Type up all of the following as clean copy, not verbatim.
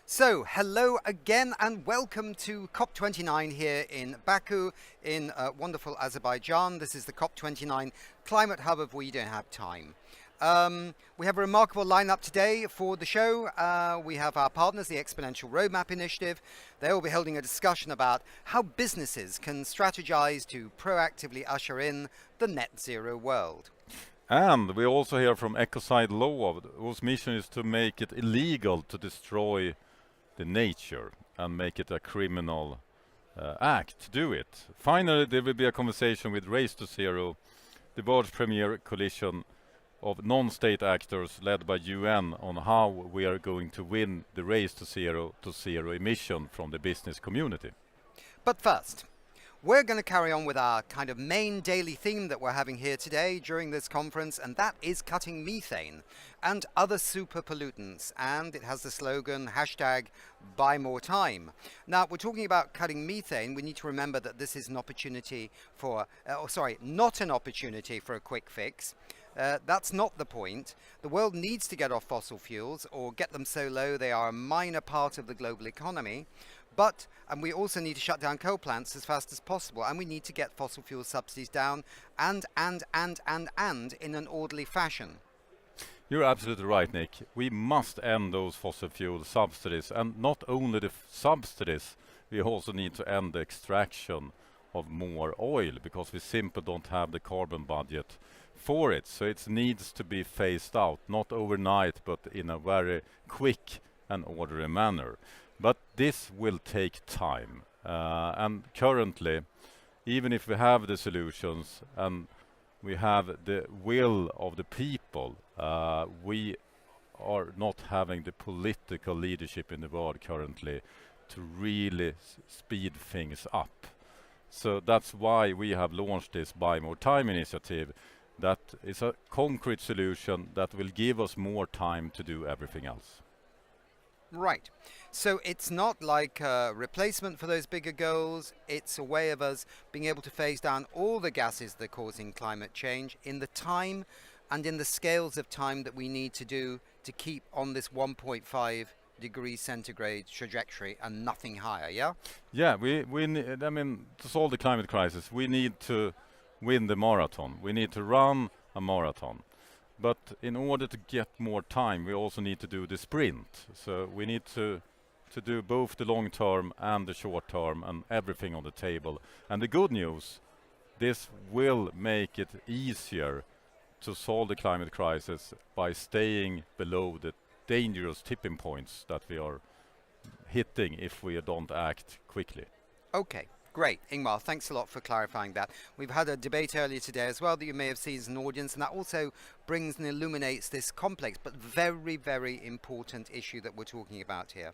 So, hello again and welcome to COP29 here in Baku in wonderful Azerbaijan. This is the COP29 Climate Hub of We Don't Have Time. We have a remarkable lineup today for the show. We have our partners, the Exponential Roadmap Initiative. They will be holding a discussion about how businesses can strategize to proactively usher in the net zero world. And we also hear from Ecocide Law, whose mission is to make it illegal to destroy the nature and make it a criminal act to do it. Finally, there will be a conversation with Race to Zero, the world's premier coalition of non-state actors led by UN on how we are going to win the race to zero emission from the business community. But first, we're going to carry on with our kind of main daily theme that we're having here today during this conference, and that is cutting methane and other super pollutants. And it has the slogan #BuyMoreTime. Now, we're talking about cutting methane. We need to remember that this is an opportunity for, not an opportunity for a quick fix. That's not the point. The world needs to get off fossil fuels or get them so low they are a minor part of the global economy. And we also need to shut down coal plants as fast as possible, and we need to get fossil fuel subsidies down and in an orderly fashion. You're absolutely right, Nick. We must end those fossil fuel subsidies, and not only the subsidies, we also need to end the extraction of more oil because we simply don't have the carbon budget for it. So it needs to be phased out, not overnight, but in a very quick and orderly manner. But this will take time, and currently, even if we have the solutions and we have the will of the people, we are not having the political leadership in the world currently to really speed things up. So that's why we have launched this BuyMoreTime initiative. That is a concrete solution that will give us more time to do everything else. Right. So it's not like a replacement for those bigger goals. It's a way of us being able to phase down all the gases that are causing climate change in the time and in the scales of time that we need to do to keep on this 1.5 degrees centigrade trajectory and nothing higher, yeah? Yeah, we need, to solve the climate crisis, we need to win the marathon. We need to run a marathon. But in order to get more time, we also need to do the sprint. So we need to do both the long term and the short term and everything on the table. And the good news, this will make it easier to solve the climate crisis by staying below the dangerous tipping points that we are hitting if we don't act quickly. Okay. Great, Ingmar, thanks a lot for clarifying that. We've had a debate earlier today as well that you may have seen as an audience, and that also brings and illuminates this complex but very, very important issue that we're talking about here.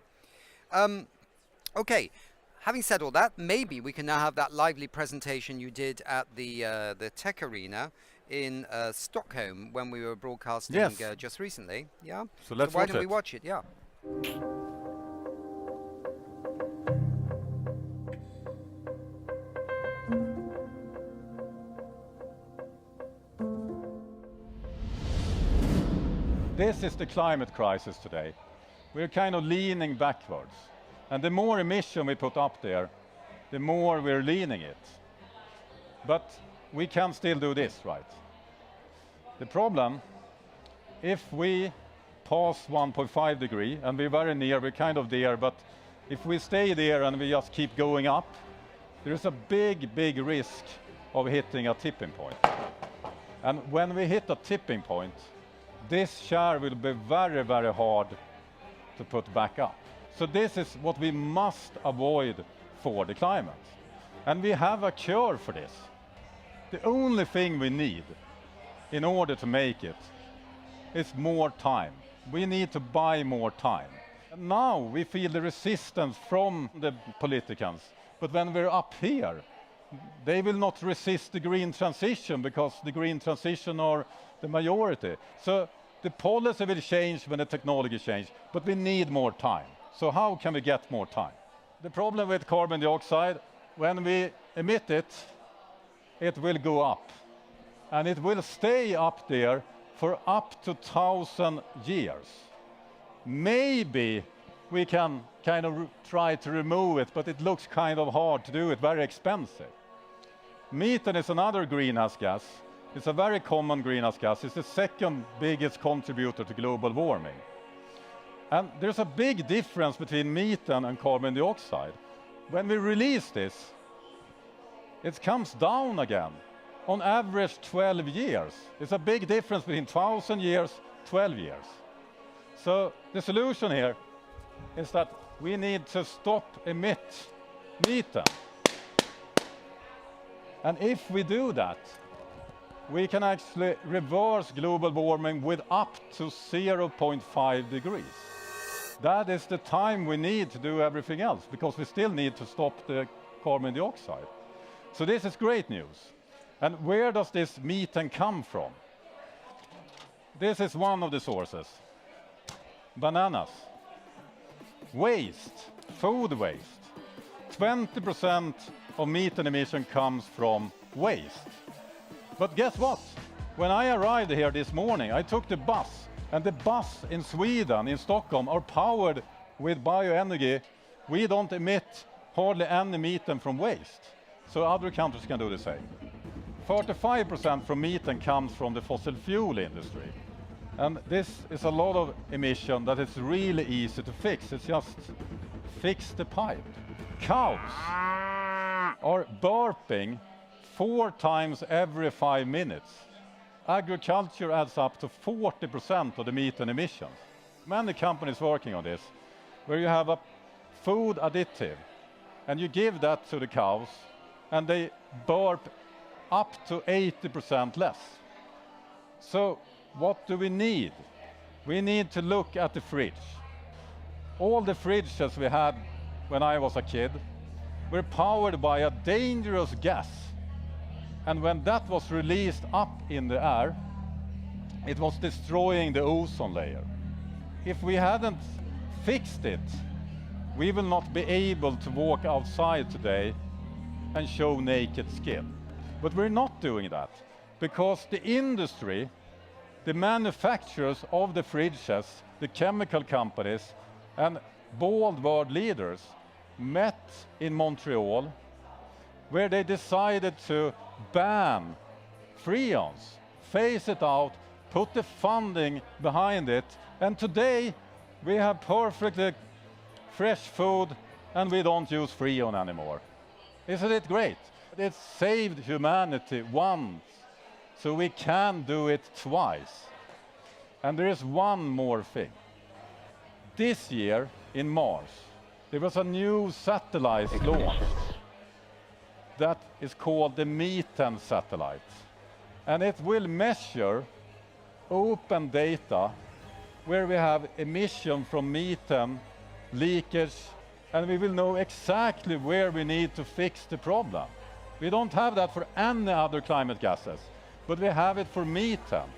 Okay, having said all that, maybe we can now have that lively presentation you did at the Tech Arena in Stockholm when we were broadcasting just recently. Yeah. So let's why don't we watch it? Yeah. This is the climate crisis today. We're kind of leaning backwards. And the more emission we put up there, the more we're leaning it. But we can still do this, right? The problem, if we pass 1.5 degree, and we're very near, we're kind of there, but if we stay there and we just keep going up, there is a big, big risk of hitting a tipping point. And when we hit a tipping point, this share will be very, very hard to put back up. So this is what we must avoid for the climate. And we have a cure for this. The only thing we need in order to make it is more time. We need to buy more time. And now we feel the resistance from the politicians. But when we're up here, they will not resist the green transition because the green transition are the majority. So the policy will change when the technology changes, but we need more time. So how can we get more time? The problem with carbon dioxide, when we emit it, it will go up. And it will stay up there for up to 1,000 years. Maybe we can kind of try to remove it, but it looks kind of hard to do it, very expensive. Methane is another greenhouse gas. It's a very common greenhouse gas. It's the second biggest contributor to global warming. And there's a big difference between methane and carbon dioxide. When we release this, it comes down again. On average, 12 years. It's a big difference between 1,000 years, 12 years. So the solution here is that we need to stop emit methane. And if we do that, we can actually reverse global warming with up to 0.5 degrees. That is the time we need to do everything else, because we still need to stop the carbon dioxide. So this is great news. And where does this methane come from? This is one of the sources. Bananas. Waste, food waste. 20% of methane emission comes from waste. But guess what? When I arrived here this morning, I took the bus, and the bus in Sweden, in Stockholm, are powered with bioenergy. We don't emit hardly any methane from waste. So other countries can do the same. 45% from methane comes from the fossil fuel industry. And this is a lot of emission that is really easy to fix. It's just fix the pipe. Cows are burping 4 times every 5 minutes. Agriculture adds up to 40% of the methane emissions. Many companies working on this, where you have a food additive, and you give that to the cows, and they burp up to 80% less. So what do we need? We need to look at the fridge. All the fridges we had when I was a kid were powered by a dangerous gas. And when that was released up in the air, it was destroying the ozone layer. If we hadn't fixed it, we will not be able to walk outside today and show naked skin. But we're not doing that, because the industry, the manufacturers of the fridges, the chemical companies, and bold world leaders met in Montreal, where they decided to ban freons, phase it out, put the funding behind it, and today we have perfectly fresh food and we don't use freon anymore. Isn't it great? It saved humanity once, so we can do it twice. And there is one more thing. This year, in Mars, there was a new satellite launched that is called the Methane satellite. And it will measure open data where we have emission from methane, leakage, and we will know exactly where we need to fix the problem. We don't have that for any other climate gases, but we have it for methane.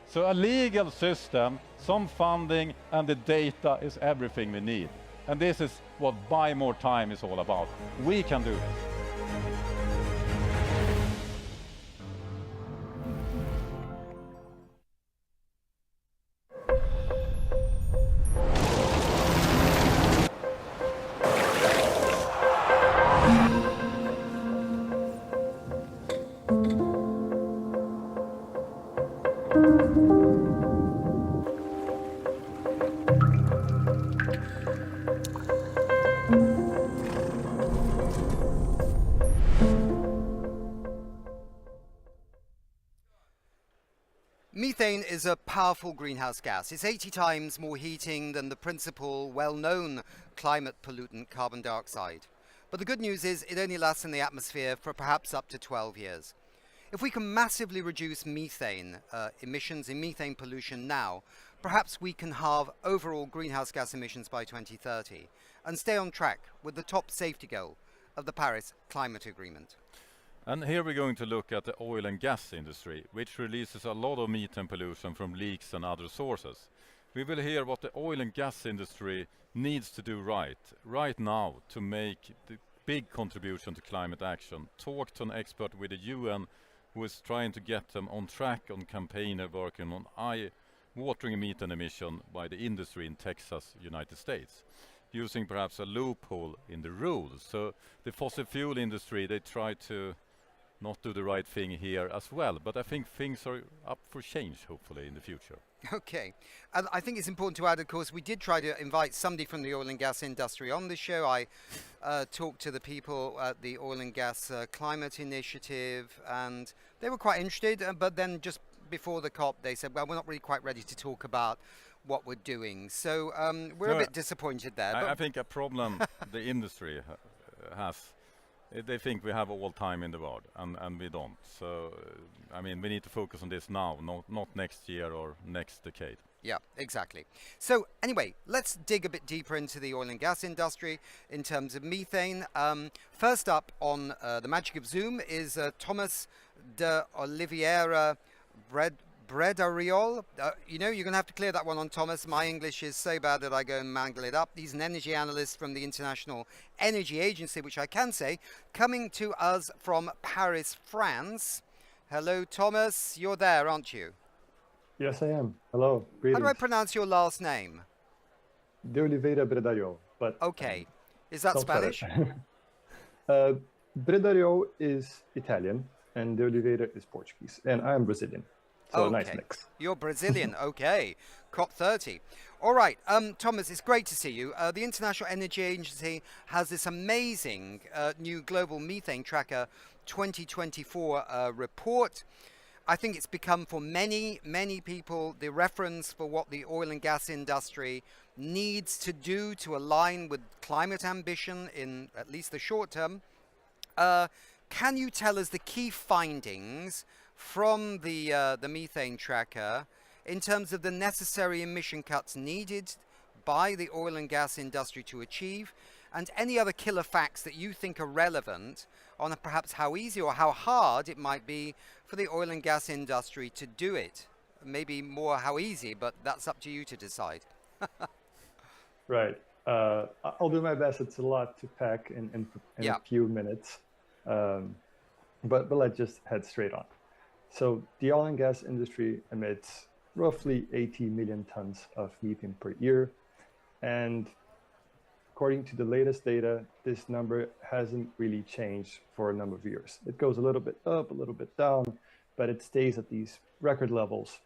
So a legal system, some funding, and the data is everything we need. And this is what BuyMoreTime is all about. We can do this. Methane is a powerful greenhouse gas. It's 80 times more heating than the principal well-known climate pollutant, carbon dioxide. But the good news is it only lasts in the atmosphere for perhaps up to 12 years. If we can massively reduce methane emissions in methane pollution now, perhaps we can halve overall greenhouse gas emissions by 2030 and stay on track with the top safety goal of the Paris Climate Agreement. And here we're going to look at the oil and gas industry, which releases a lot of methane pollution from leaks and other sources. We will hear what the oil and gas industry needs to do right now to make the big contribution to climate action. Talk to an expert with the UN who is trying to get them on track on campaign working on eye-watering methane emission by the industry in Texas, United States, using perhaps a loophole in the rules. So the fossil fuel industry, they try to not do the right thing here as well, but I think things are up for change, hopefully, in the future. Okay. And I think it's important to add, of course, we did try to invite somebody from the oil and gas industry on the show. I talked to the people at the Oil and Gas Climate Initiative, and they were quite interested, but then just before the COP, they said, well, we're not really quite ready to talk about what we're doing. So we're a bit disappointed there. I think a problem the industry has, they think we have all time in the world, and we don't. So, I mean, we need to focus on this now, not next year or next decade. Yeah, exactly. So anyway, let's dig a bit deeper into the oil and gas industry in terms of methane. First up on the magic of Zoom is Thomas de Oliveira Bredariol. You know, you're going to have to clear that one on, Thomas. My English is so bad that I go and mangle it up. He's an energy analyst from the International Energy Agency, which I can say, coming to us from Paris, France. Hello, Thomas. You're there, aren't you? Yes, I am. Hello. Greetings. How do I pronounce your last name? De Oliveira Bredariol. But okay. Is that Spanish? Bredariol is Italian and De Oliveira is Portuguese. And I'm Brazilian. So okay. Nice mix. You're Brazilian. Okay. COP30. All right. Thomas, it's great to see you. The International Energy Agency has this amazing new global methane tracker 2024 report. I think it's become for many, many people the reference for what the oil and gas industry needs to do to align with climate ambition in at least the short term. Can you tell us the key findings from the methane tracker in terms of the necessary emission cuts needed by the oil and gas industry to achieve, and any other killer facts that you think are relevant on perhaps how easy or how hard it might be for the oil and gas industry to do it? Maybe more how easy, but that's up to you to decide. Right. I'll do my best. It's a lot to pack in a few minutes. But let's just head straight on. So the oil and gas industry emits roughly 80 million tons of methane per year. And according to the latest data, this number hasn't really changed for a number of years. It goes a little bit up, a little bit down, but it stays at these record levels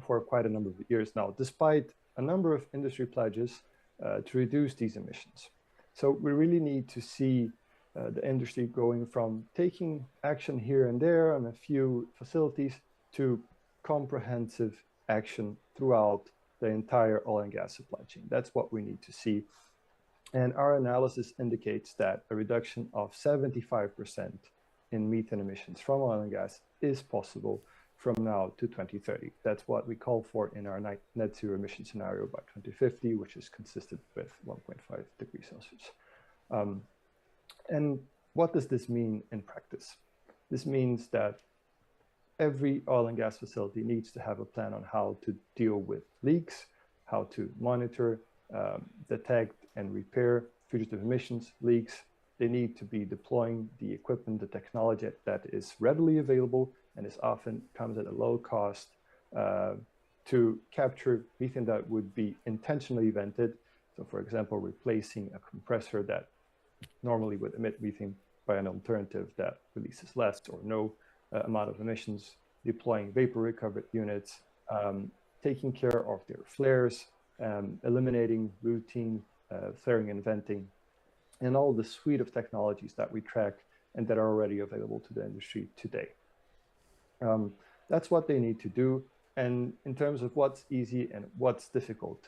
for quite a number of years now, despite a number of industry pledges to reduce these emissions. So we really need to see the industry going from taking action here and there on a few facilities to comprehensive action throughout the entire oil and gas supply chain. That's what we need to see. And our analysis indicates that a reduction of 75% in methane emissions from oil and gas is possible from now to 2030. That's what we call for in our net zero emission scenario by 2050, which is consistent with 1.5 degrees Celsius. And what does this mean in practice? This means that every oil and gas facility needs to have a plan on how to deal with leaks, how to monitor, detect and repair fugitive emissions, leaks. They need to be deploying the equipment, the technology that is readily available and is often comes at a low cost to capture methane that would be intentionally vented. So for example, replacing a compressor that normally would emit methane by an alternative that releases less or no amount of emissions, deploying vapor recovery units, taking care of their flares, eliminating routine flaring and venting, and all the suite of technologies that we track and that are already available to the industry today. That's what they need to do. And in terms of what's easy and what's difficult,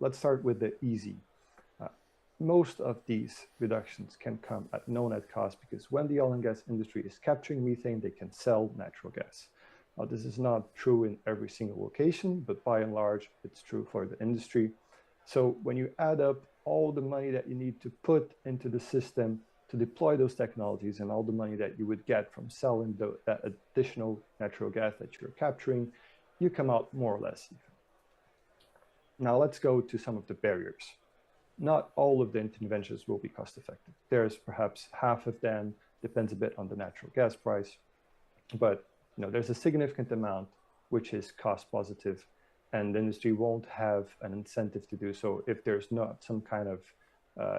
let's start with the easy. Most of these reductions can come at no net cost because when the oil and gas industry is capturing methane, they can sell natural gas. Now, this is not true in every single location, but by and large, it's true for the industry. So when you add up all the money that you need to put into the system to deploy those technologies, and all the money that you would get from selling that additional natural gas that you're capturing, you come out more or less even. Now let's go to some of the barriers. Not all of the interventions will be cost effective. There's perhaps half of them, depends a bit on the natural gas price, but there's a significant amount which is cost positive, and the industry won't have an incentive to do so if there's not some kind of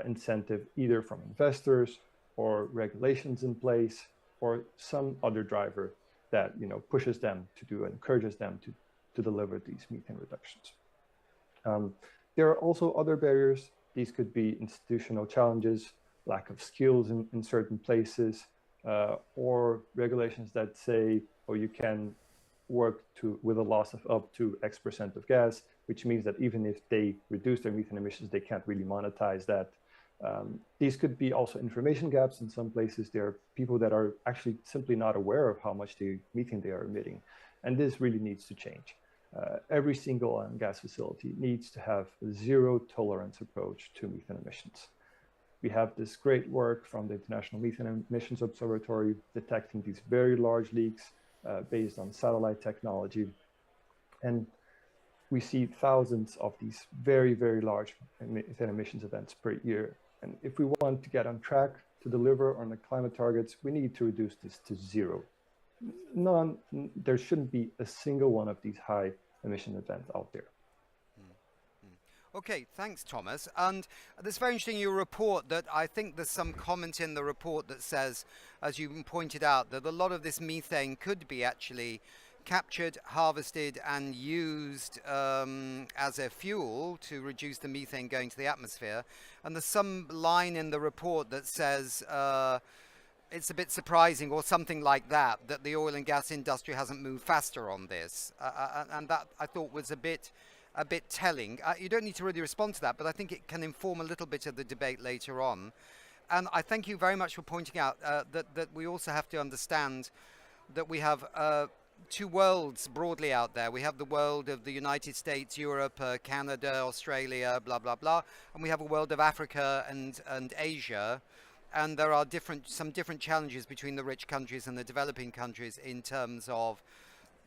incentive either from investors or regulations in place or some other driver that pushes them to do and encourages them to deliver these methane reductions. There are also other barriers. These could be institutional challenges, lack of skills in certain places, or regulations that say, oh, you can work with a loss of up to X% of gas, which means that even if they reduce their methane emissions, they can't really monetize that. These could be also information gaps. In some places, there are people that are actually simply not aware of how much methane they are emitting. And this really needs to change. Every single oil and gas facility needs to have a zero tolerance approach to methane emissions. We have this great work from the International Methane Emissions Observatory detecting these very large leaks based on satellite technology. And we see thousands of these very, very large methane emissions events per year. And if we want to get on track to deliver on the climate targets, we need to reduce this to zero. There shouldn't be a single one of these high emission events out there. Okay, thanks, Thomas. And it's very interesting, your report, that I think there's some comment in the report that says, as you pointed out, that a lot of this methane could be actually captured, harvested and used as a fuel to reduce the methane going to the atmosphere. And there's some line in the report that says it's a bit surprising or something like that the oil and gas industry hasn't moved faster on this. And that I thought was a bit telling. You don't need to really respond to that, but I think it can inform a little bit of the debate later on. And I thank you very much for pointing out that we also have to understand that we have two worlds broadly out there. We have the world of the United States, Europe, Canada, Australia, blah, blah, blah. And we have a world of Africa and Asia. And there are some different challenges between the rich countries and the developing countries in terms of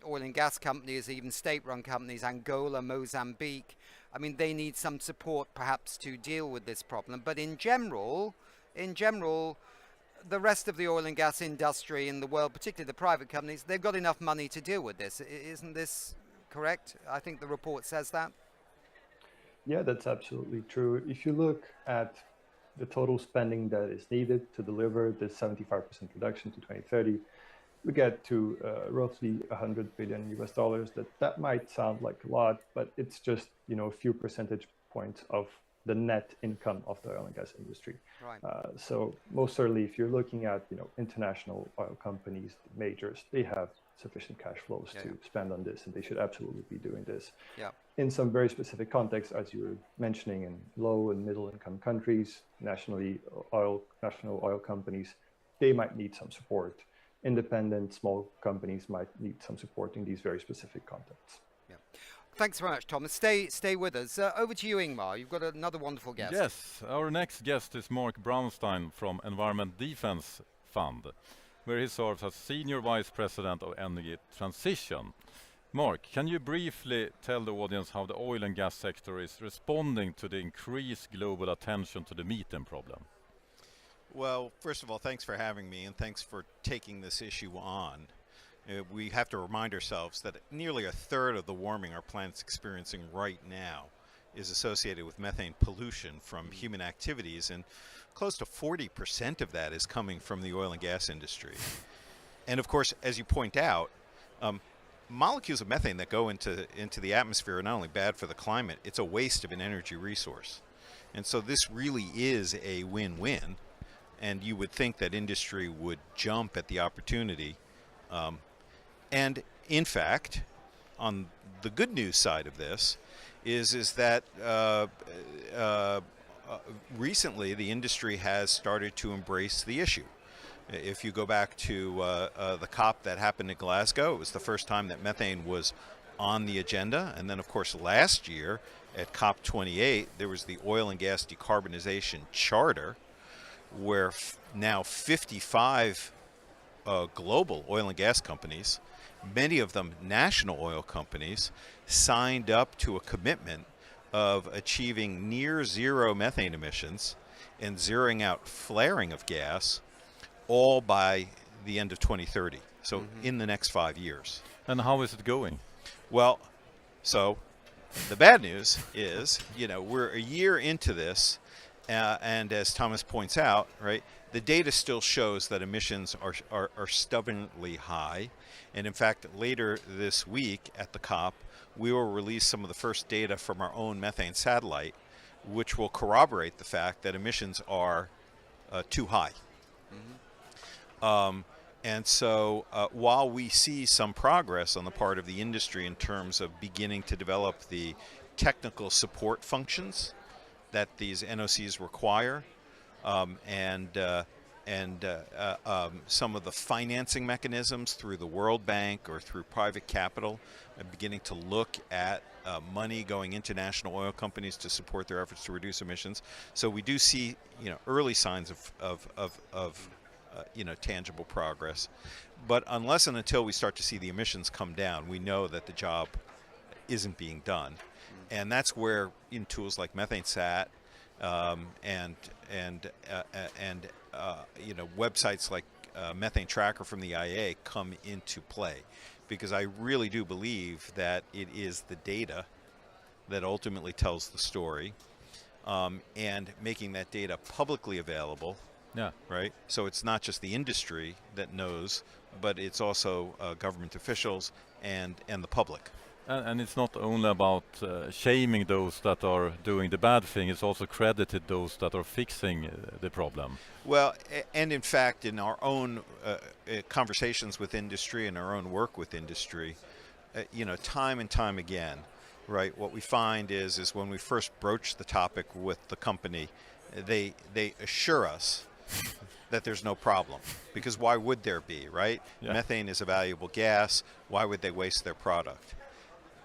oil and gas companies, even state-run companies, Angola, Mozambique. I mean, they need some support perhaps to deal with this problem. But in general, the rest of the oil and gas industry in the world, particularly the private companies, they've got enough money to deal with this. Isn't this correct? I think the report says that. Yeah, that's absolutely true. If you look at the total spending that is needed to deliver this 75% reduction to 2030, we get to roughly $100 billion US. That might sound like a lot, but it's just a few percentage points of the net income of the oil and gas industry. Right. So most certainly, if you're looking at international oil companies, majors, they have sufficient cash flows to spend on this, and they should absolutely be doing this. Yeah. In some very specific contexts, as you were mentioning, in low and middle income countries, national oil companies, they might need some support. Independent small companies might need some support in these very specific contexts. Yeah. Thanks very much, Thomas. Stay with us. Over to you, Ingmar. You've got another wonderful guest. Yes, our next guest is Mark Brownstein from Environment Defense Fund, where he serves as Senior Vice President of Energy Transition. Mark, can you briefly tell the audience how the oil and gas sector is responding to the increased global attention to the methane problem? Well, first of all, thanks for having me, and thanks for taking this issue on. We have to remind ourselves that nearly a third of the warming our planet's experiencing right now is associated with methane pollution from human activities, and close to 40% of that is coming from the oil and gas industry. And of course, as you point out, molecules of methane that go into the atmosphere are not only bad for the climate, it's a waste of an energy resource. And so this really is a win-win. And you would think that industry would jump at the opportunity. And in fact, on the good news side of this is that recently the industry has started to embrace the issue. If you go back to the COP that happened in Glasgow, it was the first time that methane was on the agenda. And then, of course, last year at COP29, there was the Oil and Gas Decarbonization Charter, where now 55 global oil and gas companies, many of them national oil companies, signed up to a commitment of achieving near zero methane emissions and zeroing out flaring of gas, all by the end of 2030. So in the next 5 years. And how is it going? Well, so the bad news is, we're a year into this, and as Thomas points out, right, the data still shows that emissions are stubbornly high. And in fact, later this week at the COP, we will release some of the first data from our own methane satellite, which will corroborate the fact that emissions are too high. And so while we see some progress on the part of the industry in terms of beginning to develop the technical support functions that these NOCs require, and some of the financing mechanisms through the World Bank or through private capital, beginning to look at money going into national oil companies to support their efforts to reduce emissions. So we do see, early signs of tangible progress. But unless and until we start to see the emissions come down, we know that the job isn't being done. And that's where in tools like Methane Sat and websites like Methane Tracker from the IEA come into play, because I really do believe that it is the data that ultimately tells the story, and making that data publicly available. Yeah. Right. So it's not just the industry that knows, but it's also government officials and the public. And it's not only about shaming those that are doing the bad thing, it's also credited those that are fixing the problem. Well, and in fact, in our own conversations with industry and our own work with industry, time and time again, right, what we find is when we first broach the topic with the company, they assure us that there's no problem, because why would there be, right? Yeah. Methane is a valuable gas. Why would they waste their product?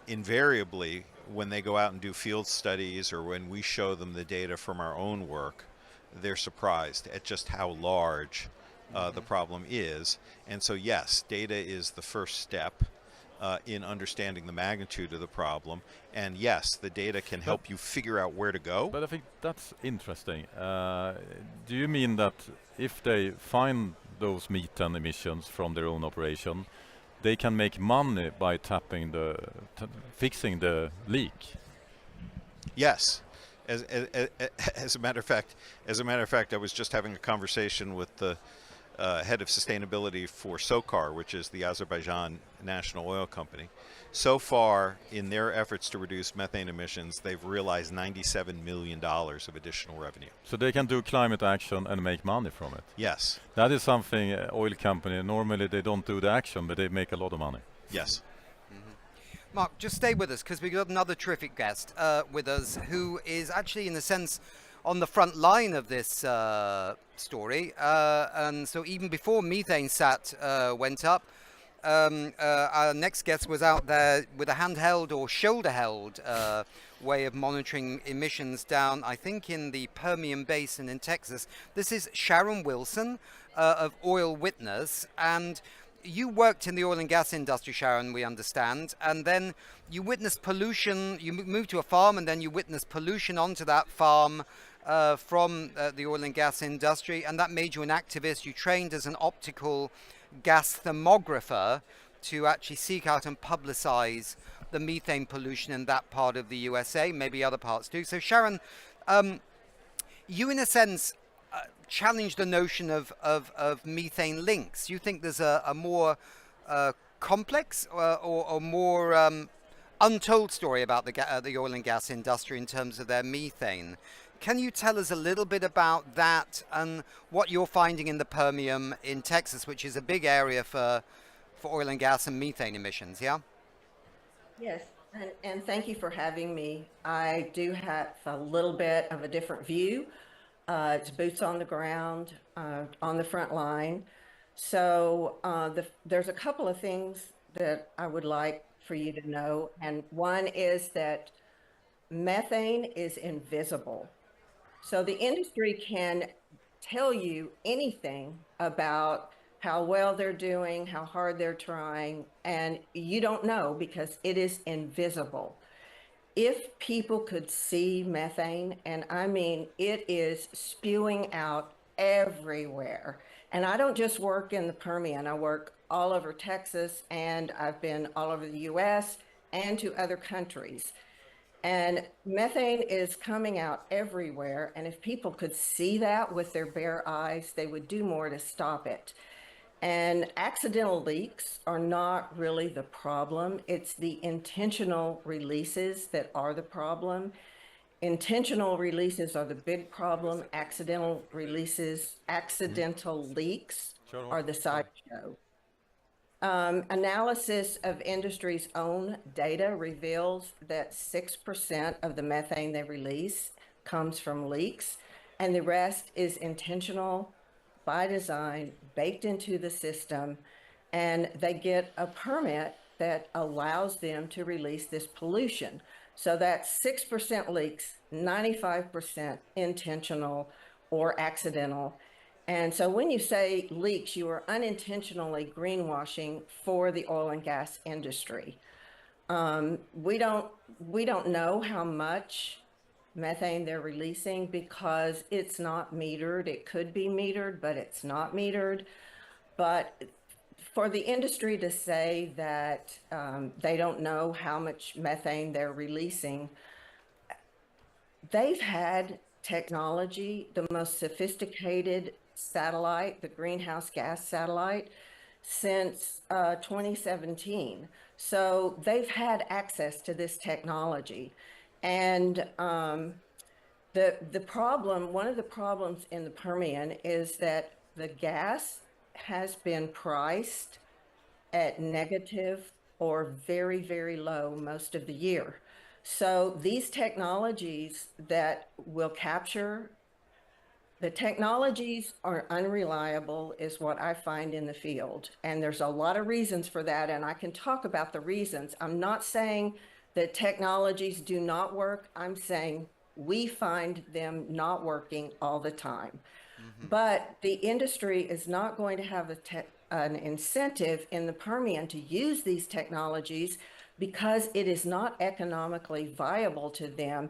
Invariably, when they go out and do field studies or when we show them the data from our own work, they're surprised at just how large the problem is. And so yes, data is the first step in understanding the magnitude of the problem. And yes, the data can help you figure out where to go. But I think that's interesting. Do you mean that if they find those methane emissions from their own operation, they can make money by fixing the leak? Yes. As a matter of fact, I was just having a conversation with the head of sustainability for SOCAR, which is the Azerbaijan national oil company. So far, in their efforts to reduce methane emissions, they've realized $97 million of additional revenue. So they can do climate action and make money from it? Yes. That is something oil company, normally they don't do the action, but they make a lot of money. Yes. Mark, just stay with us, because we've got another terrific guest with us who is actually, in a sense, on the front line of this story. And so even before Methane Sat went up, our next guest was out there with a handheld or shoulder-held way of monitoring emissions down, I think, in the Permian Basin in Texas. This is Sharon Wilson of Oil Witness, and you worked in the oil and gas industry, Sharon, we understand, and then you witnessed pollution. You moved to a farm, and then you witnessed pollution onto that farm from the oil and gas industry, and that made you an activist. You trained as an optical gas thermographer to actually seek out and publicize the methane pollution in that part of the USA, maybe other parts too. So Sharon, you in a sense challenge the notion of methane links. You think there's a more complex or more untold story about the oil and gas industry in terms of their methane. Can you tell us a little bit about that and what you're finding in the Permian in Texas, which is a big area for oil and gas and methane emissions, yeah? Yes, and thank you for having me. I do have a little bit of a different view. It's boots on the ground, on the front line. So there's a couple of things that I would like for you to know. And one is that methane is invisible. So the industry can tell you anything about how well they're doing, how hard they're trying, and you don't know because it is invisible. If people could see methane, and I mean, it is spewing out everywhere. And I don't just work in the Permian, I work all over Texas, and I've been all over the US and to other countries. And methane is coming out everywhere. And if people could see that with their bare eyes, they would do more to stop it. And accidental leaks are not really the problem. It's the intentional releases that are the problem. Intentional releases are the big problem. Accidental releases, accidental leaks are the sideshow. Analysis of industry's own data reveals that 6% of the methane they release comes from leaks, and the rest is intentional, by design, baked into the system, and they get a permit that allows them to release this pollution. So that's 6% leaks, 95% intentional or accidental. And so when you say leaks, you are unintentionally greenwashing for the oil and gas industry. We don't know how much methane they're releasing because it's not metered. It could be metered, but it's not metered. But for the industry to say that they don't know how much methane they're releasing, they've had technology, the most sophisticated satellite, the greenhouse gas satellite, since 2017. So they've had access to this technology. And the problem, one of the problems in the Permian is that the gas has been priced at negative or very, very low most of the year. So these technologies that will capture, the technologies are unreliable is what I find in the field. And there's a lot of reasons for that, and I can talk about the reasons. I'm not saying that technologies do not work. I'm saying we find them not working all the time. But the industry is not going to have an incentive in the Permian to use these technologies because it is not economically viable to them.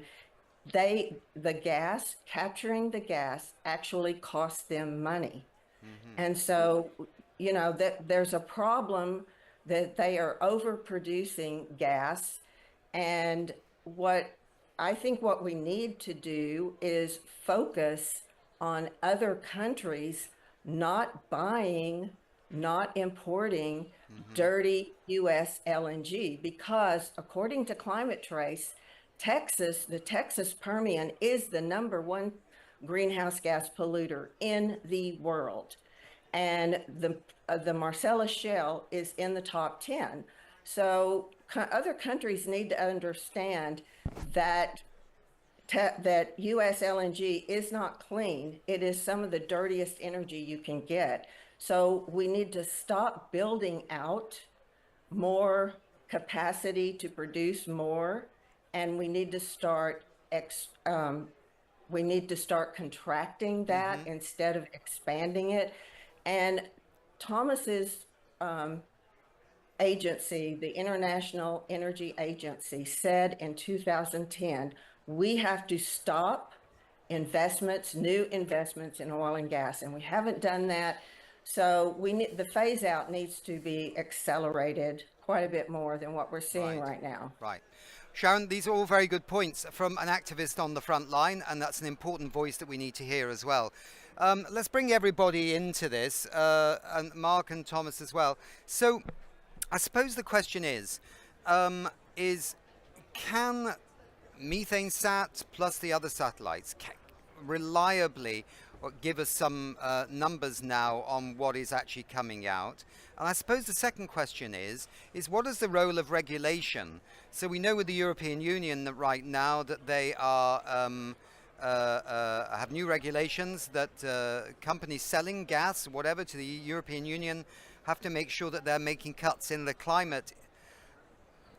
Capturing the gas actually costs them money. And so, you know, that there's a problem that they are overproducing gas. And what we need to do is focus on other countries not buying, not importing dirty US LNG, because according to Climate Trace, the Texas Permian is the #1 greenhouse gas polluter in the world. And the Marcellus Shale is in the top 10. So other countries need to understand that US LNG is not clean. It is some of the dirtiest energy you can get. So we need to stop building out more capacity to produce more, and we need to start contracting that instead of expanding it. And Thomas's agency, the International Energy Agency, said in 2010, we have to stop new investments in oil and gas, and we haven't done that. So the phase out needs to be accelerated quite a bit more than what we're seeing right now. Right. Sharon, these are all very good points from an activist on the front line, and that's an important voice that we need to hear as well. Let's bring everybody into this, and Mark and Thomas as well. So I suppose the question is can MethaneSat plus the other satellites reliably give us some numbers now on what is actually coming out? And I suppose the second question is what is the role of regulation? So we know with the European Union that right now that they are have new regulations that companies selling gas, whatever, to the European Union have to make sure that they're making cuts in the climate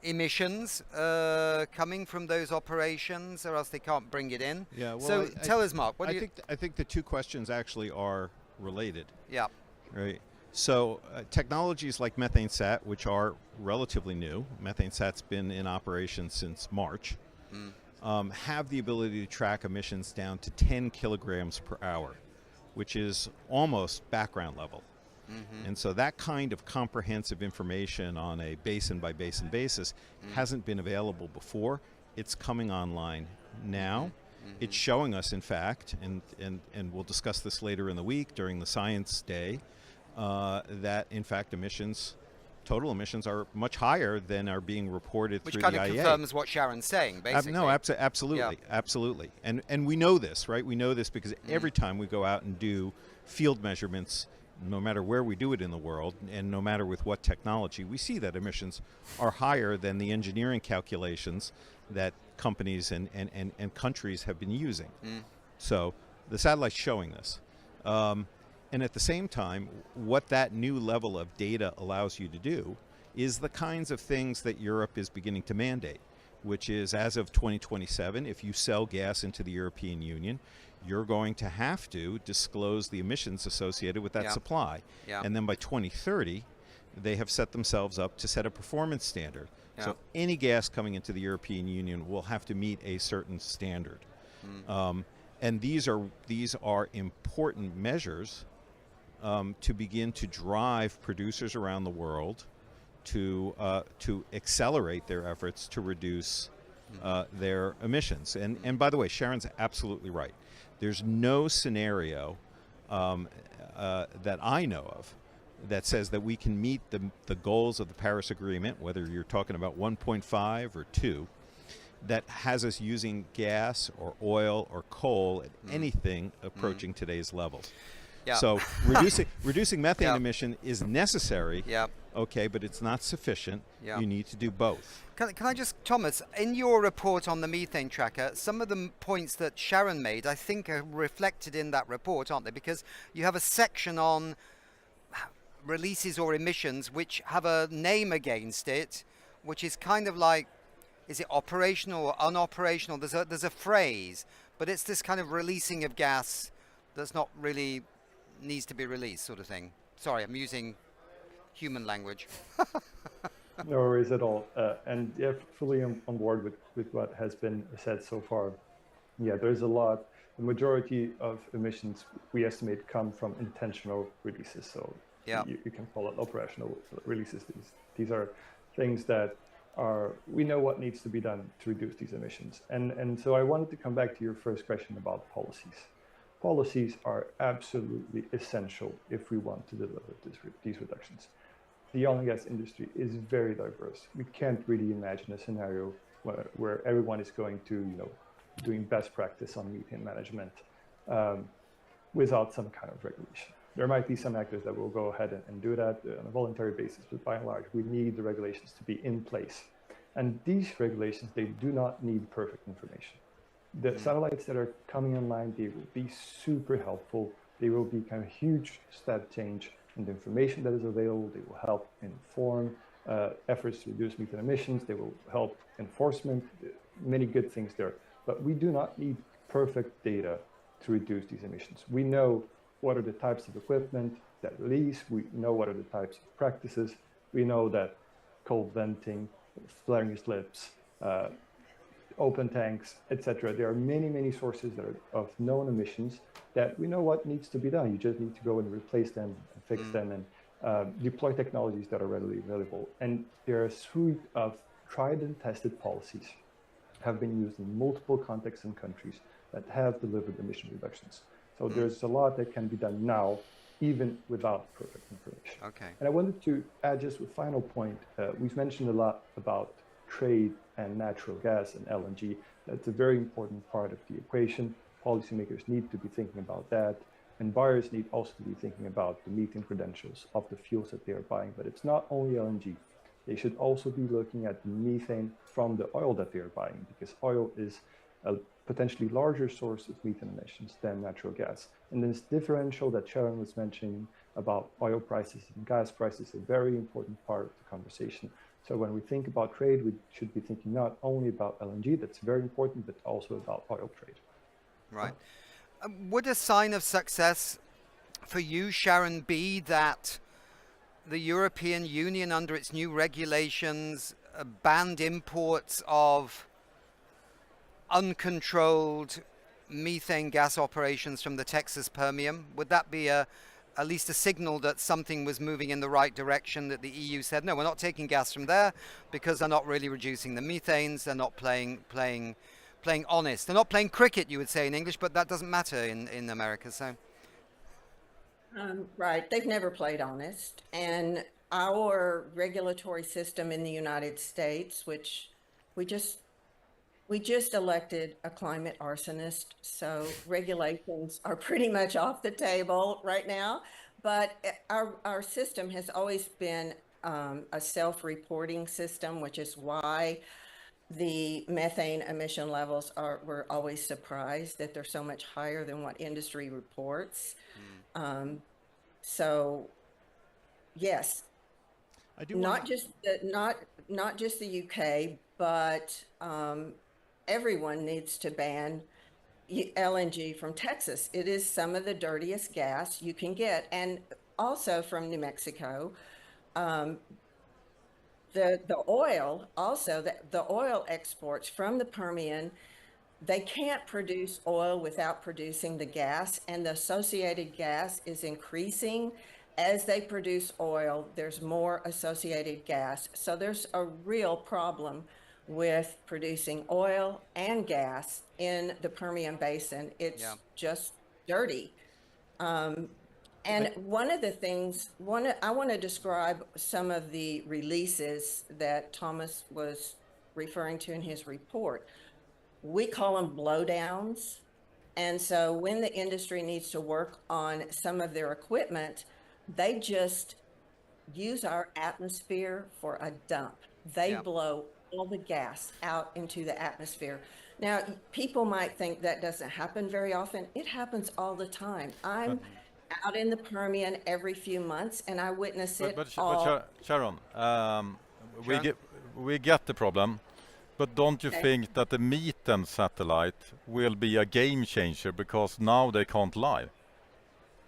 emissions coming from those operations, or else they can't bring it in. Yeah, well, so tell us, Mark, what do you... I think the two questions actually are related. Yeah. Right. So technologies like methane sat, which are relatively new, methane sat's been in operation since March, have the ability to track emissions down to 10 kilograms per hour, which is almost background level. And so that kind of comprehensive information on a basin by basin basis hasn't been available before. It's coming online now. It's showing us, in fact, and we'll discuss this later in the week during the Science Day, that in fact total emissions are much higher than are being reported through the IEA. Which kind of confirms what Sharon's saying, basically. No, absolutely, absolutely. And we know this, right? We know this because every time we go out and do field measurements, no matter where we do it in the world, and no matter with what technology, we see that emissions are higher than the engineering calculations that companies and countries have been using. So the satellite's showing this. And at the same time, what that new level of data allows you to do is the kinds of things that Europe is beginning to mandate, which is as of 2027, if you sell gas into the European Union, you're going to have to disclose the emissions associated with that supply. And then by 2030, they have set themselves up to set a performance standard. So any gas coming into the European Union will have to meet a certain standard. And these are important measures to begin to drive producers around the world to accelerate their efforts to reduce their emissions. And by the way, Sharon's absolutely right. There's no scenario that I know of that says that we can meet the goals of the Paris Agreement, whether you're talking about 1.5 or 2, that has us using gas or oil or coal at anything approaching today's levels. So reducing methane emission is necessary, okay, but it's not sufficient. You need to do both. Can I just, Thomas, in your report on the methane tracker, some of the points that Sharon made, I think are reflected in that report, aren't they? Because you have a section on releases or emissions which have a name against it, which is kind of like, is it operational or unoperational? There's a phrase, but it's this kind of releasing of gas that's not really needs to be released sort of thing. Sorry, I'm using human language. No worries at all. And yeah, fully on board with what has been said so far. Yeah, there's a lot. The majority of emissions we estimate come from intentional releases. So you can call it operational releases. These are things that we know what needs to be done to reduce these emissions. And so I wanted to come back to your first question about policies. Policies are absolutely essential if we want to deliver these reductions. The oil and gas industry is very diverse. We can't really imagine a scenario where everyone is going to, doing best practice on methane management without some kind of regulation. There might be some actors that will go ahead and do that on a voluntary basis, but by and large, we need the regulations to be in place. And these regulations, they do not need perfect information. The satellites that are coming online, they will be super helpful. They will be kind of huge step change in the information that is available. They will help inform efforts to reduce methane emissions. They will help enforcement, many good things there. But we do not need perfect data to reduce these emissions. We know what are the types of equipment that release. We know what are the types of practices. We know that cold venting, flaring slips, open tanks, etc. There are many, many sources that are of known emissions that we know what needs to be done. You just need to go and replace them and fix them and deploy technologies that are readily available. And there are a suite of tried and tested policies have been used in multiple contexts and countries that have delivered emission reductions. So there's a lot that can be done now, even without perfect information. Okay. And I wanted to add just a final point. We've mentioned a lot about trade and natural gas and LNG. That's a very important part of the equation. Policymakers need to be thinking about that. And buyers need also to be thinking about the methane credentials of the fuels that they are buying. But it's not only LNG. They should also be looking at the methane from the oil that they are buying, because oil is a potentially larger source of methane emissions than natural gas. And this differential that Sharon was mentioning about oil prices and gas prices, a very important part of the conversation. So when we think about trade, we should be thinking not only about LNG, that's very important, but also about oil trade. Right. Would a sign of success for you, Sharon, be that the European Union, under its new regulations, banned imports of uncontrolled methane gas operations from the Texas Permian? Would that be at least a signal that something was moving in the right direction, that the EU said, no, we're not taking gas from there because they're not really reducing the methanes, they're not playing honest. They're not playing cricket, you would say in English, but that doesn't matter in America, so. Right, they've never played honest. And our regulatory system in the United States, which we just elected a climate arsonist, so regulations are pretty much off the table right now. But our system has always been a self-reporting system, which is why the methane emission levels we're always surprised that they're so much higher than what industry reports. So yes, I do not just the UK, but everyone needs to ban LNG from Texas. It is some of the dirtiest gas you can get, and also from New Mexico. The oil, also the oil exports from the Permian, they can't produce oil without producing the gas, and the associated gas is increasing. As they produce oil, there's more associated gas. So there's a real problem with producing oil and gas in the Permian Basin. It's just dirty. And one of the things, I want to describe some of the releases that Thomas was referring to in his report. We call them blowdowns. And so when the industry needs to work on some of their equipment, they just use our atmosphere for a dump. They blow all the gas out into the atmosphere. Now, people might think that doesn't happen very often. It happens all the time. I'm out in the Permian every few months, and I witness it all. Sharon, we get the problem, but don't you think that the Methane satellite will be a game changer because now they can't lie?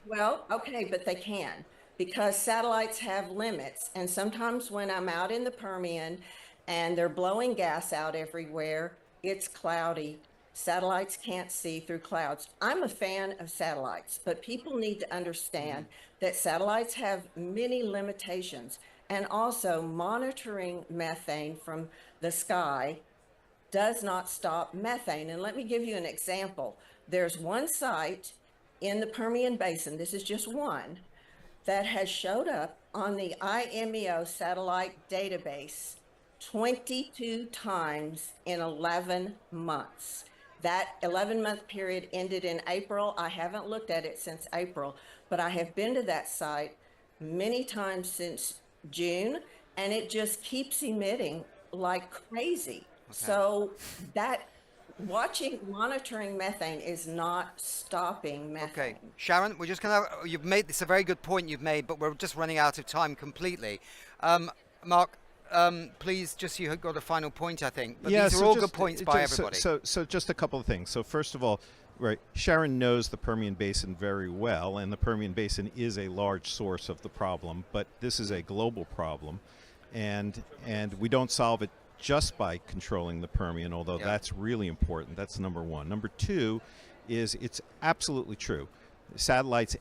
Well, okay, but they can, because satellites have limits. And sometimes when I'm out in the Permian and they're blowing gas out everywhere, it's cloudy. Satellites can't see through clouds. I'm a fan of satellites, but people need to understand that satellites have many limitations, and also monitoring methane from the sky does not stop methane. And let me give you an example. There's one site in the Permian Basin, this is just one, that has showed up on the IMEO satellite database 22 times in 11 months. That 11-month period ended in April. I haven't looked at it since April, but I have been to that site many times since June, and it just keeps emitting like crazy. So that monitoring methane is not stopping methane. Okay, Sharon, we're just gonna, you've made this a very good point you've made, but we're just running out of time completely. Mark, please, just you've got a final point, I think. But these are all good points by everybody. So just a couple of things. So first of all, right, Sharon knows the Permian Basin very well, and the Permian Basin is a large source of the problem, but this is a global problem, and we don't solve it just by controlling the Permian, although that's really important. That's number one. Number two is it's absolutely true.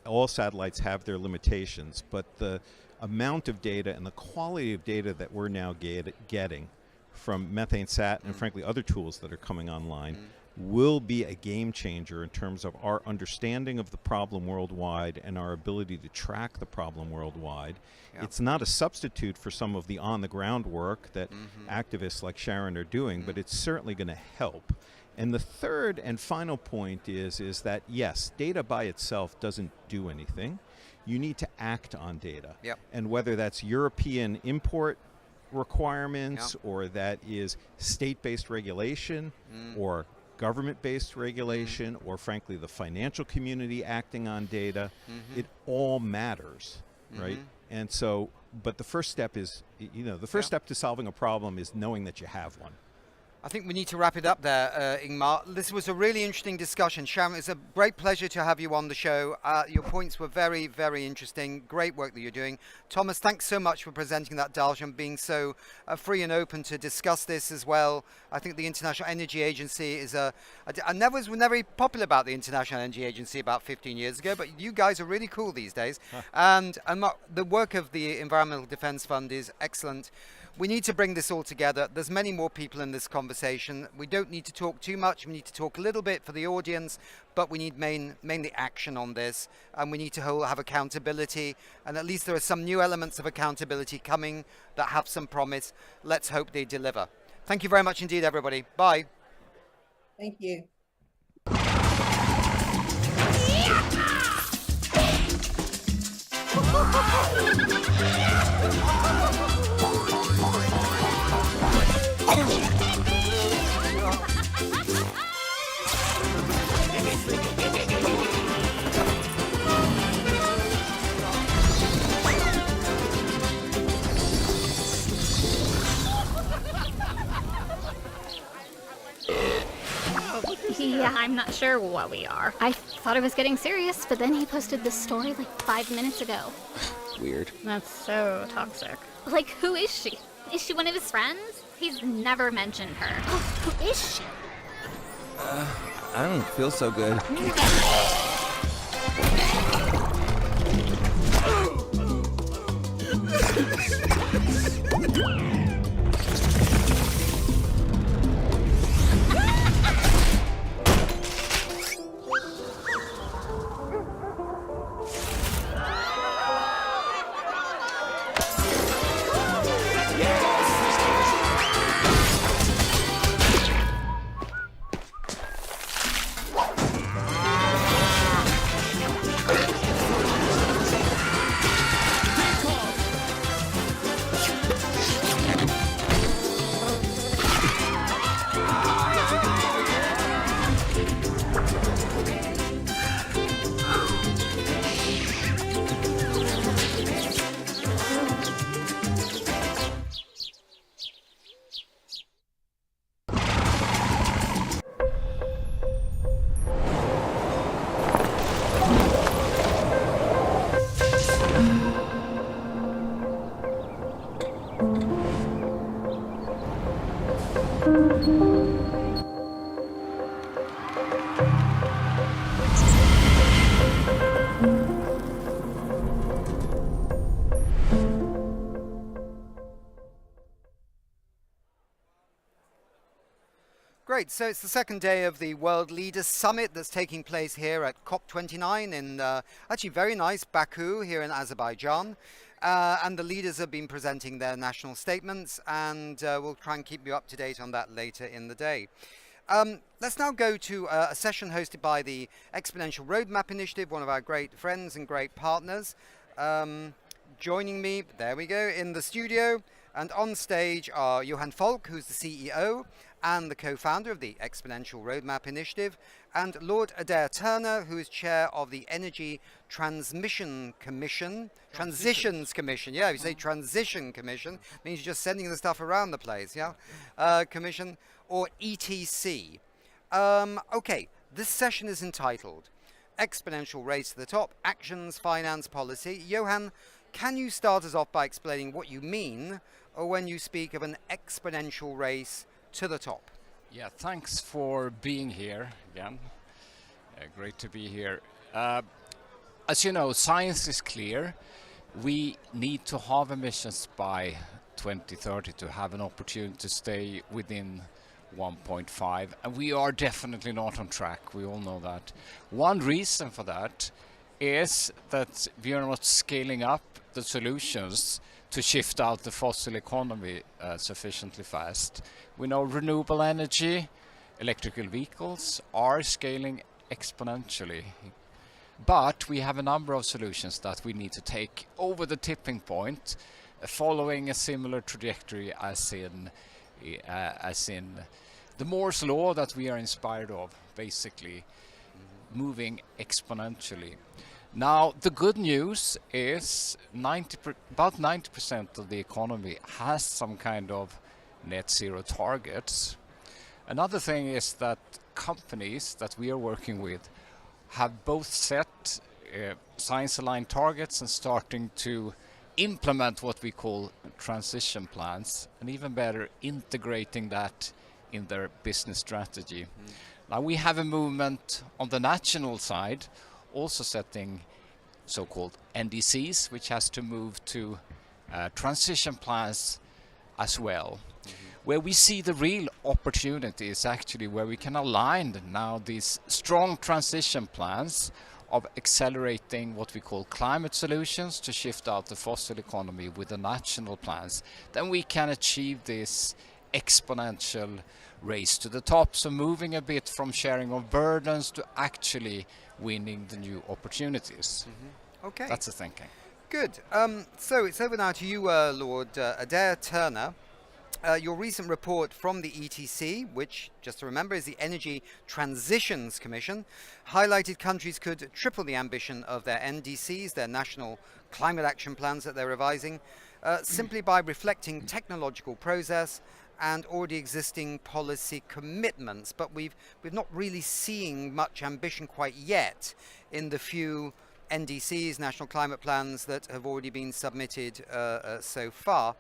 All satellites have their limitations, but the amount of data and the quality of data that we're now getting from Methane Sat and frankly other tools that are coming online will be a game changer in terms of our understanding of the problem worldwide and our ability to track the problem worldwide. It's not a substitute for some of the on-the-ground work that activists like Sharon are doing, but it's certainly going to help. And the third and final point is that, yes, data by itself doesn't do anything. You need to act on data. And whether that's European import requirements or that is state-based regulation or government-based regulation or frankly the financial community acting on data, it all matters, right? And so, but the first step is, the first step to solving a problem is knowing that you have one. I think we need to wrap it up there, Ingmar. This was a really interesting discussion. Sharon, it's a great pleasure to have you on the show. Your points were very, very interesting. Great work that you're doing. Thomas, thanks so much for presenting that Dalj and being so free and open to discuss this as well. I think the International Energy Agency is I was never very popular about the International Energy Agency about 15 years ago, but you guys are really cool these days. And the work of the Environmental Defence Fund is excellent. We need to bring this all together. There's many more people in this conversation. We don't need to talk too much. We need to talk a little bit for the audience, but we need mainly action on this. And we need to have accountability. And at least there are some new elements of accountability coming that have some promise. Let's hope they deliver. Thank you very much indeed, everybody. Bye. Thank you. Yeah, I'm not sure what we are. I thought it was getting serious, but then he posted this story like 5 minutes ago. Weird. That's so toxic. Like, who is she? Is she one of his friends? He's never mentioned her. Oh, who is she? I don't feel so good. Great, so it's the second day of the World Leaders Summit that's taking place here at COP29 in actually very nice Baku here in Azerbaijan. And the leaders have been presenting their national statements, and we'll try and keep you up to date on that later in the day. Let's now go to a session hosted by the Exponential Roadmap Initiative, one of our great friends and great partners. Joining me, there we go, in the studio and on stage are Johan Falk, who's the CEO and the co-founder of the Exponential Roadmap Initiative, and Lord Adair Turner, who is chair of the Energy Transitions Commission. Yeah, you say Transition Commission, means you're just sending the stuff around the place, yeah? Commission, or ETC. Okay, this session is entitled Exponential Race to the Top, Actions, Finance, Policy. Johan, can you start us off by explaining what you mean when you speak of an exponential race to the top? Yeah, thanks for being here again. Great to be here. As you know, science is clear. We need to halve emissions by 2030 to have an opportunity to stay within 1.5, and we are definitely not on track. We all know that. One reason for that is that we are not scaling up the solutions to shift out the fossil economy sufficiently fast. We know renewable energy, electrical vehicles are scaling exponentially. But we have a number of solutions that we need to take over the tipping point, following a similar trajectory as in the Moore's law that we are inspired of, basically moving exponentially. Now, the good news is about 90% of the economy has some kind of net zero targets. Another thing is that companies that we are working with have both set science-aligned targets and starting to implement what we call transition plans, and even better, integrating that in their business strategy. Now we have a movement on the national side also setting so-called NDCs, which has to move to transition plans as well. Where we see the real opportunity is actually where we can align now these strong transition plans of accelerating what we call climate solutions to shift out the fossil economy with the national plans. Then we can achieve this exponential race to the top. So moving a bit from sharing of burdens to actually winning the new opportunities. Okay. That's the thinking. Good. So it's over now to you, Lord Adair Turner. Your recent report from the ETC, which, just to remember, is the Energy Transitions Commission, highlighted countries could triple the ambition of their NDCs, their national climate action plans that they're revising, simply by reflecting technological progress and already existing policy commitments. But we've not really seen much ambition quite yet in the few NDCs, national climate plans, that have already been submitted so far.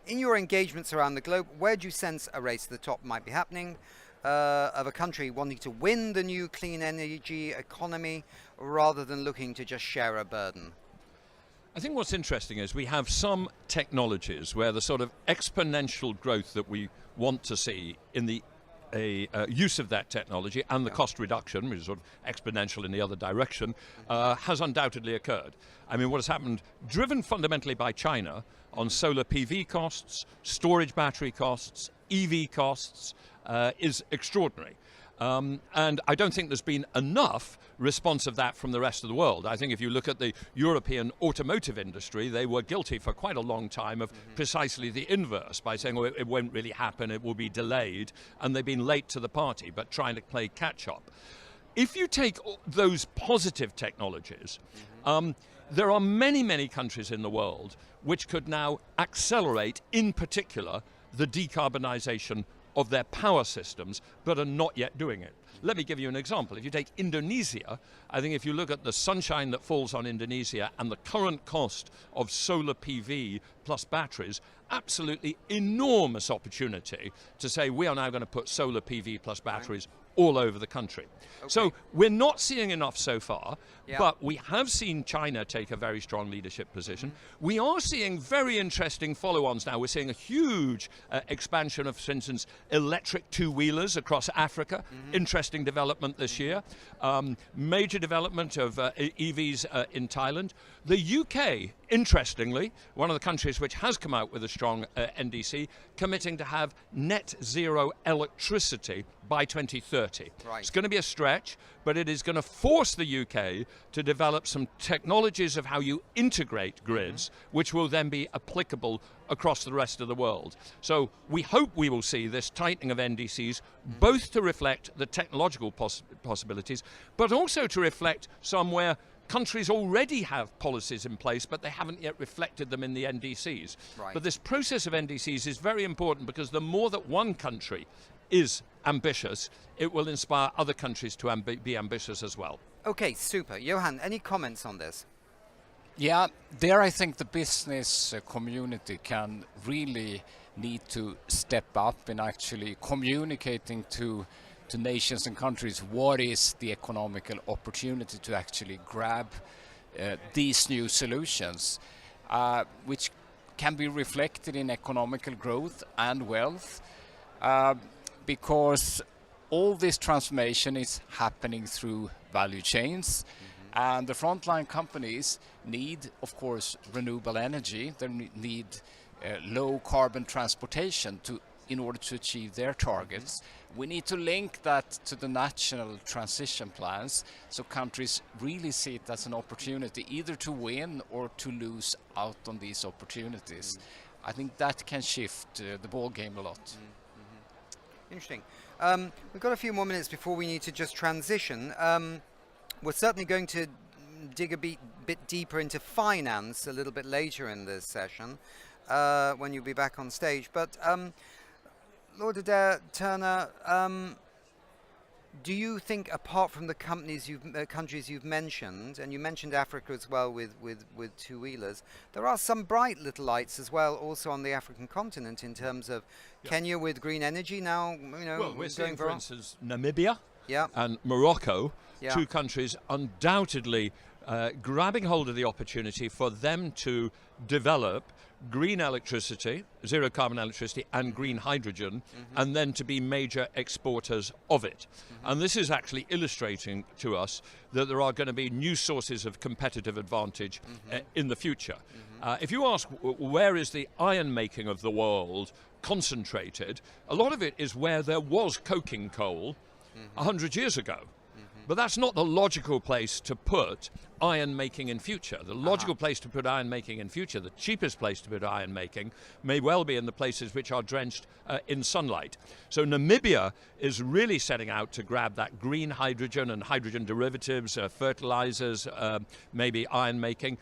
In your engagements around the globe, where do you sense a race to the top might be happening, of a country wanting to win the new clean energy economy rather than looking to just share a burden? I think what's interesting is we have some technologies where the sort of exponential growth that we want to see in the use of that technology and the cost reduction, which is sort of exponential in the other direction, has undoubtedly occurred. I mean, what has happened, driven fundamentally by China on solar PV costs, storage battery costs, EV costs, is extraordinary. And I don't think there's been enough response of that from the rest of the world. I think if you look at the European automotive industry, they were guilty for quite a long time of precisely the inverse, by saying, oh, it won't really happen, it will be delayed, and they've been late to the party, but trying to play catch up. If you take those positive technologies, there are many, many countries in the world which could now accelerate, in particular, the decarbonisation of their power systems, but are not yet doing it. Let me give you an example. If you take Indonesia, I think if you look at the sunshine that falls on Indonesia and the current cost of solar PV plus batteries, absolutely enormous opportunity to say we are now going to put solar PV plus batteries all over the country. Okay. So we're not seeing enough so far, but we have seen China take a very strong leadership position. We are seeing very interesting follow-ons now. We're seeing a huge expansion of, for instance, electric two-wheelers across Africa. Interesting development this year. Major development of EVs in Thailand. The UK, interestingly, one of the countries which has come out with a strong NDC, committing to have net zero electricity by 2030. Right. It's going to be a stretch, but it is going to force the UK to develop some technologies of how you integrate grids, which will then be applicable across the rest of the world. So we hope we will see this tightening of NDCs, both to reflect the technological possibilities, but also to reflect somewhere countries already have policies in place, but they haven't yet reflected them in the NDCs. Right. But this process of NDCs is very important because the more that one country is ambitious, it will inspire other countries to be ambitious as well. Okay, super. Johan, any comments on this? Yeah, there I think the business community can really need to step up in actually communicating to nations and countries what is the economical opportunity to actually grab these new solutions, which can be reflected in economical growth and wealth, because all this transformation is happening through value chains. And the frontline companies need, of course, renewable energy. They need low carbon transportation in order to achieve their targets. We need to link that to the national transition plans so countries really see it as an opportunity either to win or to lose out on these opportunities. I think that can shift the ball game a lot. Interesting. We've got a few more minutes before we need to just transition. We're certainly going to dig a bit deeper into finance a little bit later in this session when you'll be back on stage. But Lord Adair, Turner, do you think, apart from the countries you've mentioned, and you mentioned Africa as well with two-wheelers, there are some bright little lights as well also on the African continent in terms of Kenya with green energy now, you know, well, we're seeing, for on. instance, Namibia Yeah. and Morocco, Yeah. two countries undoubtedly grabbing hold of the opportunity for them to develop green electricity, zero carbon electricity, and green hydrogen, and then to be major exporters of it. And this is actually illustrating to us that there are going to be new sources of competitive advantage in the future. If you ask where is the iron making of the world concentrated, a lot of it is where there was coking coal 100 years ago. But that's not the logical place to put iron making in future. The logical place to put iron making in future, the cheapest place to put iron making, may well be in the places which are drenched in sunlight. So Namibia is really setting out to grab that green hydrogen and hydrogen derivatives, fertilizers, maybe iron making.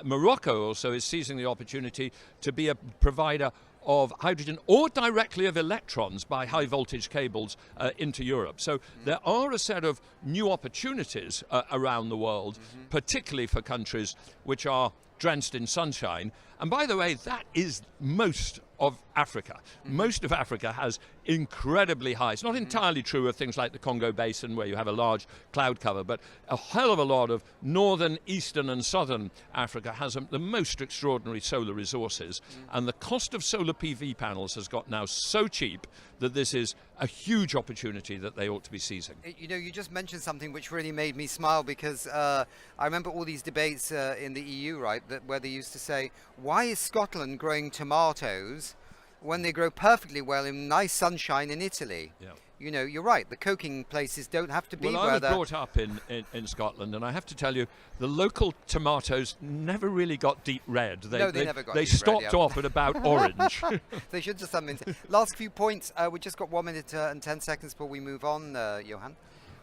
Morocco also is seizing the opportunity to be a provider of hydrogen or directly of electrons by high voltage cables into Europe. So there are a set of new opportunities around the world, particularly for countries which are drenched in sunshine. And by the way, that is most of Africa. Most of Africa has incredibly high. It's not entirely true of things like the Congo Basin where you have a large cloud cover, but a hell of a lot of northern, eastern and southern Africa has the most extraordinary solar resources. And the cost of solar PV panels has got now so cheap that this is a huge opportunity that they ought to be seizing. You know, you just mentioned something which really made me smile because I remember all these debates in the EU, right, where they used to say, why is Scotland growing tomatoes when they grow perfectly well in nice sunshine in Italy? Yeah. You know, you're right. The coking places don't have to be Well, I was brought up in Scotland, and I have to tell you, the local tomatoes never really got deep red. They never got They deep red, stopped yeah. off at about orange. They should just something. Last few points. We just got 1 minute and 10 seconds before we move on, Johan.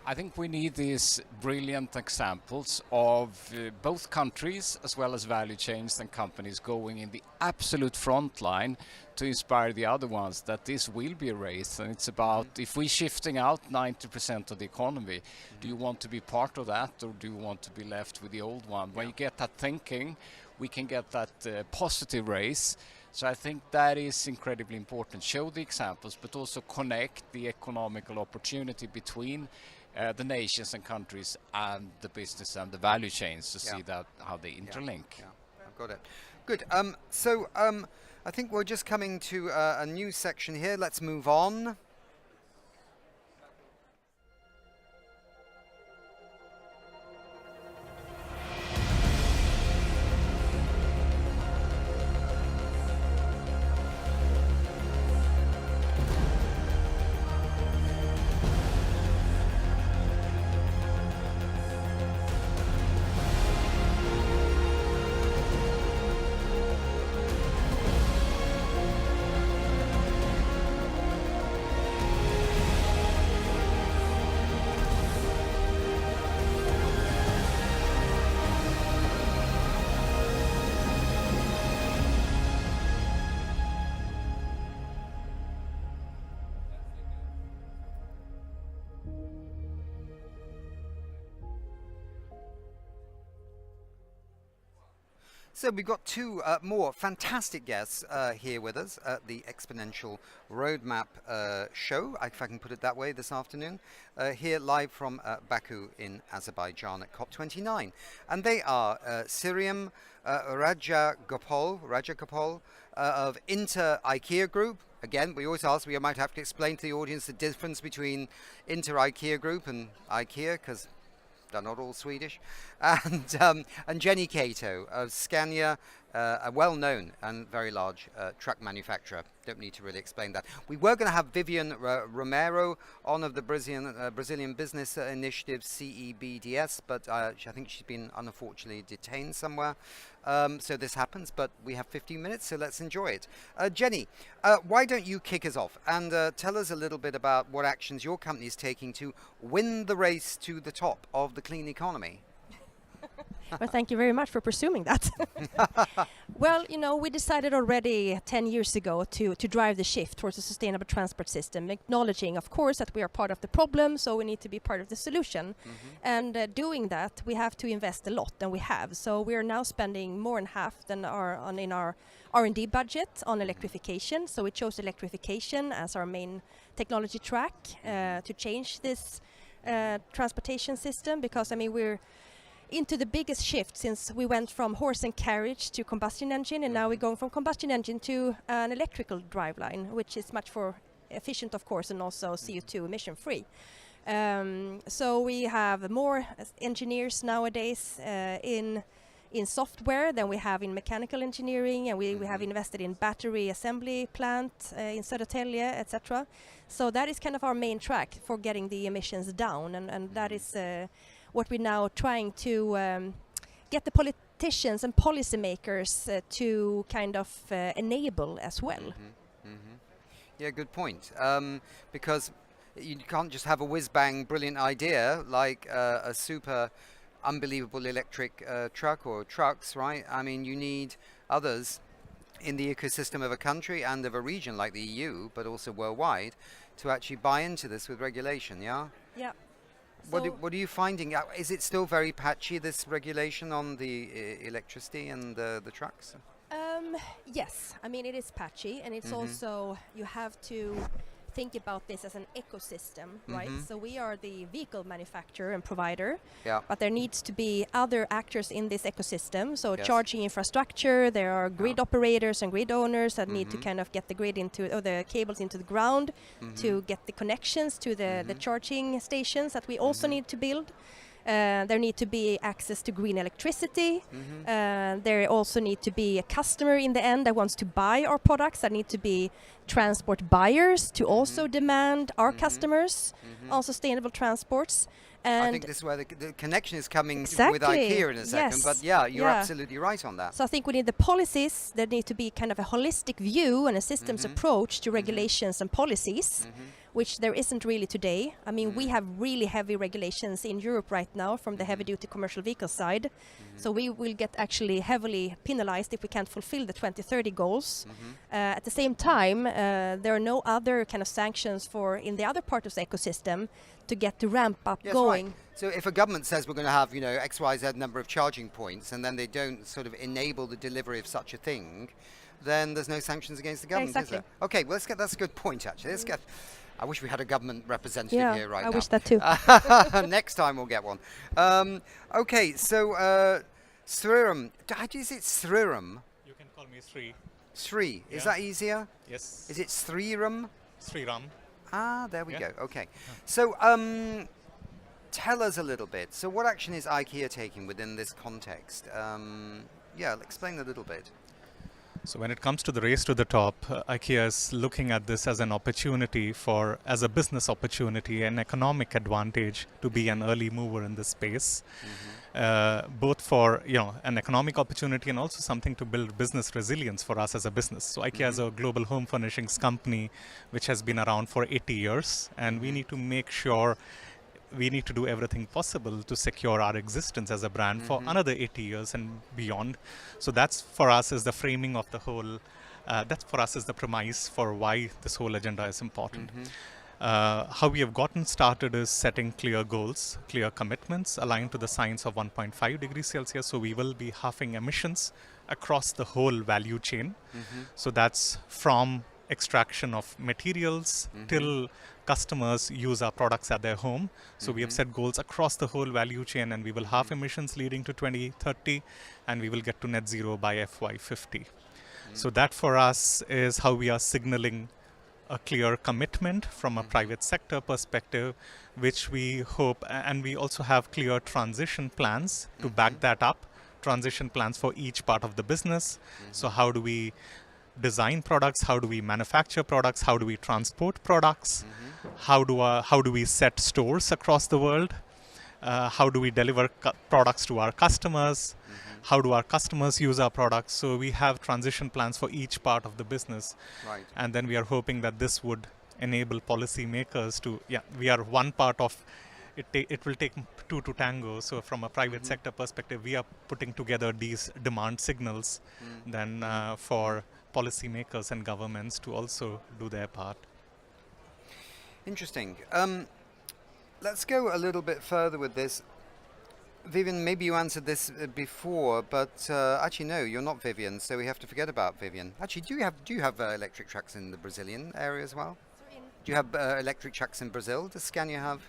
I think we need these brilliant examples of both countries as well as value chains and companies going in the absolute front line to inspire the other ones that this will be a race, and it's about if we're shifting out 90% of the economy, do you want to be part of that or do you want to be left with the old one? When you get that thinking, we can get that positive race. So I think that is incredibly important. Show the examples, but also connect the economical opportunity between the nations and countries and the business and the value chains to see that how they interlink. Yeah, I've got it. Good. So I think we're just coming to a new section here. Let's move on. So we've got two more fantastic guests here with us at the Exponential Roadmap show, if I can put it that way, this afternoon, here live from Baku in Azerbaijan at COP29. And they are Siriam Rajagopal of Inter-IKEA Group. Again, we always ask, we might have to explain to the audience the difference between Inter-IKEA Group and IKEA, because they're not all Swedish. And Jenny Cato of Scania a well-known and very large truck manufacturer. Don't need to really explain that. We were going to have Vivian Romero on of the Brazilian Business Initiative, CEBDS, but I think she's been unfortunately detained somewhere. So this happens, but we have 15 minutes, so let's enjoy it. Jenny, why don't you kick us off and tell us a little bit about what actions your company is taking to win the race to the top of the clean economy? Well, thank you very much for pursuing that. Well, you know, we decided already 10 years ago to drive the shift towards a sustainable transport system, acknowledging, of course, that we are part of the problem, so we need to be part of the solution. And doing that, we have to invest a lot, and we have. So we are now spending more than half than in our R&D budget on electrification. So we chose electrification as our main technology track to change this transportation system, because, I mean, we're into the biggest shift since we went from horse and carriage to combustion engine, and now we're going from combustion engine to an electrical driveline, which is much more efficient, of course, and also CO2 emission free. So we have more engineers nowadays in software than we have in mechanical engineering, and we have invested in battery assembly plant in Södertälje, etc. So that is kind of our main track for getting the emissions down, and that is what we're now trying to get the politicians and policymakers to kind of enable as well. Yeah, good point. Because you can't just have a whiz-bang brilliant idea like a super unbelievable electric truck or trucks, right? I mean, you need others in the ecosystem of a country and of a region like the EU, but also worldwide, to actually buy into this with regulation, yeah? Yeah. What are you finding? Is it still very patchy, this regulation on the electricity and the trucks? Yes, I mean, it is patchy, and it's also, you have to think about this as an ecosystem, right? So we are the vehicle manufacturer and provider, but there needs to be other actors in this ecosystem. So charging infrastructure, there are grid operators and grid owners that need to kind of get the grid into, or the cables into the ground to get the connections to the charging stations that we also need to build. There need to be access to green electricity. There also need to be a customer in the end that wants to buy our products. There need to be transport buyers to also demand our customers on sustainable transports. And I think this is where the connection is coming with exactly. IKEA in a second. But yeah, you're absolutely right on that. So I think we need the policies. There need to be kind of a holistic view and a systems approach to regulations and policies, which there isn't really today. I mean, we have really heavy regulations in Europe right now from the heavy-duty commercial vehicle side. So we will get actually heavily penalized if we can't fulfill the 2030 goals. At the same time, there are no other kind of sanctions for in the other part of the ecosystem to get the ramp up going. Right. So if a government says we're going to have, you know, XYZ number of charging points, and then they don't sort of enable the delivery of such a thing, then there's no sanctions against the government, is there? Okay, well, that's a good point, actually. Let's get... I wish we had a government representative here right now. I wish that too. Next time we'll get one. Okay, so Sriram, is it Sriram? You can call me Sri. Sri, is that easier? Yes. Is it Sriram? Sriram. Ah, there we go. Okay. So tell us a little bit. So what action is IKEA taking within this context? Yeah, explain a little bit. So when it comes to the race to the top, IKEA is looking at this as an opportunity as a business opportunity, an economic advantage to be an early mover in this space, both for an economic opportunity and also something to build business resilience for us as a business. So IKEA is a global home furnishings company which has been around for 80 years, and we need to make sure we need to do everything possible to secure our existence as a brand for another 80 years and beyond. So that's for us is the framing of the whole, that's for us is the premise for why this whole agenda is important. How we have gotten started is setting clear goals, clear commitments aligned to the science of 1.5 degrees Celsius. So we will be halving emissions across the whole value chain. So that's from extraction of materials till customers use our products at their home. So we have set goals across the whole value chain, and we will halve emissions leading to 2030, and we will get to net zero by FY50. So that for us is how we are signaling a clear commitment from a private sector perspective, which we hope, and we also have clear transition plans to back that up transition plans for each part of the business. So how do we design products? How do we manufacture products? How do we transport products? How do we set stores across the world? How do we deliver products to our customers? How do our customers use our products? So we have transition plans for each part of the business. Right. And then we are hoping that this would enable policymakers to, we are one part of it. It will take two to tango. So from a private sector perspective, we are putting together these demand signals then for policymakers and governments to also do their part. Interesting. Let's go a little bit further with this. Vivian, maybe you answered this before, but actually no, you're not Vivian, so we have to forget about Vivian. Actually, do you have electric trucks in the Brazilian area as well? Do you have electric trucks in Brazil? Does Scania have?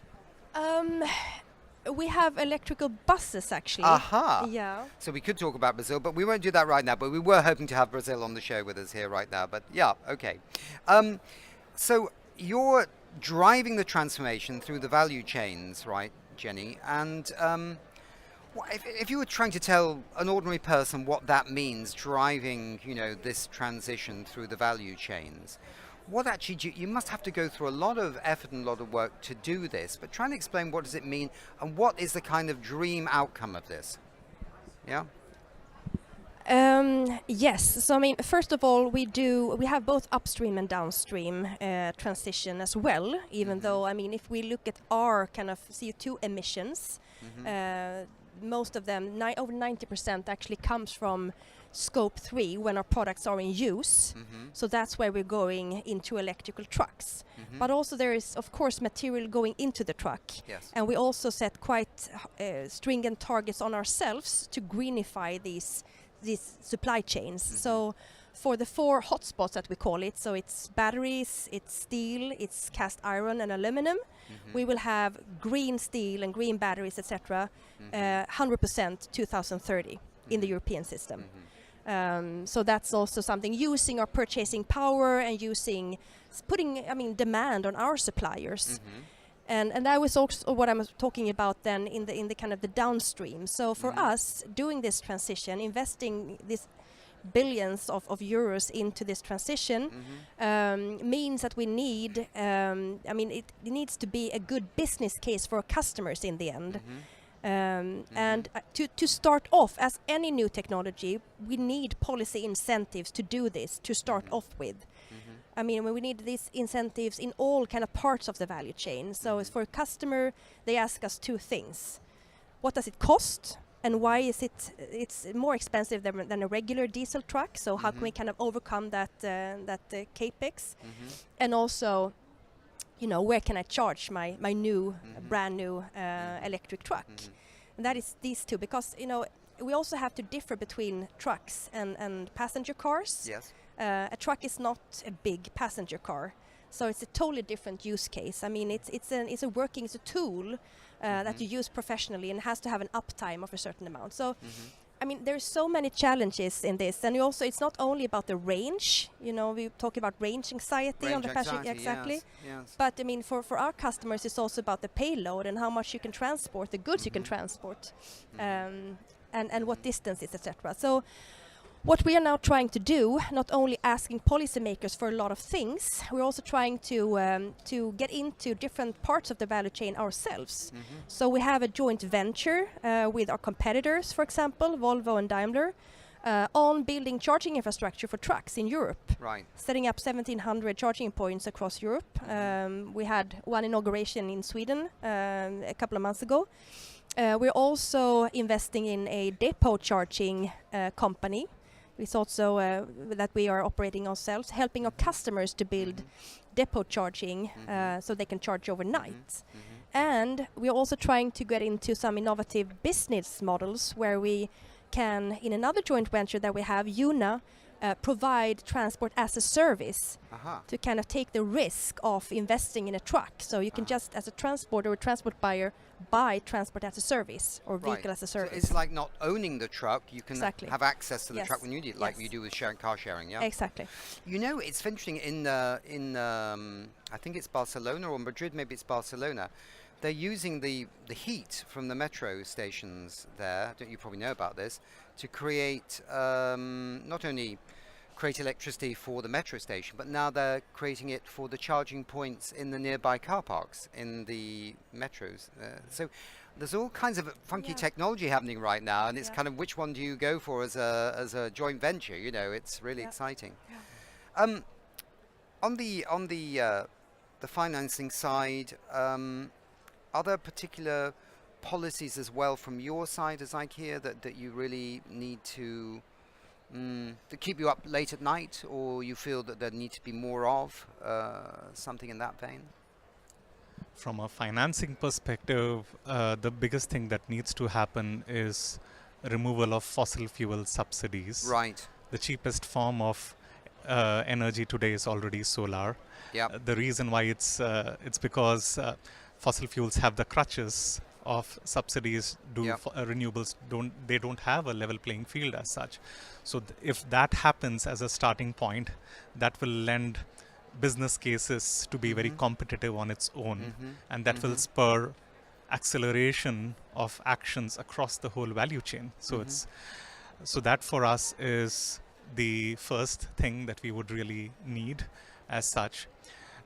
We have electrical buses, actually. Aha! Yeah. So we could talk about Brazil, but we won't do that right now. But we were hoping to have Brazil on the show with us here right now. But yeah, okay. So you're driving the transformation through the value chains, right, Jenny? And if you were trying to tell an ordinary person what that means, driving, this transition through the value chains, what actually you must have to go through a lot of effort and a lot of work to do this, but try and explain what does it mean and what is the kind of dream outcome of this? Yeah? Yes. So, I mean, first of all, we have both upstream and downstream transition as well, even though, I mean, if we look at our kind of CO2 emissions, most of them, over 90% actually comes from Scope 3 when our products are in use. So that's where we're going into electrical trucks. But also there is, of course, material going into the truck. Yes. And we also set quite stringent targets on ourselves to greenify these supply chains. So for the 4 hotspots that we call it, so it's batteries, it's steel, it's cast iron and aluminum, we will have green steel and green batteries, etc., 100% 2030 in the European system. So that's also something, using our purchasing power and putting demand on our suppliers. And that was also what I'm talking about then in the kind of the downstream. So for us, doing this transition, investing this billions of euros into this transition means that we need, it needs to be a good business case for our customers in the end. And to start off, as any new technology, we need policy incentives to do this, to start off with. I mean, we need these incentives in all kind of parts of the value chain. So for a customer, they ask us 2 things. What does it cost? And why is it's more expensive than a regular diesel truck? So how can we kind of overcome that capex? And also, where can I charge my new, brand new electric truck? And that is these 2, because, we also have to differ between trucks and passenger cars. Yes. A truck is not a big passenger car, so it's a totally different use case. I mean, it's a tool that you use professionally and has to have an uptime of a certain amount. So, I mean, there's so many challenges in this, and it's not only about the range. We talk about range anxiety on the passenger, exactly. Yes. But I mean, for our customers, it's also about the payload and how much you can transport, the goods you can transport, and what distances, etc. So, what we are now trying to do, not only asking policymakers for a lot of things, we're also trying to get into different parts of the value chain ourselves. So we have a joint venture with our competitors, for example, Volvo and Daimler, on building charging infrastructure for trucks in Europe. Right. Setting up 1,700 charging points across Europe. We had one inauguration in Sweden a couple of months ago. We're also investing in a depot charging company. It's also that we are operating ourselves, helping our customers to build depot charging so they can charge overnight. And we are also trying to get into some innovative business models where we can, in another joint venture that we have, UNA, provide transport as a service to kind of take the risk of investing in a truck. So you can just, as a transporter or transport buyer, buy transport as a service or vehicle as a service. So it's like not owning the truck. You can have access to the truck when you need it, like you do with car sharing. Yeah. Exactly. It's interesting in I think it's Barcelona or Madrid. Maybe it's Barcelona. They're using the heat from the metro stations there. You probably know about this to create not only create electricity for the metro station, but now they're creating it for the charging points in the nearby car parks in the metros. So there's all kinds of funky technology happening right now, and it's kind of which one do you go for as a joint venture? You know, it's really exciting. On the financing side, are there particular policies as well from your side as IKEA that you really need to keep you up late at night, or you feel that there need to be more of something in that vein? From a financing perspective, the biggest thing that needs to happen is removal of fossil fuel subsidies. Right. The cheapest form of energy today is already solar. The reason why it's because fossil fuels have the crutches of subsidies. Renewables don't have a level playing field as such. So if that happens as a starting point, that will lend business cases to be very competitive on its own, and that will spur acceleration of actions across the whole value chain. So so that for us is the first thing that we would really need as such.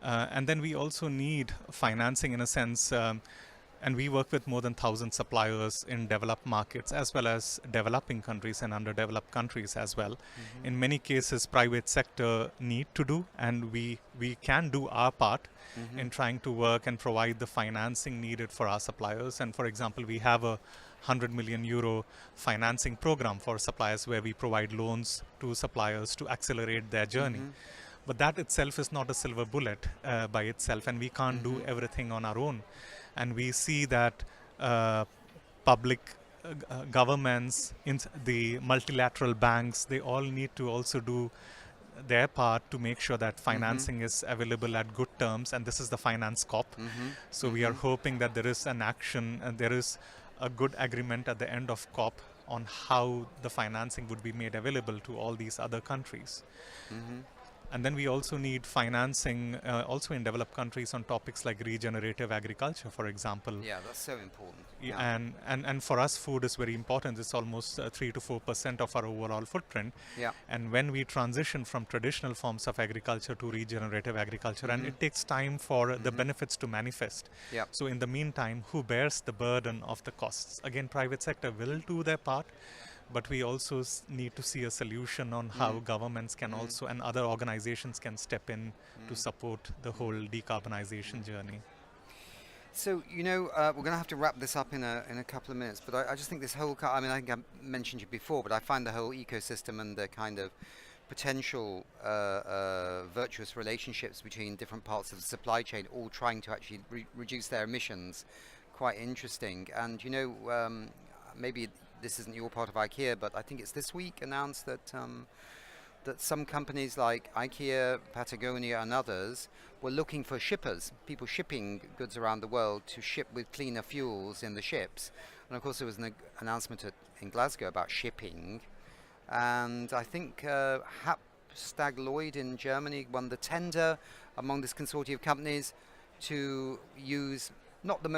And then we also need financing in a sense, and we work with more than 1,000 suppliers in developed markets as well as developing countries and underdeveloped countries as well. In many cases, private sector need to do, and we can do our part in trying to work and provide the financing needed for our suppliers. And for example, we have a 100 million euro financing program for suppliers where we provide loans to suppliers to accelerate their journey. But that itself is not a silver bullet by itself, and we can't do everything on our own. And we see that public governments, the multilateral banks, they all need to also do their part to make sure that financing is available at good terms. And this is the finance COP. So we are hoping that there is an action and there is a good agreement at the end of COP on how the financing would be made available to all these other countries. And then we also need financing also in developed countries on topics like regenerative agriculture, for example. Yeah, that's so important. And for us, food is very important. It's almost 3 to 4% of our overall footprint. And when we transition from traditional forms of agriculture to regenerative agriculture, and it takes time for the benefits to manifest. So in the meantime, who bears the burden of the costs? Again, private sector will do their part. But we also need to see a solution on how governments can also and other organizations can step in to support the whole decarbonization journey. So, you know, we're going to have to wrap this up in a couple of minutes, but I just think this whole, I mean, I think I mentioned you before, but I find the whole ecosystem and the kind of potential virtuous relationships between different parts of the supply chain all trying to actually reduce their emissions quite interesting. And, you know, maybe this isn't your part of IKEA, but I think it's this week announced that that some companies like IKEA, Patagonia and others were looking for shippers, people shipping goods around the world to ship with cleaner fuels in the ships. And of course there was an announcement in Glasgow about shipping, and I think Hapag Lloyd in Germany won the tender among this consortium of companies to use not the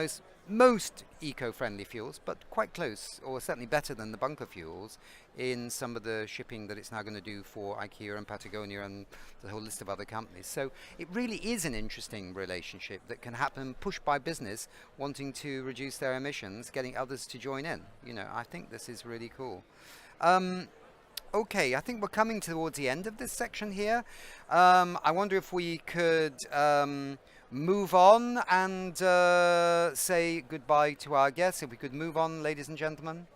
most eco-friendly fuels, but quite close, or certainly better than the bunker fuels, in some of the shipping that it's now going to do for IKEA and Patagonia and the whole list of other companies. So it really is an interesting relationship that can happen, pushed by business wanting to reduce their emissions, getting others to join in. You know, I think this is really cool. Okay, I think we're coming towards the end of this section here. I wonder if we could move on and say goodbye to our guests. If we could move on, ladies and gentlemen.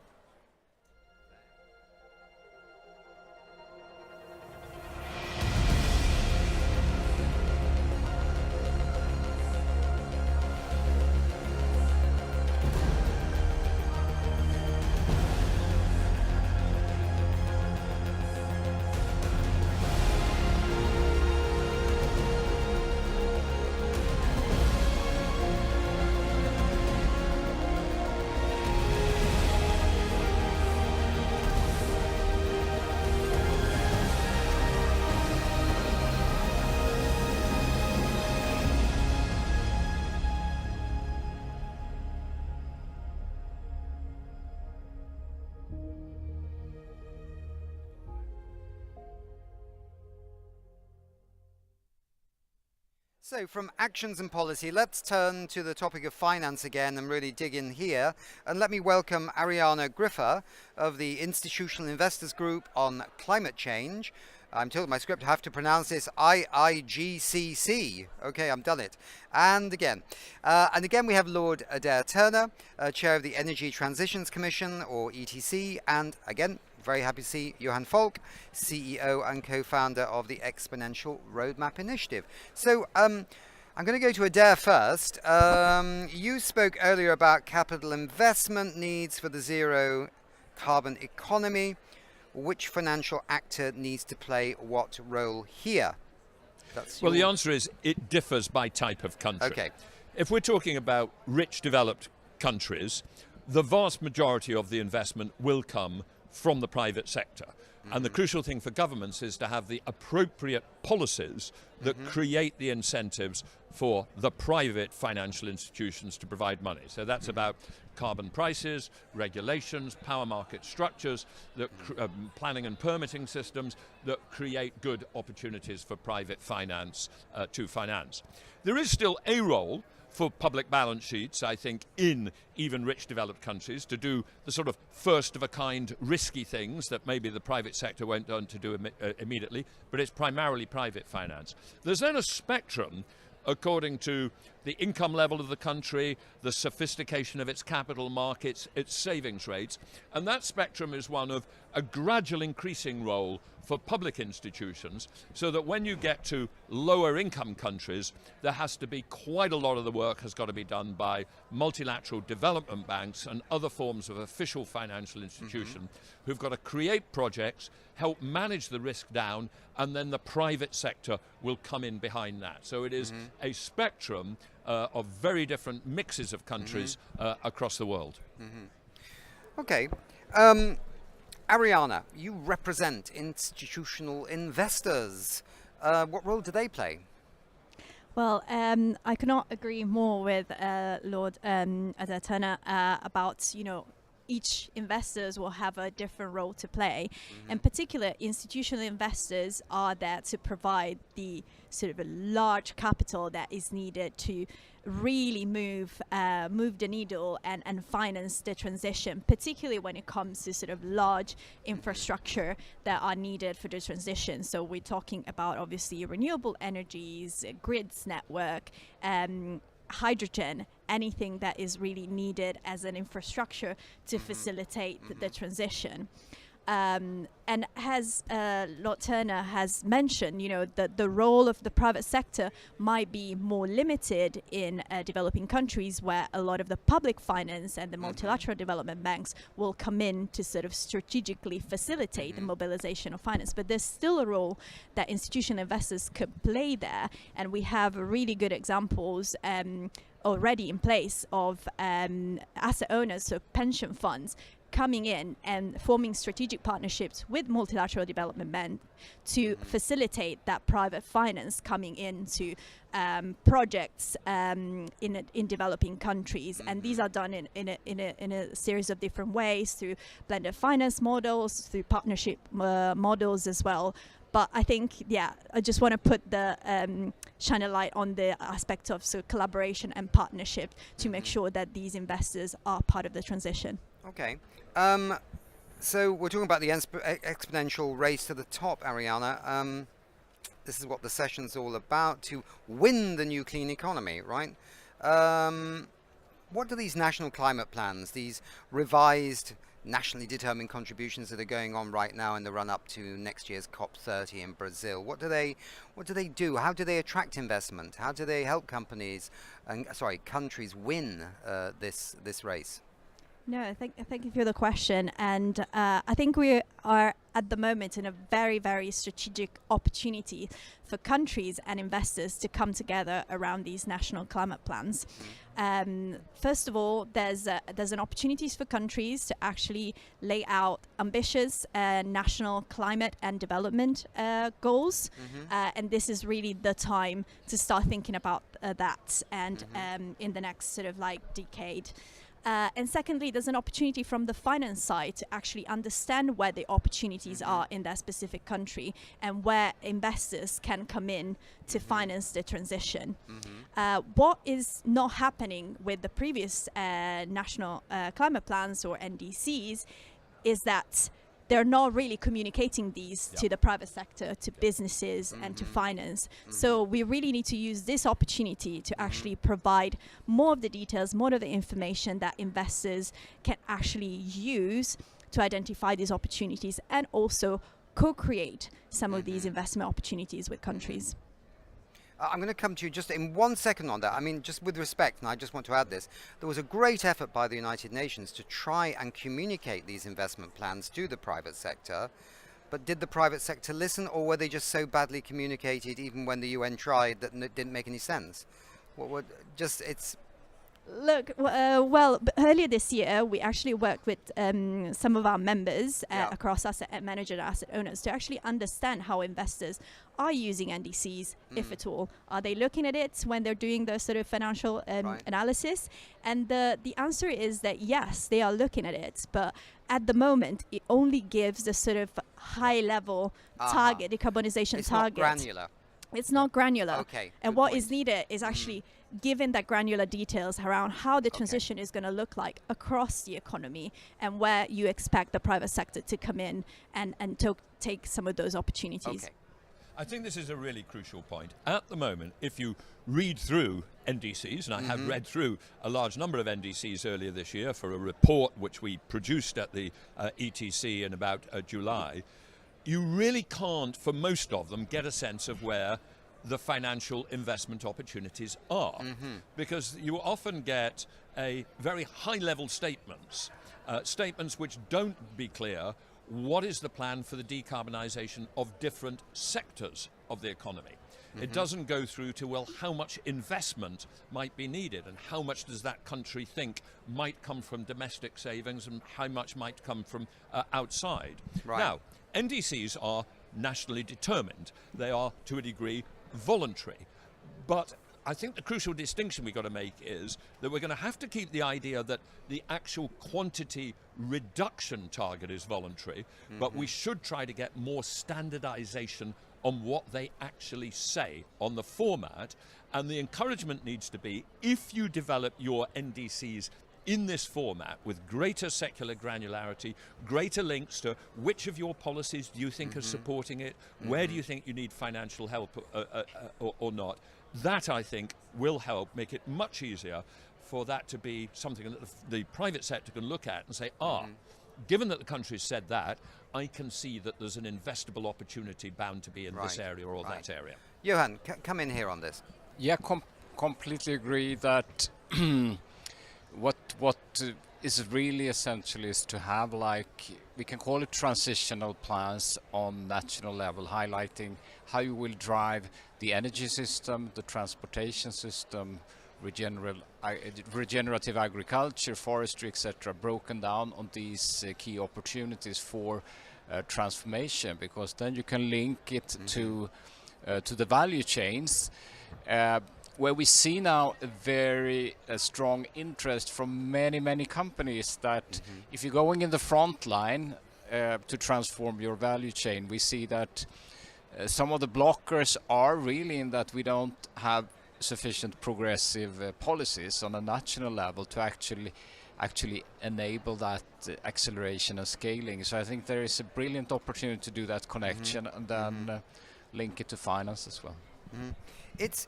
So from actions and policy, let's turn to the topic of finance again and really dig in here. And let me welcome Ariana Griffer of the Institutional Investors Group on Climate Change. I'm told in my script I have to pronounce this IIGCC. Okay, I've done it. And again we have Lord Adair Turner, Chair of the Energy Transitions Commission, or ETC, and again, very happy to see Johan Falk, CEO and co-founder of the Exponential Roadmap Initiative. So I'm going to go to Adair first. You spoke earlier about capital investment needs for the zero carbon economy. Which financial actor needs to play what role here? Well, the answer is it differs by type of country. Okay. If we're talking about rich developed countries, the vast majority of the investment will come from the private sector. And the crucial thing for governments is to have the appropriate policies that create the incentives for the private financial institutions to provide money. So that's about carbon prices, regulations, power market structures, that planning and permitting systems that create good opportunities for private finance to finance. There is still a role for public balance sheets, I think, in even rich developed countries to do the sort of first of a kind risky things that maybe the private sector won't learn to do immediately, but it's primarily private finance. There's then a spectrum according to the income level of the country, the sophistication of its capital markets, its savings rates, and that spectrum is one of a gradual increasing role for public institutions, so that when you get to lower income countries, there has to be quite a lot of the work has got to be done by multilateral development banks and other forms of official financial institution who've got to create projects, help manage the risk down, and then the private sector will come in behind that. So it is a spectrum of very different mixes of countries across the world. Okay. Ariana, you represent institutional investors. What role do they play? Well, I could not agree more with Lord Adair Turner about, each investors will have a different role to play. In particular, institutional investors are there to provide the sort of a large capital that is needed to really move the needle and finance the transition, particularly when it comes to sort of large infrastructure that are needed for the transition. So we're talking about obviously renewable energies, grids network, hydrogen, anything that is really needed as an infrastructure to facilitate the transition. And as Lord Turner has mentioned, that the role of the private sector might be more limited in developing countries where a lot of the public finance and the multilateral development banks will come in to sort of strategically facilitate the mobilization of finance. But there's still a role that institutional investors could play there. And we have really good examples already in place of asset owners, so pension funds, coming in and forming strategic partnerships with multilateral development banks to facilitate that private finance coming into projects in developing countries. And these are done in a series of different ways, through blended finance models, through partnership models as well. But I think, I just want to put shine a light on the aspect of collaboration and partnership to make sure that these investors are part of the transition. Okay. So we're talking about the exponential race to the top, Ariana. This is what the session's all about, to win the new clean economy, right? What do these national climate plans, these revised nationally determined contributions that are going on right now in the run-up to next year's COP30 in Brazil, what do they do? How do they attract investment? How do they help countries win this race? No, thank you for the question. And I think we are at the moment in a very, very strategic opportunity for countries and investors to come together around these national climate plans. First of all, there's an opportunity for countries to actually lay out ambitious national climate and development goals. And this is really the time to start thinking about that and in the next sort of decade. And secondly, there's an opportunity from the finance side to actually understand where the opportunities are in that specific country and where investors can come in to finance the transition. What is not happening with the previous national climate plans or NDCs is that they're not really communicating these to the private sector, to businesses and to finance. So we really need to use this opportunity to actually provide more of the details, more of the information that investors can actually use to identify these opportunities and also co-create some of these investment opportunities with countries. I'm going to come to you just in 1 second on that. I mean, just with respect, and I just want to add this, there was a great effort by the United Nations to try and communicate these investment plans to the private sector. But did the private sector listen, or were they just so badly communicated even when the UN tried that it didn't make any sense? Look, well, earlier this year, we actually worked with some of our members across asset managers and asset owners to actually understand how investors are using NDCs, if at all. Are they looking at it when they're doing the sort of financial analysis? And the answer is that yes, they are looking at it, but at the moment, it only gives the sort of high-level target, decarbonization target. It's not granular. It's not granular. Okay. And what is needed is actually given that granular details around how the transition is going to look like across the economy and where you expect the private sector to come in and take some of those opportunities. Okay. I think this is a really crucial point. At the moment, if you read through NDCs, and I have read through a large number of NDCs earlier this year for a report which we produced at the ETC in about July, you really can't, for most of them, get a sense of where the financial investment opportunities are. Because you often get a very high-level statements, statements which don't be clear what is the plan for the decarbonisation of different sectors of the economy. It doesn't go through to, well, how much investment might be needed and how much does that country think might come from domestic savings and how much might come from outside. Right. Now, NDCs are nationally determined. They are, to a degree, voluntary. But I think the crucial distinction we've got to make is that we're going to have to keep the idea that the actual quantity reduction target is voluntary, but we should try to get more standardization on what they actually say on the format. And the encouragement needs to be, if you develop your NDCs in this format with greater secular granularity, greater links to which of your policies do you think are supporting it, where do you think you need financial help or not, that I think will help make it much easier for that to be something that the private sector can look at and say, given that the country's said that, I can see that there's an investable opportunity bound to be in this area or that area. Johan, come in here on this. Yeah, completely agree that what is really essential is to have, like, we can call it transitional plans on national level, highlighting how you will drive the energy system, the transportation system, regenerative agriculture, forestry, etc., broken down on these key opportunities for transformation, because then you can link it to the value chains, where we see now a very strong interest from many companies that if you're going in the front line to transform your value chain, we see that some of the blockers are really in that we don't have sufficient progressive policies on a national level to actually enable that acceleration and scaling. So I think there is a brilliant opportunity to do that connection and then link it to finance as well. It's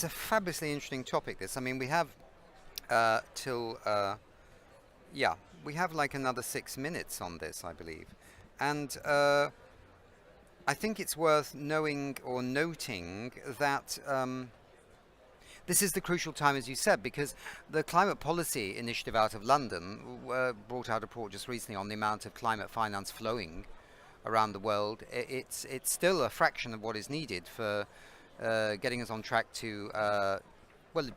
a fabulously interesting topic, this. I mean, we have we have like another 6 minutes on this, I believe. And I think it's worth knowing or noting that this is the crucial time, as you said, because the Climate Policy Initiative out of London brought out a report just recently on the amount of climate finance flowing around the world. It's still a fraction of what is needed for getting us on track to, well,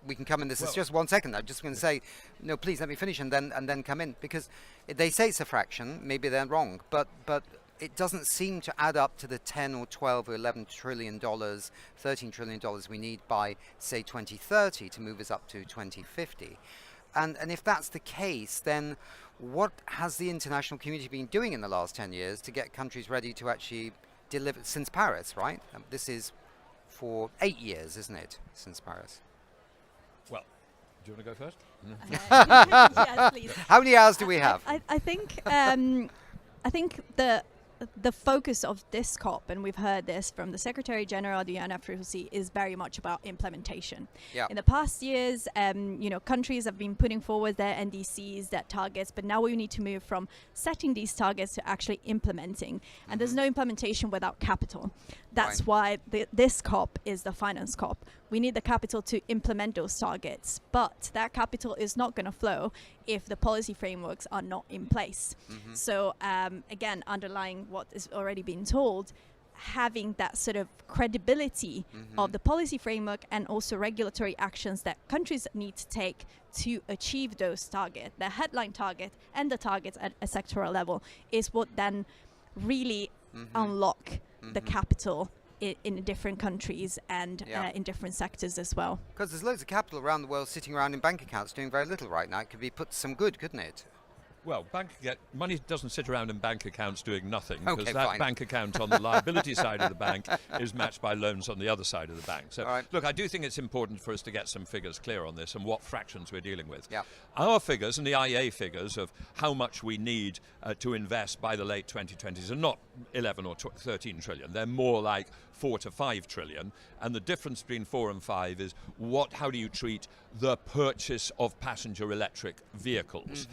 we can come in this. It's just 1 second. I'm just going to say, no, please let me finish and then come in, because they say it's a fraction. Maybe they're wrong, but it doesn't seem to add up to the 10 or 12 or 11 trillion dollars, 13 trillion dollars we need by, say, 2030 to move us up to 2050. And if that's the case, then what has the international community been doing in the last 10 years to get countries ready to actually deliver, since Paris, right? This is for 8 years, isn't it, since Paris? Well, do you want to go first? Yes, please. How many hours do we have? I think the focus of this COP, and we've heard this from the Secretary General of the UNFCCC, is very much about implementation. Yeah. In the past years, countries have been putting forward their NDCs, their targets, but now we need to move from setting these targets to actually implementing. And there's no implementation without capital. That's why this COP is the finance COP. We need the capital to implement those targets, but that capital is not going to flow if the policy frameworks are not in place. So again, underlying what is already being told, having that sort of credibility of the policy framework and also regulatory actions that countries need to take to achieve those targets, the headline target and the targets at a sectoral level, is what then really unlock the capital in different countries and in different sectors as well. Because there's loads of capital around the world sitting around in bank accounts doing very little right now. It could be put to some good, couldn't it? Well, money doesn't sit around in bank accounts doing nothing, because Okay, that fine. bank account on the liability side of the bank is matched by loans on the other side of the bank. So, look, I do think it's important for us to get some figures clear on this and what fractions we're dealing with. Yeah. Our figures and the IEA figures of how much we need to invest by the late 2020s are not 11 or 13 trillion. They're more like 4 to 5 trillion. And the difference between 4 and 5 is how do you treat the purchase of passenger electric vehicles?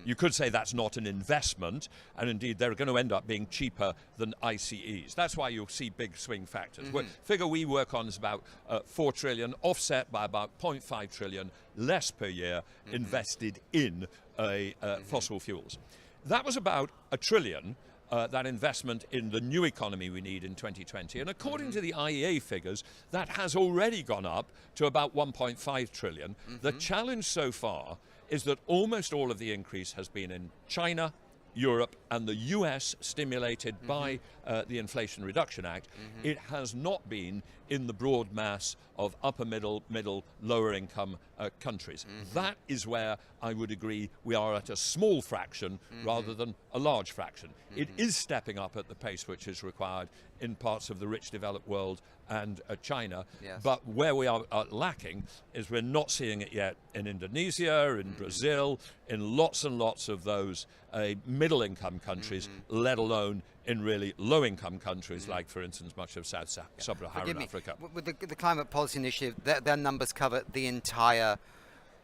You could say that's not an investment, and indeed they're going to end up being cheaper than ICEs. That's why you'll see big swing factors. Figure we work on is about 4 trillion, offset by about 0.5 trillion less per year invested in fossil fuels. That was about a trillion. That investment in the new economy we need in 2020. And according to the IEA figures, that has already gone up to about 1.5 trillion. The challenge so far is that almost all of the increase has been in China, Europe, and the US, stimulated by the Inflation Reduction Act. It has not been in the broad mass of upper middle, lower income countries. That is where I would agree we are at a small fraction rather than a large fraction. It is stepping up at the pace which is required in parts of the rich developed world and China, but where we are lacking is we're not seeing it yet in Indonesia, in Brazil, in lots and lots of those middle income countries, let alone in really low income countries like, for instance, much of Sub-Saharan Africa. With the Climate Policy Initiative, their numbers cover the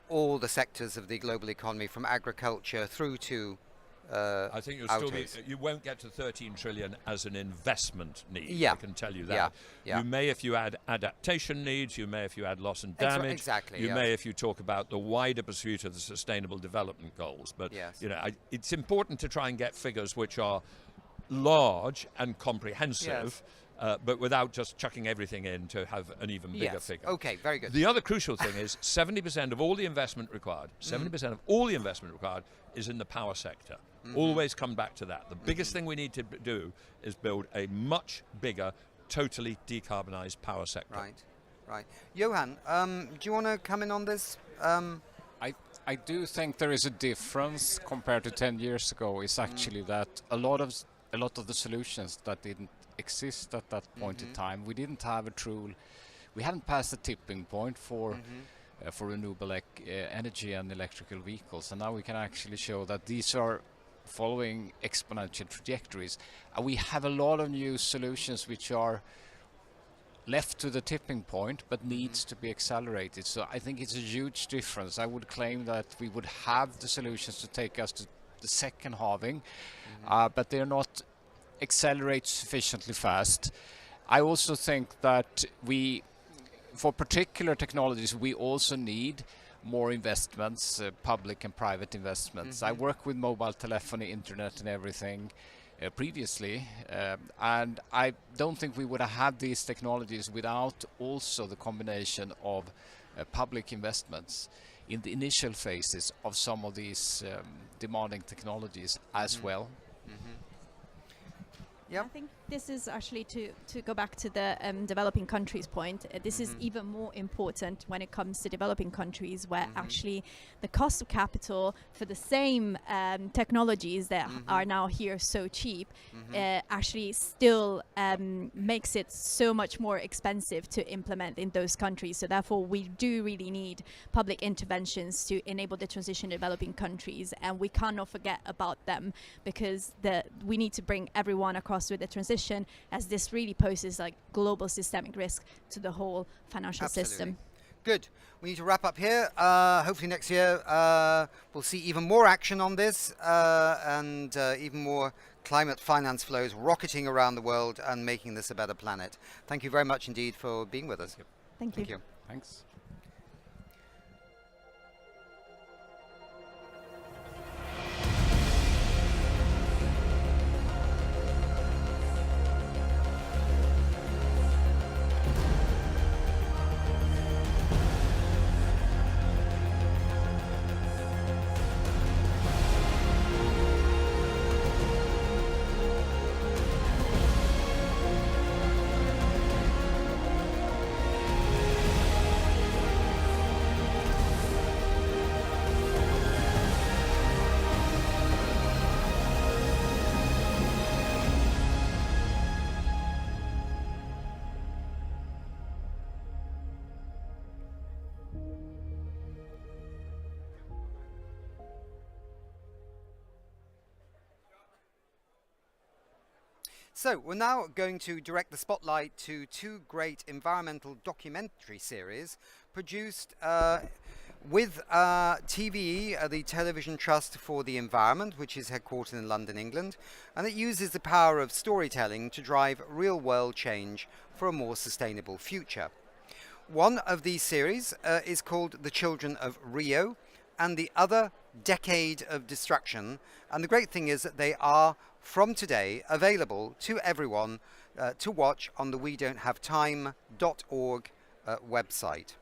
all the sectors of the global economy, from agriculture through to I think you won't get to 13 trillion as an investment need. I can tell you that. You may if you add adaptation needs, you may if you add loss and damage, you may if you talk about the wider pursuit of the Sustainable Development Goals. But it's important to try and get figures which are large and comprehensive, but without just chucking everything in to have an even bigger figure. Okay, very good. The other crucial thing is 70% of all the investment required, 70% of all the investment required is in the power sector. Always come back to that. The biggest thing we need to do is build a much bigger, totally decarbonised power sector. Right. Johan, do you want to come in on this? I do think there is a difference compared to 10 years ago. Is actually that a lot of the solutions that didn't exist at that point in time, we didn't have we hadn't passed the tipping point for renewable energy and electrical vehicles, and now we can actually show that these are following exponential trajectories. We have a lot of new solutions which are left to the tipping point but needs to be accelerated. So I think it's a huge difference. I would claim that we would have the solutions to take us to the second halving, but they're not accelerate sufficiently fast. I also think that for particular technologies, we also need more investments, public and private investments. I work with mobile telephony, internet and everything previously, and I don't think we would have had these technologies without also the combination of public investments in the initial phases of some of these demanding technologies as well. I think this is actually to go back to the developing countries point. This is even more important when it comes to developing countries, where actually the cost of capital for the same technologies that are now here so cheap actually still makes it so much more expensive to implement in those countries. So therefore, we do really need public interventions to enable the transition in developing countries, and we cannot forget about them, because we need to bring everyone across with the transition, as this really poses like global systemic risk to the whole financial system. Good. We need to wrap up here. Hopefully next year we'll see even more action on this and even more climate finance flows rocketing around the world and making this a better planet. Thank you very much indeed for being with us. Thank you. Thanks. So we're now going to direct the spotlight to two great environmental documentary series produced with TVE, the Television Trust for the Environment, which is headquartered in London, England, and it uses the power of storytelling to drive real-world change for a more sustainable future. One of these series is called The Children of Rio, and the other Decade of Destruction. And the great thing is that they are, from today, available to everyone to watch on the WeDon'tHaveTime.org website.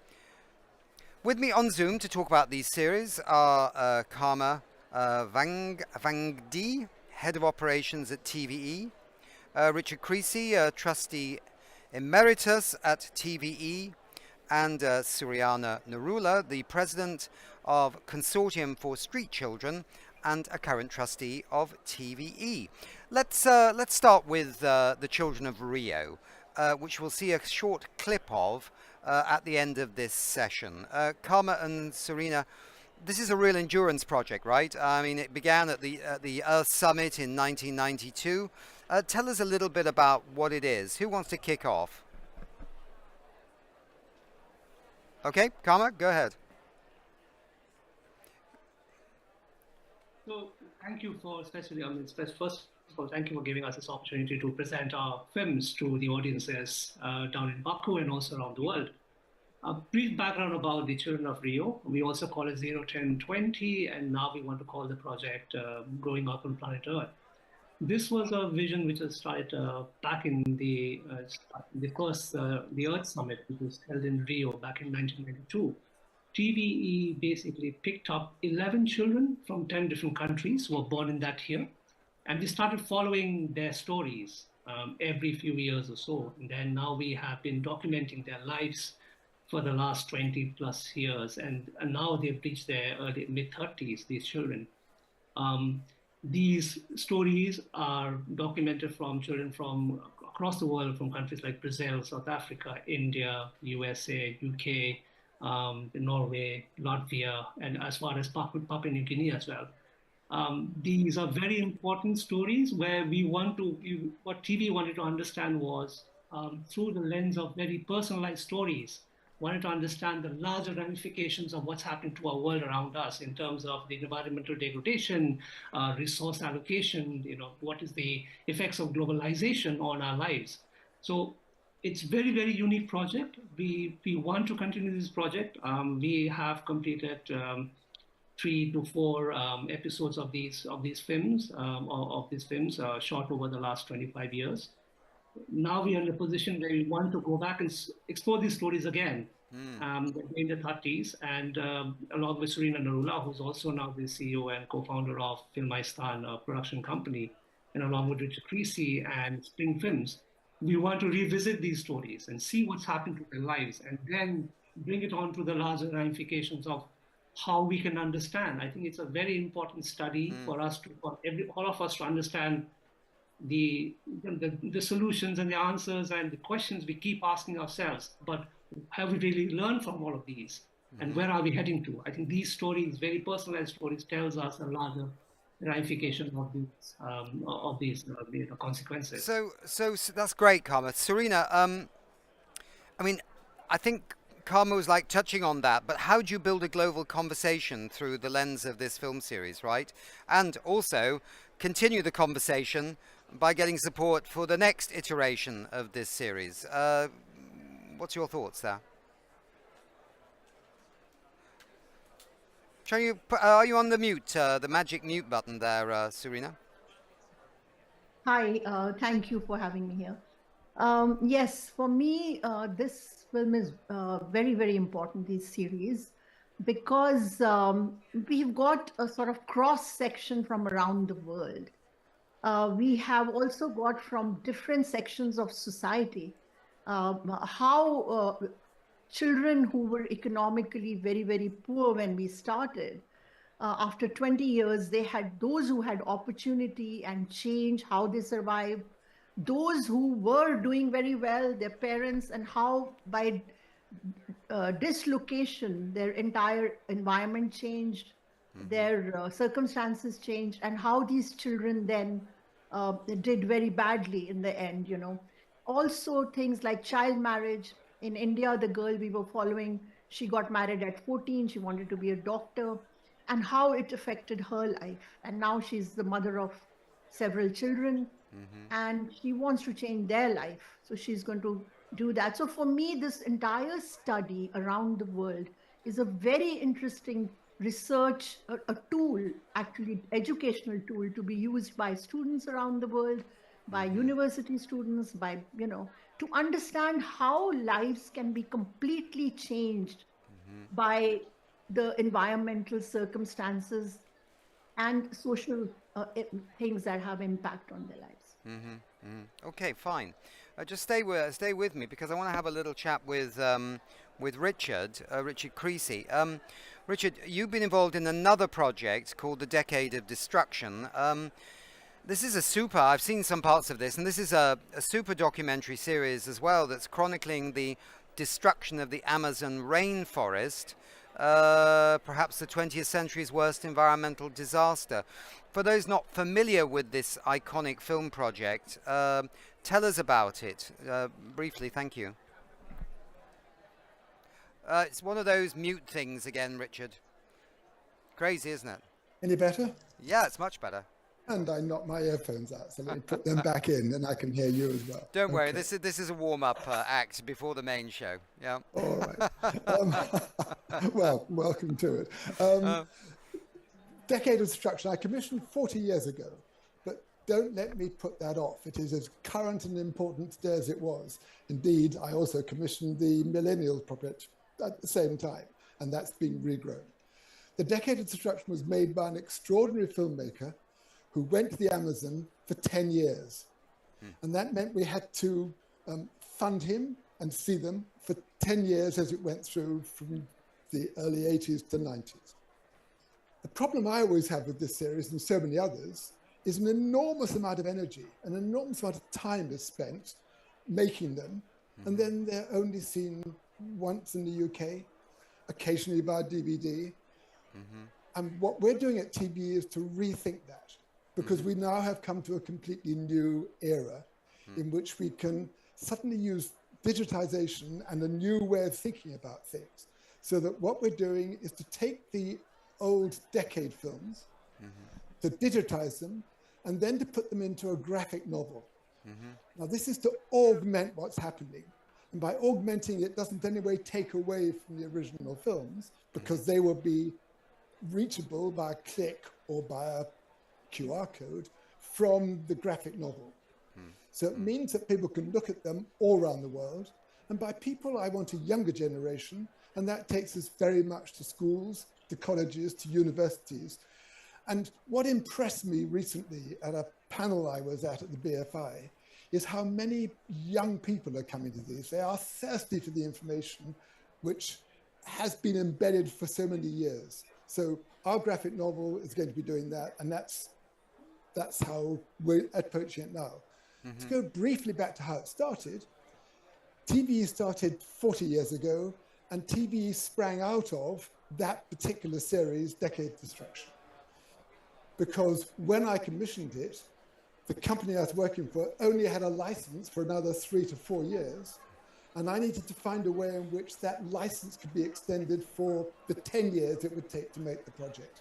With me on Zoom to talk about these series are Karma Vangdi, Head of Operations at TVE, Richard Creasy, Trustee Emeritus at TVE, and Suriana Narula, the President of Consortium for Street Children and a current trustee of TVE. Let's start with the Children of Rio, which we'll see a short clip of at the end of this session. Karma and Surina, this is a real endurance project, right? I mean, it began at the Earth Summit in 1992. Tell us a little bit about what it is. Who wants to kick off? Okay, Karma, go ahead. So thank you for first of all, thank you for giving us this opportunity to present our films to the audiences down in Baku and also around the world. A brief background about the Children of Rio. We also call it 01020, and now we want to call the project Growing Up on Planet Earth. This was a vision which was started back in the Earth Summit, which was held in Rio back in 1992. TVE basically picked up 11 children from 10 different countries who were born in that year, and we started following their stories every few years or so. And then now we have been documenting their lives for the last 20 plus years, and now they've reached their early mid-30s, these children. These stories are documented from children from across the world, from countries like Brazil, South Africa, India, USA, UK, Norway, Latvia, and as far as Papua New Guinea as well. These are very important stories where what TV wanted to understand was through the lens of very personalized stories, wanted to understand the larger ramifications of what's happening to our world around us in terms of the environmental degradation, resource allocation, what is the effects of globalization on our lives. So it's very, very unique project. We want to continue this project. We have completed 3 to 4 episodes of these films, shot over the last 25 years. Now we are in a position where we want to go back and explore these stories again in the 30s, and along with Surina Narula, who's also now the CEO and co-founder of Filmaistan, a production company. and along with Richard Creasy and Spring Films, we want to revisit these stories and see what's happened to their lives, and then bring it on to the larger ramifications of how we can understand. I think it's a very important study for us to, all of us to understand the solutions and the answers and the questions we keep asking ourselves. But have we really learned from all of these? And where are we heading to? I think these stories, very personalized stories, tells us a larger ramification of these consequences. So that's great, Karma. Serena, I mean, I think Karma was like touching on that, but how do you build a global conversation through the lens of this film series, right? And also continue the conversation by getting support for the next iteration of this series. What's your thoughts there? Are you on the mute, the magic mute button there, Serena? Hi, thank you for having me here. Yes, for me, this film is very, very important, this series, because we've got a sort of cross-section from around the world. We have also got from different sections of society how children who were economically very, very poor when we started, after 20 years, they had those who had opportunity and change, how they survived, those who were doing very well, their parents, and how by dislocation, their entire environment changed, their circumstances changed, and how these children then did very badly in the end, you know. Also things like child marriage. In India, the girl we were following, she got married at 14, she wanted to be a doctor, and how it affected her life. And now she's the mother of several children, and she wants to change their life. So she's going to do that. So for me, this entire study around the world is a very interesting research, a tool, actually educational tool to be used by students around the world, by university students, by, you know, to understand how lives can be completely changed by the environmental circumstances and social things that have impact on their lives. Okay, fine. Just stay with me, because I want to have a little chat with Richard Creasy. Richard, you've been involved in another project called the Decade of Destruction. This is I've seen some parts of this, and this is a super documentary series as well that's chronicling the destruction of the Amazon rainforest, perhaps the 20th century's worst environmental disaster. For those not familiar with this iconic film project, tell us about it briefly, thank you. It's one of those mute things again, Richard. Crazy, isn't it? Any better? Yeah, it's much better. And I knocked my earphones out, so let me put them back in, and I can hear you as well. Don't worry, this is a warm-up act before the main show. Yeah. All right. Well, welcome to it. Decade of Destruction, I commissioned 40 years ago, but don't let me put that off. It is as current and important today as it was. Indeed, I also commissioned the Millennial project at the same time, and that's being regrown. The Decade of Destruction was made by an extraordinary filmmaker who went to the Amazon for 10 years. And that meant we had to fund him and see them for 10 years as it went through from the early 80s to 90s. The problem I always have with this series and so many others is an enormous amount of energy, an enormous amount of time is spent making them, and then they're only seen once in the UK, occasionally via DVD. And what we're doing at TBE is to rethink that, because we now have come to a completely new era in which we can suddenly use digitization and a new way of thinking about things. So that what we're doing is to take the old decade films, to digitize them, and then to put them into a graphic novel. Now, this is to augment what's happening. And by augmenting it doesn't in any way take away from the original films, because they will be reachable by a click or by a QR code from the graphic novel. So it means that people can look at them all around the world. And by people, I want a younger generation, and that takes us very much to schools, to colleges, to universities. And what impressed me recently at a panel I was at the BFI, is how many young people are coming to these. They are thirsty for the information which has been embedded for so many years. So our graphic novel is going to be doing that, and that's how we're approaching it now. To go briefly back to how it started, TV started 40 years ago, and TV sprang out of that particular series, Decade of Destruction. Because when I commissioned it, the company I was working for only had a license for another 3 to 4 years, and I needed to find a way in which that license could be extended for the 10 years it would take to make the project.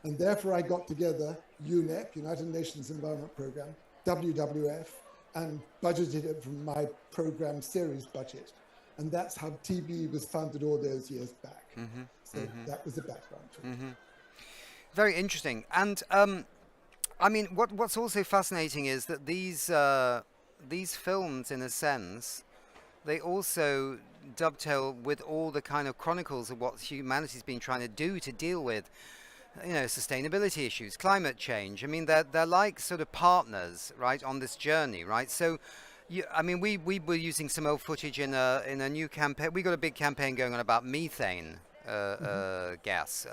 And therefore I got together UNEP, United Nations Environment Programme, WWF, and budgeted it from my program series budget. And that's how TV was funded all those years back. So that was the background to it. Very interesting. And I mean, what's also fascinating is that these films, in a sense, they also dovetail with all the kind of chronicles of what humanity's been trying to do to deal with, you know, sustainability issues, climate change. I mean, they're like sort of partners, right, on this journey, right? So, I mean, we were using some old footage in a new campaign. We got a big campaign going on about methane gas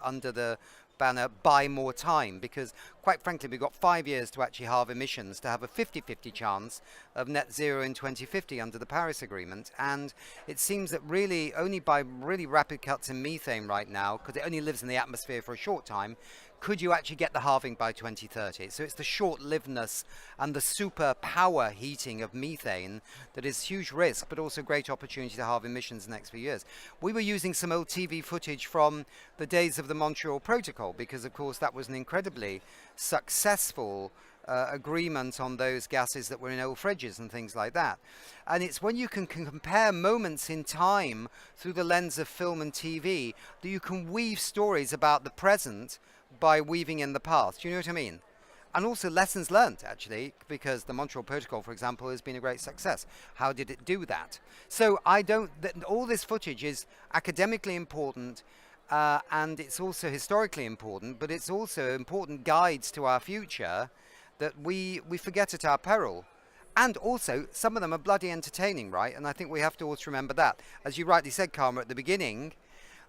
under the banner Buy More Time, because quite frankly we've got 5 years to actually halve emissions to have a 50-50 chance of net zero in 2050 under the Paris Agreement. And it seems that really only by really rapid cuts in methane right now, because it only lives in the atmosphere for a short time, could you actually get the halving by 2030. So it's the short-livedness and the super power heating of methane that is huge risk, but also great opportunity to halve emissions in the next few years. We were using some old TV footage from the days of the Montreal Protocol, because of course that was an incredibly successful agreement on those gases that were in old fridges and things like that. And it's when you can compare moments in time through the lens of film and TV that you can weave stories about the present by weaving in the past. You know what I mean? And also lessons learned, actually, because the Montreal Protocol, for example, has been a great success. How did it do that? So all this footage is academically important, and it's also historically important, but it's also important guides to our future that we forget at our peril. And also, some of them are bloody entertaining, right? And I think we have to also remember that. As you rightly said, Karma, at the beginning,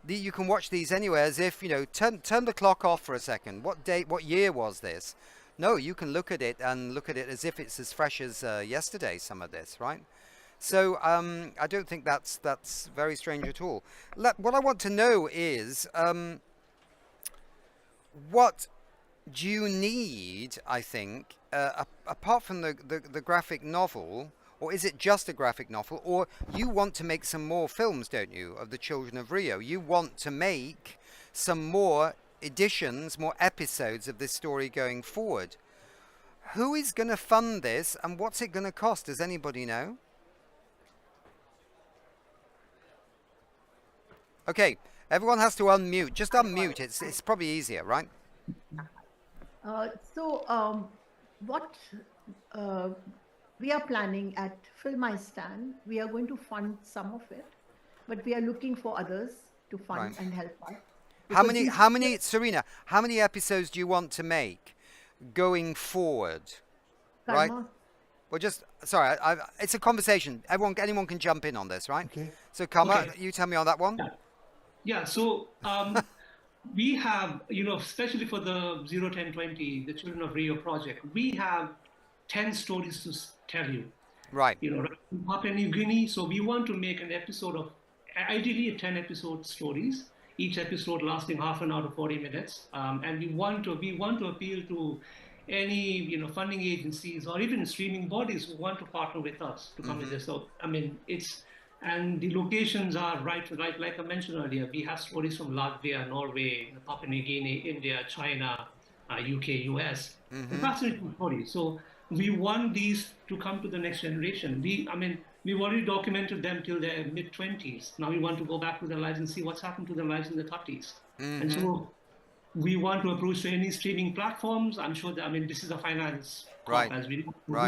you can watch these anywhere as if, you know, turn the clock off for a second. What year was this? No, you can look at it as if it's as fresh as yesterday, some of this, right? So I don't think that's very strange at all. What I want to know is, what do you need, I think, apart from the graphic novel, or is it just a graphic novel? Or you want to make some more films, don't you, of the Children of Rio? You want to make some more editions, more episodes of this story going forward. Who is going to fund this, and what's it going to cost? Does anybody know? Okay, everyone has to unmute. Just unmute. It's probably easier, right? What we are planning at Filmistan, we are going to fund some of it, but we are looking for others to fund and help us. How many, Serena, how many episodes do you want to make going forward? Right? Well, sorry, it's a conversation. Anyone can jump in on this, right? Okay. So, Karma, you tell me on that one. Yeah, so we have, especially for the 01020, the Children of Rio project, we have 10 stories to tell you. Right. Papua New Guinea. So we want to make an episode of, ideally, 10 episode stories, each episode lasting half an hour to 40 minutes. And we want to appeal to any, funding agencies or even streaming bodies who want to partner with us to come with this. So, and the locations are right, like I mentioned earlier, we have stories from Latvia, Norway, Papua New Guinea, India, China, UK, US. Fascinating stories. So we want these to come to the next generation. We've already documented them till their mid-20s. Now we want to go back to their lives and see what's happened to their lives in the 30s. And so we want to approach to any streaming platforms. I'm sure that, this is a finance, as we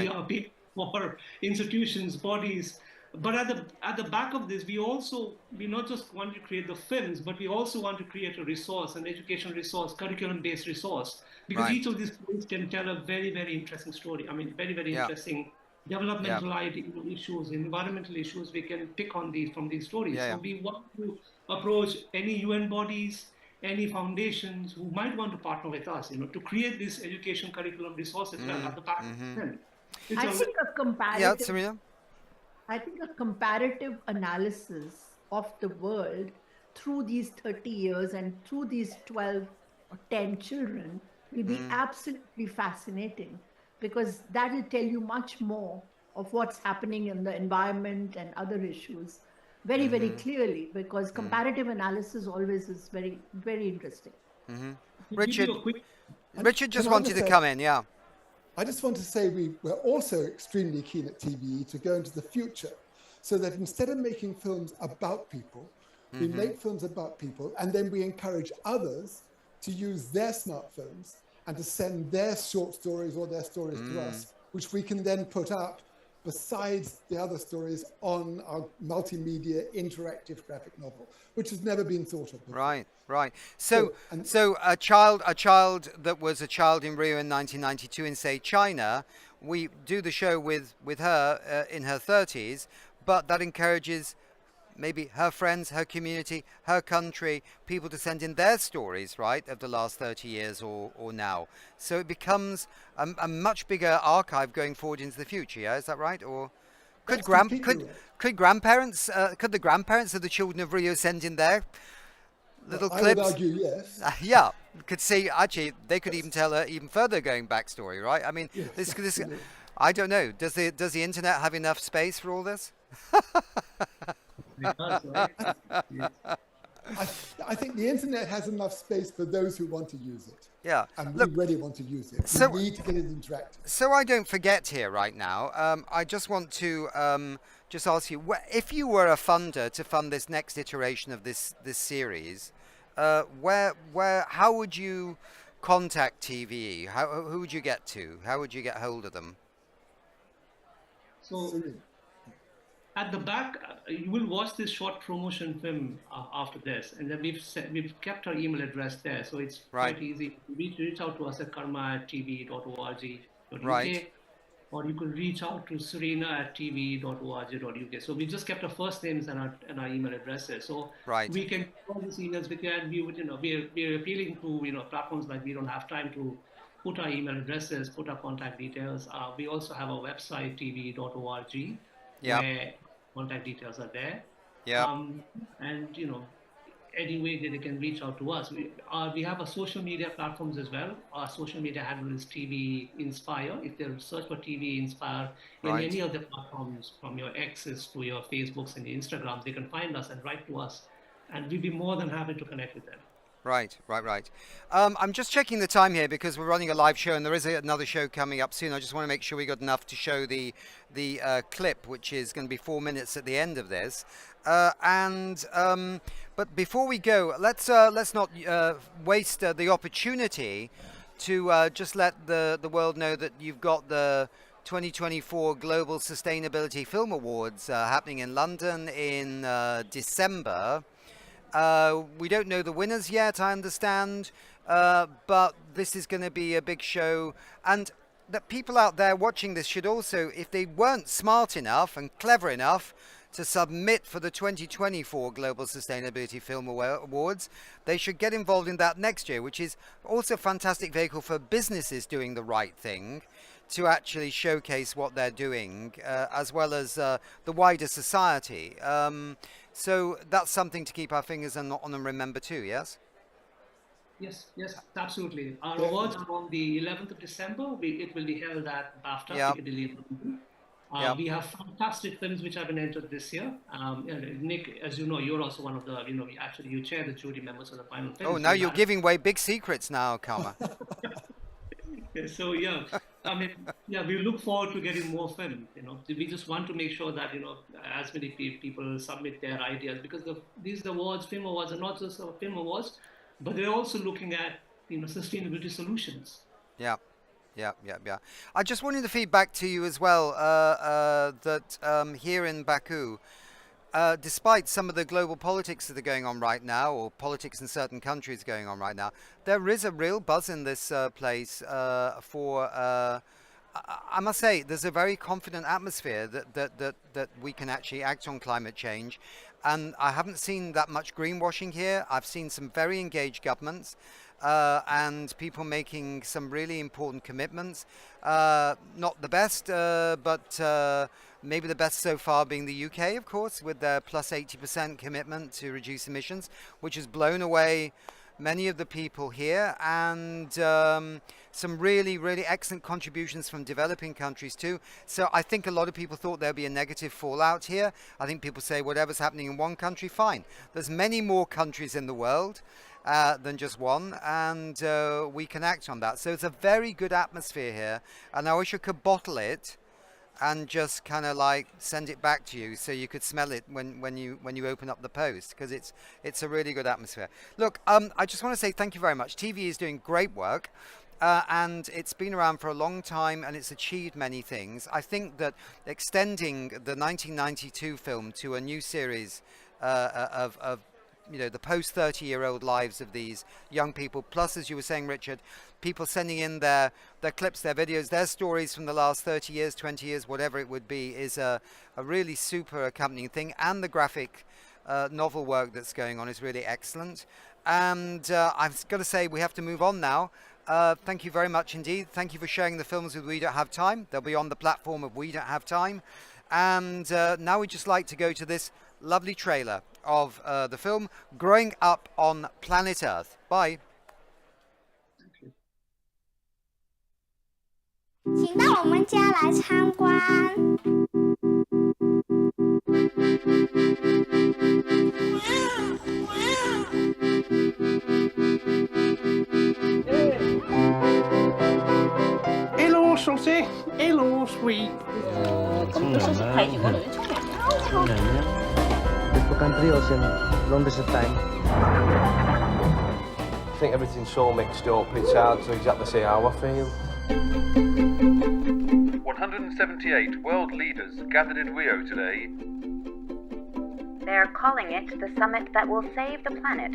are big for institutions, bodies, But at the back of this, we not just want to create the films, but we also want to create a resource, an education resource, curriculum-based resource, because each of these stories can tell a very, very interesting story. I mean, very, very interesting developmental issues, environmental issues. We can pick on these from these stories. So we want to approach any UN bodies, any foundations who might want to partner with us, to create this education curriculum resources at the back of the film. I think a comparative. Yeah, Serena? I think a comparative analysis of the world through these 30 years and through these 12 or 10 children will be absolutely fascinating, because that will tell you much more of what's happening in the environment and other issues very, very clearly, because comparative analysis always is very, very interesting. Richard just wanted to come in, yeah. I just want to say we're also extremely keen at TBE to go into the future, so that instead of making films about people, we make films about people, and then we encourage others to use their smartphones and to send their short stories or their stories to us, which we can then put up besides the other stories on our multimedia interactive graphic novel, which has never been thought of before. Right. So a child that was a child in Rio in 1992 in, say, China, we do the show with her in her 30s, but that encourages maybe her friends, her community, her country, people to send in their stories, right, of the last 30 years or now. So it becomes a much bigger archive going forward into the future, yeah? Is that right? Or could the grandparents of the children of Rio send in their little clips? I would argue yes. Yeah, could see, actually, they could even tell a even further going backstory, right? I mean, yes, this I don't know. Does the internet have enough space for all this? I think the internet has enough space for those who want to use it. Yeah. And Look, we really want to use it. So, we need to get it interactive. So I don't forget here right now, I just want to just ask you, if you were a funder to fund this next iteration of this series, how would you contact TVE? Who would you get to? How would you get hold of them? So at the back, you will watch this short promotion film after this, and then we've kept our email address there, so it's quite easy. Reach out to us at karma@tve.org.uk, or you could reach out to serena@tve.org.uk. So we just kept our first names and our email addresses, so we can call these emails with you, and we would, we're appealing to platforms like We Don't Have Time to put our email addresses, put our contact details. We also have a website, tve.org, where contact details are there. And any way that they can reach out to us. We have a social media platforms as well. Our social media handle is TV Inspire. If they search for TV Inspire in any of the platforms, from your X's to your Facebooks and your Instagrams, they can find us and write to us, and we'd be more than happy to connect with them. Right. I'm just checking the time here because we're running a live show and there is another show coming up soon. I just want to make sure we got enough to show the clip, which is going to be 4 minutes at the end of this. But before we go, let's not waste the opportunity to just let the world know that you've got the 2024 Global Sustainability Film Awards happening in London in December. We don't know the winners yet, I understand, but this is going to be a big show, and that people out there watching this should also, if they weren't smart enough and clever enough to submit for the 2024 Global Sustainability Film Awards, they should get involved in that next year, which is also a fantastic vehicle for businesses doing the right thing to actually showcase what they're doing, as well as the wider society. So that's something to keep our fingers on and remember too, yes? Yes, absolutely. Our awards are on the 11th of December. It will be held at BAFTA, Piccadilly. We have fantastic films which have been entered this year. Nick, as you know, you're also one of the, you chair the jury members of the final films. Oh, now you're giving away big secrets now, Karma. So we look forward to getting more film. We just want to make sure that as many people submit their ideas, because these awards, film awards, are not just film awards, but they're also looking at sustainability solutions. Yeah. I just wanted to feed back to you as well that here in Baku, despite some of the global politics that are going on right now, or politics in certain countries going on right now, there is a real buzz in this place for. I must say, there's a very confident atmosphere that we can actually act on climate change. And I haven't seen that much greenwashing here. I've seen some very engaged governments and people making some really important commitments. Not the best, but maybe the best so far being the UK, of course, with their plus 80% commitment to reduce emissions, which has blown away many of the people here, and some really, really excellent contributions from developing countries too. So I think a lot of people thought there'd be a negative fallout here. I think people say whatever's happening in one country, fine. There's many more countries in the world than just one, and we can act on that. So it's a very good atmosphere here, and I wish I could bottle it and just kind of like send it back to you so you could smell it when you open up the post, because it's a really good atmosphere. Look, I just want to say thank you very much. TV is doing great work, and it's been around for a long time, and it's achieved many things. I think that extending the 1992 film to a new series of the post 30-year-old lives of these young people, plus, as you were saying, Richard, people sending in their clips, their videos, their stories from the last 30 years, 20 years, whatever it would be, is a really super accompanying thing. And the graphic novel work that's going on is really excellent. And I've got to say, we have to move on now. Thank you very much indeed. Thank you for sharing the films with We Don't Have Time. They'll be on the platform of We Don't Have Time. And now we'd just like to go to this lovely trailer of the film Growing Up on Planet Earth. Bye. 请到我们家来参观。Hello, Saucy. Hello, sweet. I think everything's so mixed up, it's hard to exactly say how I feel. 178 world leaders gathered in Rio today. They're calling it the summit that will save the planet.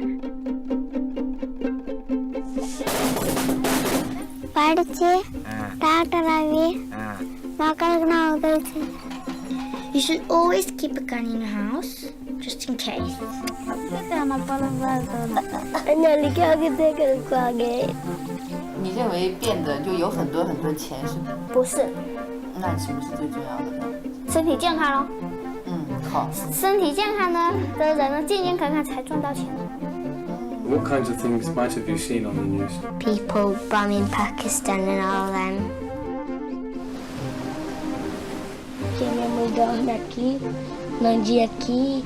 You should always keep a gun in your house, just in case. 你认为变得就有很多很多钱是吗？不是。那什么是最重要的呢？身体健康咯。好。身体健康呢的人呢，健健康康才赚到钱。What kinds of things might have you seen on the news? People bombing Pakistan and all them. Tinha mudar daqui, Nandi aqui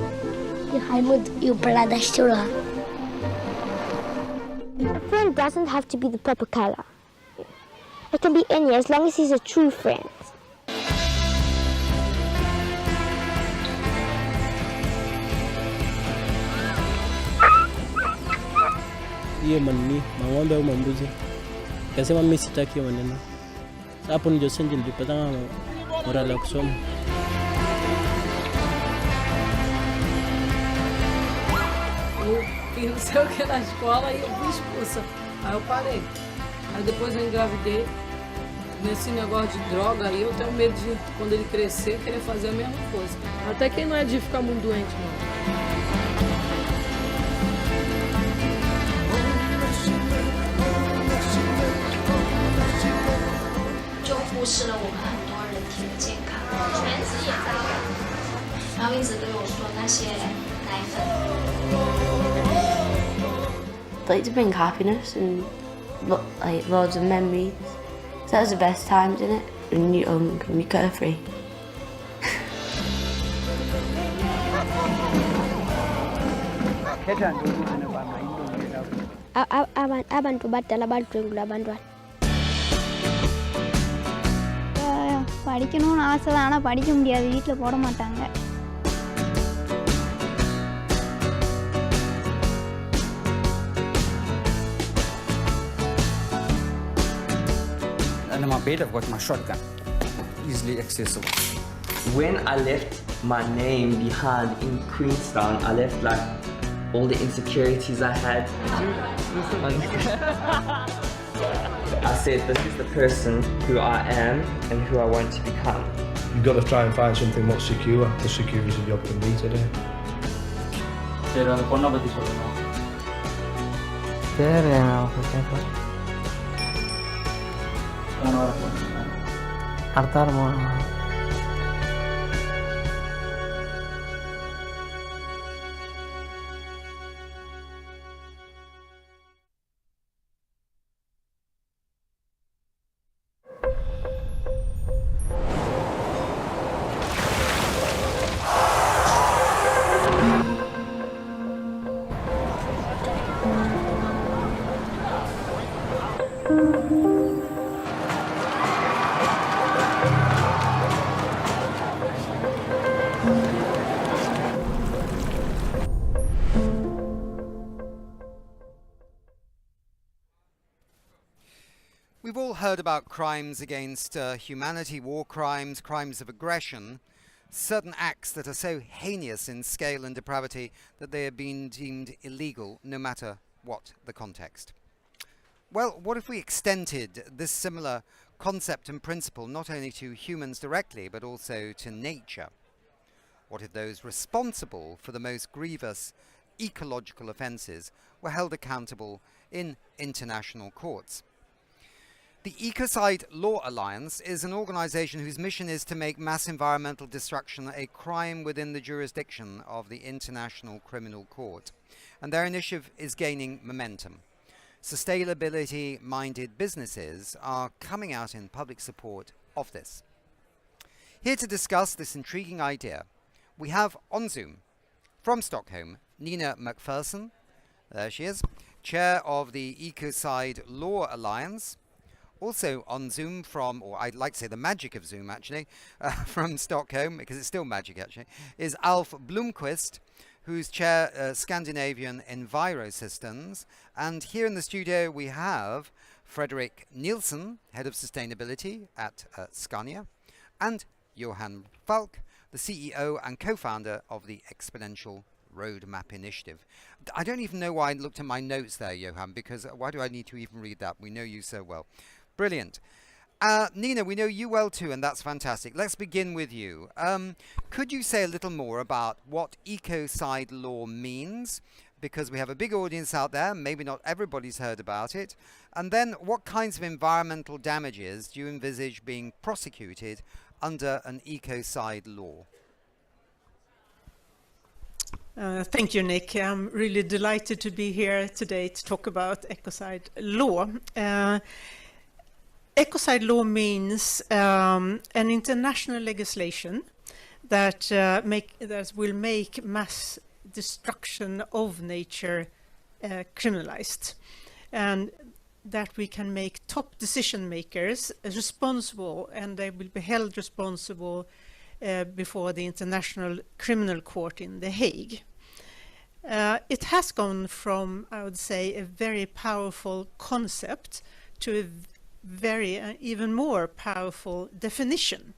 e Raimundo e o Paladastro lá. A friend doesn't have to be the proper color. It can be any, as long as he's a true friend. Hiyo manini mang'ombe au mambuzi, kasema mimi sitaki maneno. Hapo ndio sasa nilipata morale ya kusoma. Eu fiz não sei o que na escola e eu fui expulsa. Aí eu parei. Aí depois eu engravidei. Nesse negócio de droga aí eu tenho medo de, quando ele crescer, querer fazer a mesma coisa. Até que não é de ficar muito doente, não. 就忽视了我们很多人体的健康，全职也在养，然后一直对我说那些奶粉。Like to bring happiness and like loads of memories. So that was the best times, isn't it? When you're young and you're carefree. Abantu badala badlwengula abantwana. படிக்கணும்னு ஆசை தான், ஆனால் படிக்க முடியாது, வீட்டில் போட மாட்டாங்க. நம்ம bed, I've got my shotgun, easily accessible. When I left my name behind in Queenstown, I left like all the insecurities I had. I said, this is the person who I am and who I want to become. You've got to try and find something more secure, as secure as a job can be today. We've all heard about crimes against humanity, war crimes, crimes of aggression, certain acts that are so heinous in scale and depravity that they have been deemed illegal no matter what the context. Well, what if we extended this similar concept and principle not only to humans directly but also to nature? What if those responsible for the most grievous ecological offences were held accountable in international courts? The Ecocide Law Alliance is an organisation whose mission is to make mass environmental destruction a crime within the jurisdiction of the International Criminal Court, and their initiative is gaining momentum. Sustainability-minded businesses are coming out in public support of this. Here to discuss this intriguing idea, we have on Zoom, from Stockholm, Nina McPherson, there she is, chair of the Ecocide Law Alliance. Also on Zoom from, or I'd like to say the magic of Zoom actually, from Stockholm, because it's still magic actually, is Alf Blomqvist, who's chair Scandinavian Envirosystems. And here in the studio we have Fredrik Nielsen, head of sustainability at Scania, and Johan Falk, the CEO and co-founder of the Exponential Roadmap Initiative. I don't even know why I looked at my notes there, Johan, because why do I need to even read that? We know you so well. Brilliant. Nina, we know you well too, and that's fantastic. Let's begin with you. Could you say a little more about what Ecocide law means? Because we have a big audience out there, maybe not everybody's heard about it. And then what kinds of environmental damages do you envisage being prosecuted under an Ecocide law? Thank you, Nick. I'm really delighted to be here today to talk about Ecocide law. Ecocide law means an international legislation that will make mass destruction of nature criminalized, and that we can make top decision makers responsible, and they will be held responsible before the International Criminal Court in The Hague. It has gone from, I would say, a very powerful concept to a very even more powerful definition.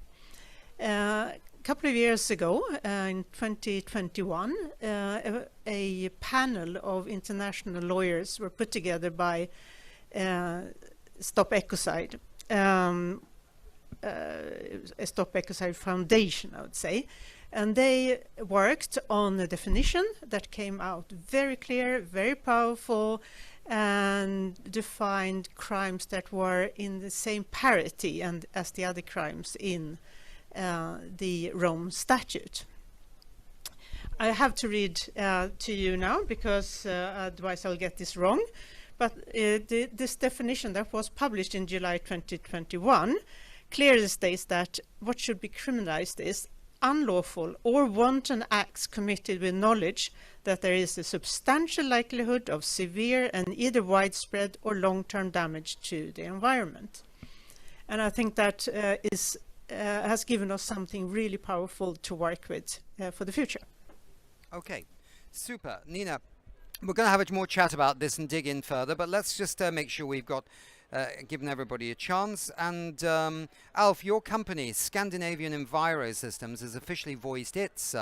A couple of years ago, in 2021, a panel of international lawyers were put together by Stop Ecocide, a Stop Ecocide Foundation, I would say, and they worked on a definition that came out very clear, very powerful, and defined crimes that were in the same parity and as the other crimes in the Rome Statute. I have to read to you now, because otherwise I'll get this wrong. But this definition that was published in July 2021 clearly states that what should be criminalized is unlawful or wanton acts committed with knowledge that there is a substantial likelihood of severe and either widespread or long-term damage to the environment. And I think that has given us something really powerful to work with for the future. Okay, super. Nina, We're going to have a more chat about this and dig in further, but let's just make sure we've got given everybody a chance. And Alf, your company, Scandinavian Enviro Systems, has officially voiced its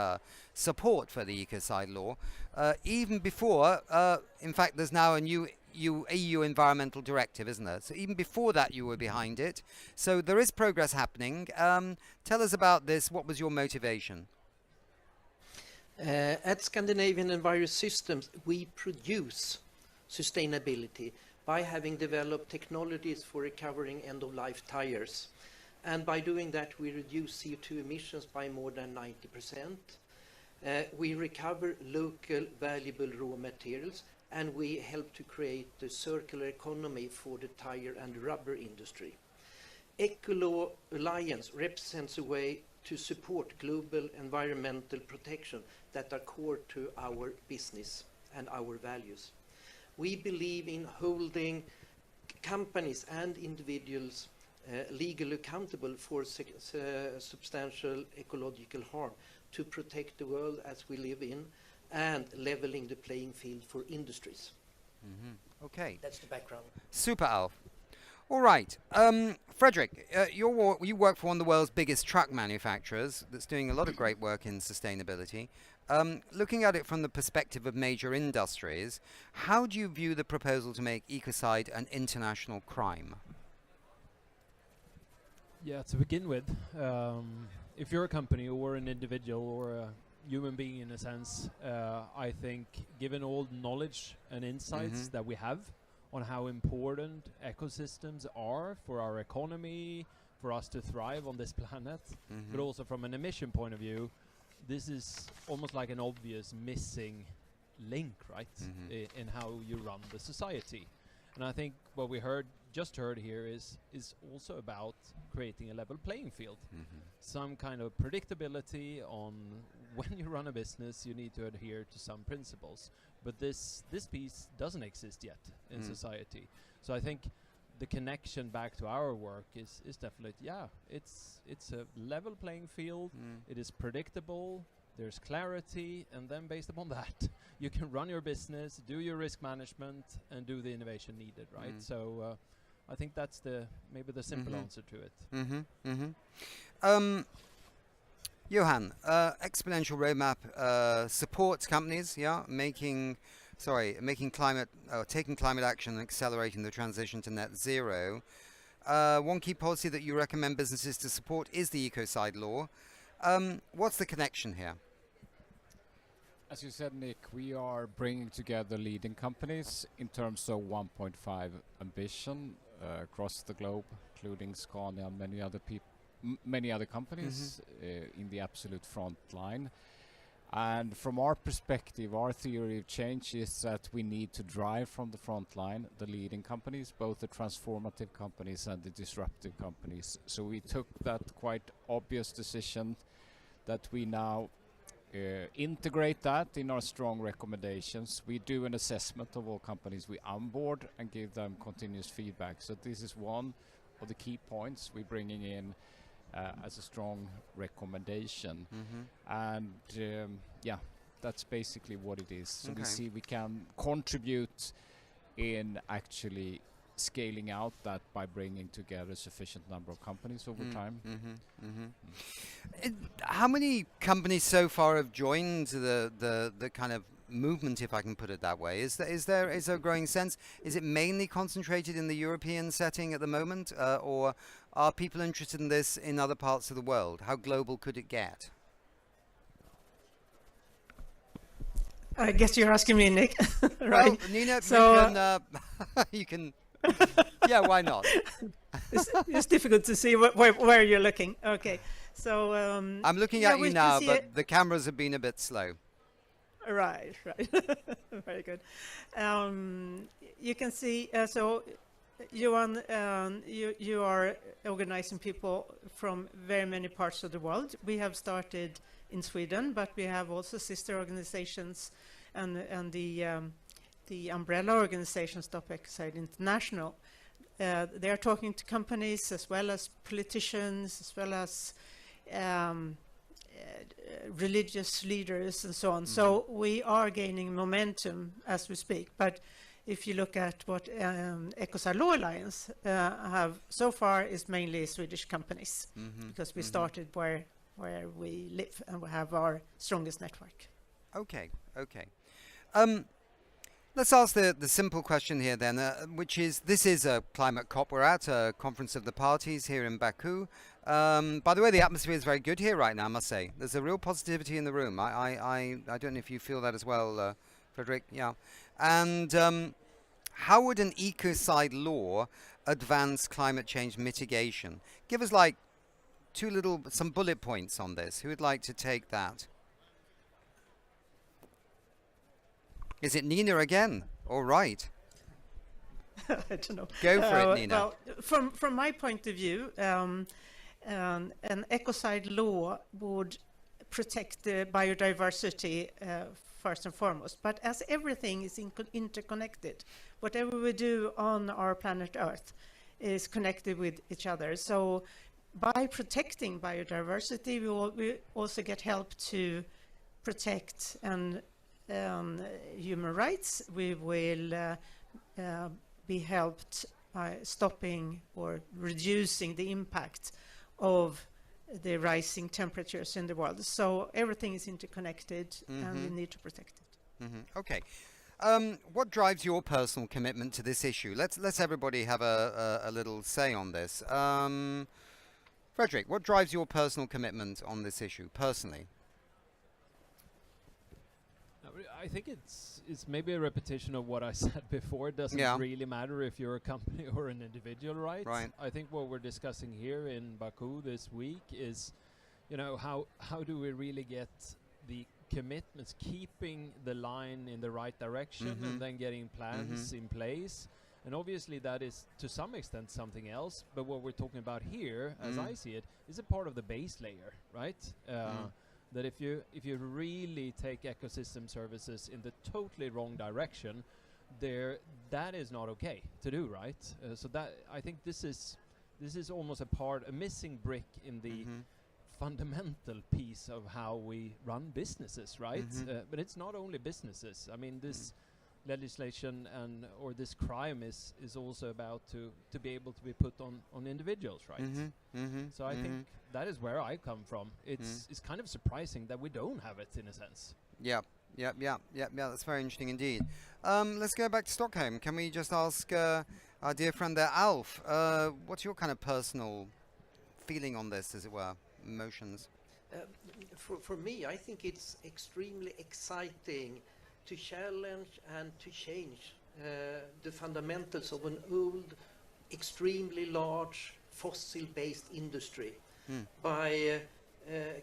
support for the Ecocide law, even before, in fact, there's now a new EU environmental directive, isn't there? So even before that, you were behind it. So there is progress happening. Tell us about this. What was your motivation? At Scandinavian Enviro Systems, we produce sustainability by having developed technologies for recovering end-of-life tires. And by doing that, we reduce CO2 emissions by more than 90%. We recover local valuable raw materials, and we help to create the circular economy for the tire and rubber industry. Ecolaw Alliance represents a way to support global environmental protection that are core to our business and our values. We believe in holding companies and individuals legally accountable for substantial ecological harm to protect the world as we live in and leveling the playing field for industries. Okay. That's the background. Super, Alf. All right. Frederick, you work for one of the world's biggest truck manufacturers that's doing a lot of great work in sustainability. Looking at it from the perspective of major industries, how do you view the proposal to make ecocide an international crime? Yeah, to begin with, if you're a company or an individual or a human being in a sense, I think given all the knowledge and insights that we have on how important ecosystems are for our economy, for us to thrive on this planet, but also from an emission point of view, this is almost like an obvious missing link, right, in how you run the society. And I think what we just heard here is also about creating a level playing field. Some kind of predictability on when you run a business, you need to adhere to some principles. But this piece doesn't exist yet in society. So I think the connection back to our work is definitely, it's a level playing field. It is predictable. There's clarity, and then based upon that, you can run your business, do your risk management, and do the innovation needed, right? So I think that's maybe the simple answer to it. Johan, Exponential Roadmap supports companies, taking climate action and accelerating the transition to net zero. One key policy that you recommend businesses to support is the Ecocide law. What's the connection here? As you said, Nick, we are bringing together leading companies in terms of 1.5 ambition across the globe, including Scania and many other companies in the absolute front line. And from our perspective, our theory of change is that we need to drive from the front line the leading companies, both the transformative companies and the disruptive companies. So we took that quite obvious decision that we now integrate that in our strong recommendations. We do an assessment of all companies we onboard and give them continuous feedback. So this is one of the key points we're bringing in as a strong recommendation. And that's basically what it is. So we see we can contribute in actually scaling out that by bringing together a sufficient number of companies over time. How many companies so far have joined the kind of movement, if I can put it that way? Is there a growing sense? Is it mainly concentrated in the European setting at the moment, or are people interested in this in other parts of the world? How global could it get? I guess you're asking me, Nick, right? Well, Nina, so you can. Yeah, why not? it's difficult to see where you're looking. Okay, so I'm looking at you now, but the cameras have been a bit slow. Right. Very good. You can see. So, Johan, you are organizing people from very many parts of the world. We have started in Sweden, but we have also sister organizations and the umbrella organization Stop Ecocide International. They are talking to companies as well as politicians, as well as religious leaders and so on. So we are gaining momentum as we speak. But if you look at what Ecocide Law Alliance have so far, is mainly Swedish companies, because we started where we live and we have our strongest network. Okay. Let's ask the simple question here then, which is, this is a climate COP. We're at a conference of the parties here in Baku. By the way, the atmosphere is very good here right now, I must say. There's a real positivity in the room. I don't know if you feel that as well, Frederick. Yeah. And how would an Ecocide law advance climate change mitigation? Give us like some bullet points on this. Who would like to take that? Is it Nina again? All right. I don't know. Go for it, Nina. Well, from my point of view, an ecocide law would protect the biodiversity first and foremost. But as everything is interconnected, whatever we do on our planet Earth is connected with each other. So by protecting biodiversity, we also get help to protect and human rights. We will be helped by stopping or reducing the impact of the rising temperatures in the world. So everything is interconnected, and we need to protect it. Okay. What drives your personal commitment to this issue? Let's everybody have a little say on this. Frederick, what drives your personal commitment on this issue, personally? I think it's maybe a repetition of what I said before. It doesn't really matter if you're a company or an individual, right? Right. I think what we're discussing here in Baku this week is, how do we really get the commitments, keeping the line in the right direction, and then getting plans in place. And obviously that is to some extent something else, but what we're talking about here, as I see it, is a part of the base layer, right? That if you really take ecosystem services in the totally wrong direction, that is not okay to do, right? So that, I think this is almost a missing brick in the fundamental piece of how we run businesses, right? But it's not only businesses. I mean, this legislation or this crime is also about to be able to be put on individuals, right? So I think that is where I come from. It's kind of surprising that we don't have it, in a sense. Yeah, that's very interesting indeed. Let's go back to Stockholm. Can we just ask our dear friend there, Alf, what's your kind of personal feeling on this, as it were, emotions? For me, I think it's extremely exciting to challenge and to change the fundamentals of an old, extremely large fossil-based industry by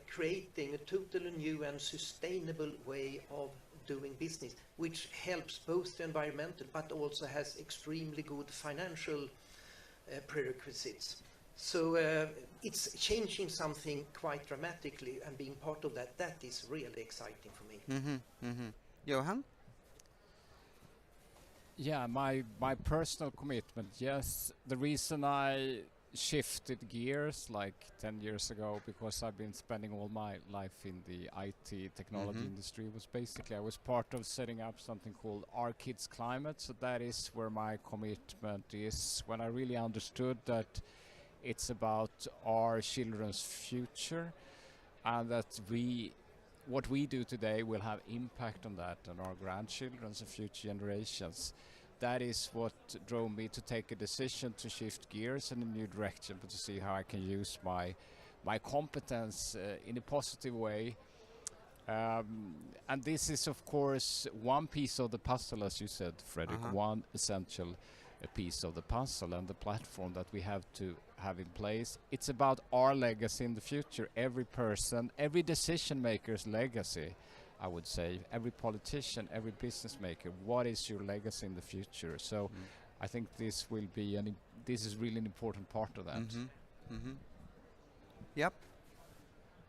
creating a totally new and sustainable way of doing business, which helps both the environmental but also has extremely good financial prerequisites. So it's changing something quite dramatically, and being part of that is really exciting for me. Johan? Yeah, my personal commitment, yes. The reason I shifted gears like 10 years ago, because I've been spending all my life in the IT technology industry, was basically I was part of setting up something called Our Kids Climate. So that is where my commitment is, when I really understood that it's about our children's future, and that what we do today will have impact on that and our grandchildren's and future generations. That is what drove me to take a decision to shift gears in a new direction, but to see how I can use my competence in a positive way. And this is, of course, one piece of the puzzle, as you said, Frederick, one essential piece of the puzzle, and the platform that we have to have in place. It's about our legacy in the future. Every person, every decision maker's legacy, I would say, every politician, every business maker, what is your legacy in the future? So I think this will be this is really an important part of that. Yep.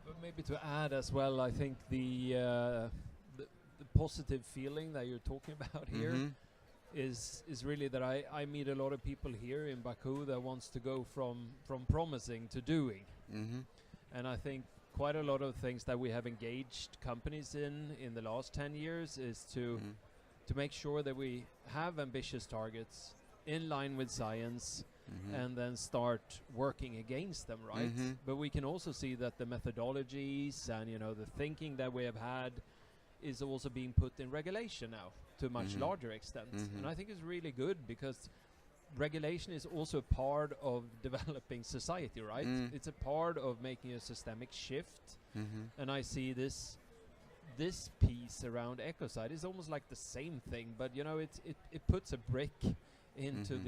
But maybe to add as well, I think the positive feeling that you're talking about here is really that I meet a lot of people here in Baku that wants to go from promising to doing. And I think quite a lot of things that we have engaged companies in the last 10 years is to make sure that we have ambitious targets in line with science, and then start working against them, right? But we can also see that the methodologies and the thinking that we have had is also being put in regulation now to a much larger extent. And I think it's really good, because regulation is also part of developing society, right? It's a part of making a systemic shift. And I see this piece around Ecocide is almost like the same thing, but it puts a brick into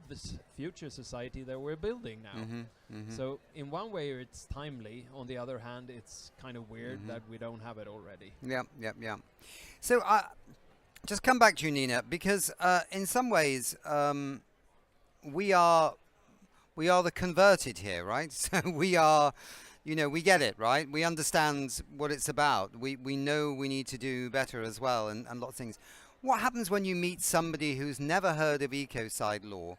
this future society that we're building now. So in one way it's timely, on the other hand it's kind of weird that we don't have it already. Yeah. So just come back to you, Nina, because in some ways we are the converted here, right? So we are, we get it, right? We understand what it's about. We know we need to do better as well, and lots of things. What happens when you meet somebody who's never heard of Ecocide law?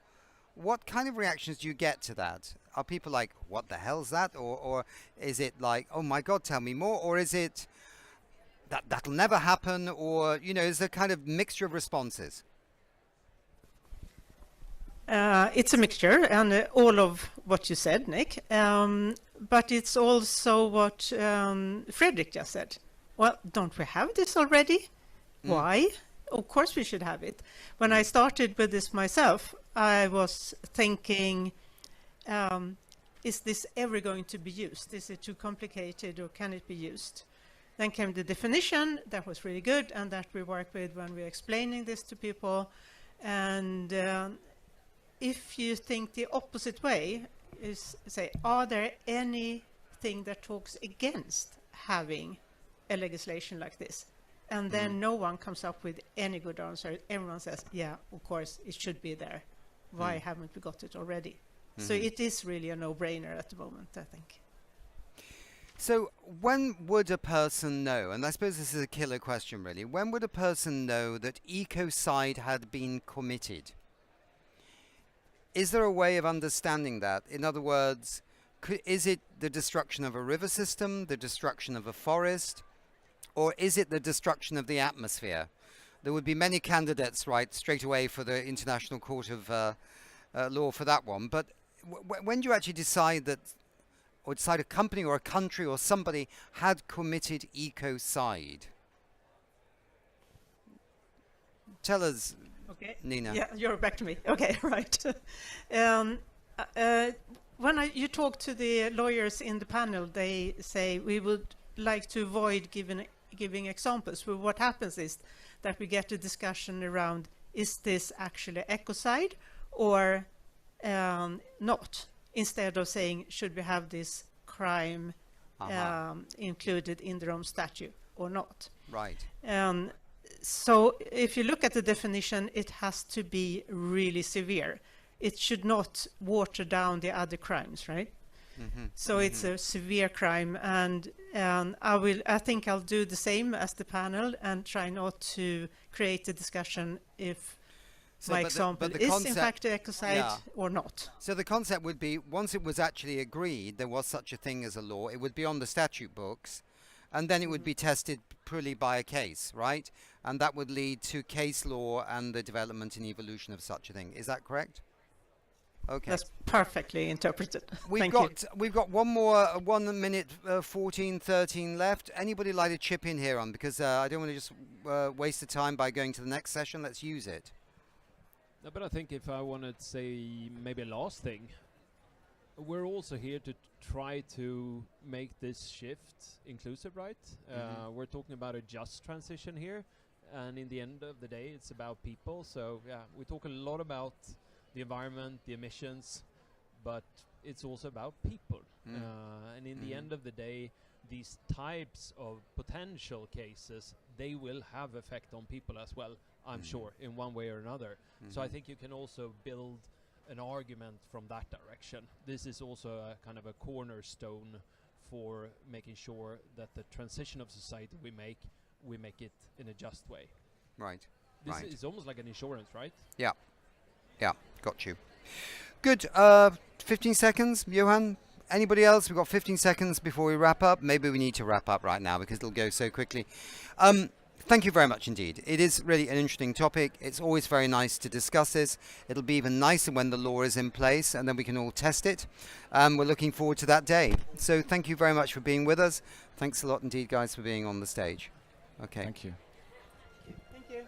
What kind of reactions do you get to that? Are people like, what the hell's that? Or is it like, oh my God, tell me more? Or is it that'll never happen? Or, is there kind of mixture of responses? It's a mixture, and all of what you said, Nick. But it's also what Fredrik just said. Well, don't we have this already? Why? Of course we should have it. When I started with this myself, I was thinking, is this ever going to be used? Is it too complicated, or can it be used? Then came the definition that was really good, and that we work with when we're explaining this to people. And if you think the opposite way, is say, are there anything that talks against having a legislation like this? And then no one comes up with any good answer. Everyone says, yeah, of course, it should be there. Why haven't we got it already? So it is really a no-brainer at the moment, I think. So when would a person know, and I suppose this is a killer question really, when would a person know that Ecocide had been committed? Is there a way of understanding that? In other words, is it the destruction of a river system, the destruction of a forest, or is it the destruction of the atmosphere? There would be many candidates, right, straight away for the International Court of Law for that one. But when do you actually decide that, or decide a company or a country or somebody had committed Ecocide? Tell us, okay. Nina. Yeah, you're back to me. Okay, right. When you talk to the lawyers in the panel, they say we would like to avoid giving examples. Well, what happens is that we get a discussion around, is this actually ecocide or not? Instead of saying, should we have this crime included in the Rome Statute or not? Right. So if you look at the definition, it has to be really severe. It should not water down the other crimes, right? So it's a severe crime, and I think I'll do the same as the panel and try not to create a discussion if my example is in fact ecocide or not. So the concept would be, once it was actually agreed there was such a thing as a law, it would be on the statute books, and then it would be tested purely by a case, right? And that would lead to case law and the development and evolution of such a thing. Is that correct? Okay. That's perfectly interpreted. We've got one more 1 minute 13 left. Anybody like to chip in here on, because I don't want to just waste the time by going to the next session. Let's use it. No, but I think if I wanted to say maybe a last thing, we're also here to try to make this shift inclusive, right? We're talking about a just transition here, and in the end of the day it's about people. So yeah, we talk a lot about the environment, the emissions, but it's also about people. And in the end of the day, these types of potential cases, they will have effect on people as well, I'm sure, in one way or another. So I think you can also build an argument from that direction. This is also a kind of a cornerstone for making sure that the transition of society we make it in a just way. Right. This is almost like an insurance, right? Yeah, got you. Good. 15 seconds, Johan. Anybody else? We've got 15 seconds before we wrap up. Maybe we need to wrap up right now because it'll go so quickly. Thank you very much indeed. It is really an interesting topic. It's always very nice to discuss this. It'll be even nicer when the law is in place and then we can all test it. We're looking forward to that day. So thank you very much for being with us. Thanks a lot indeed, guys, for being on the stage. Okay. Thank you. Thank you.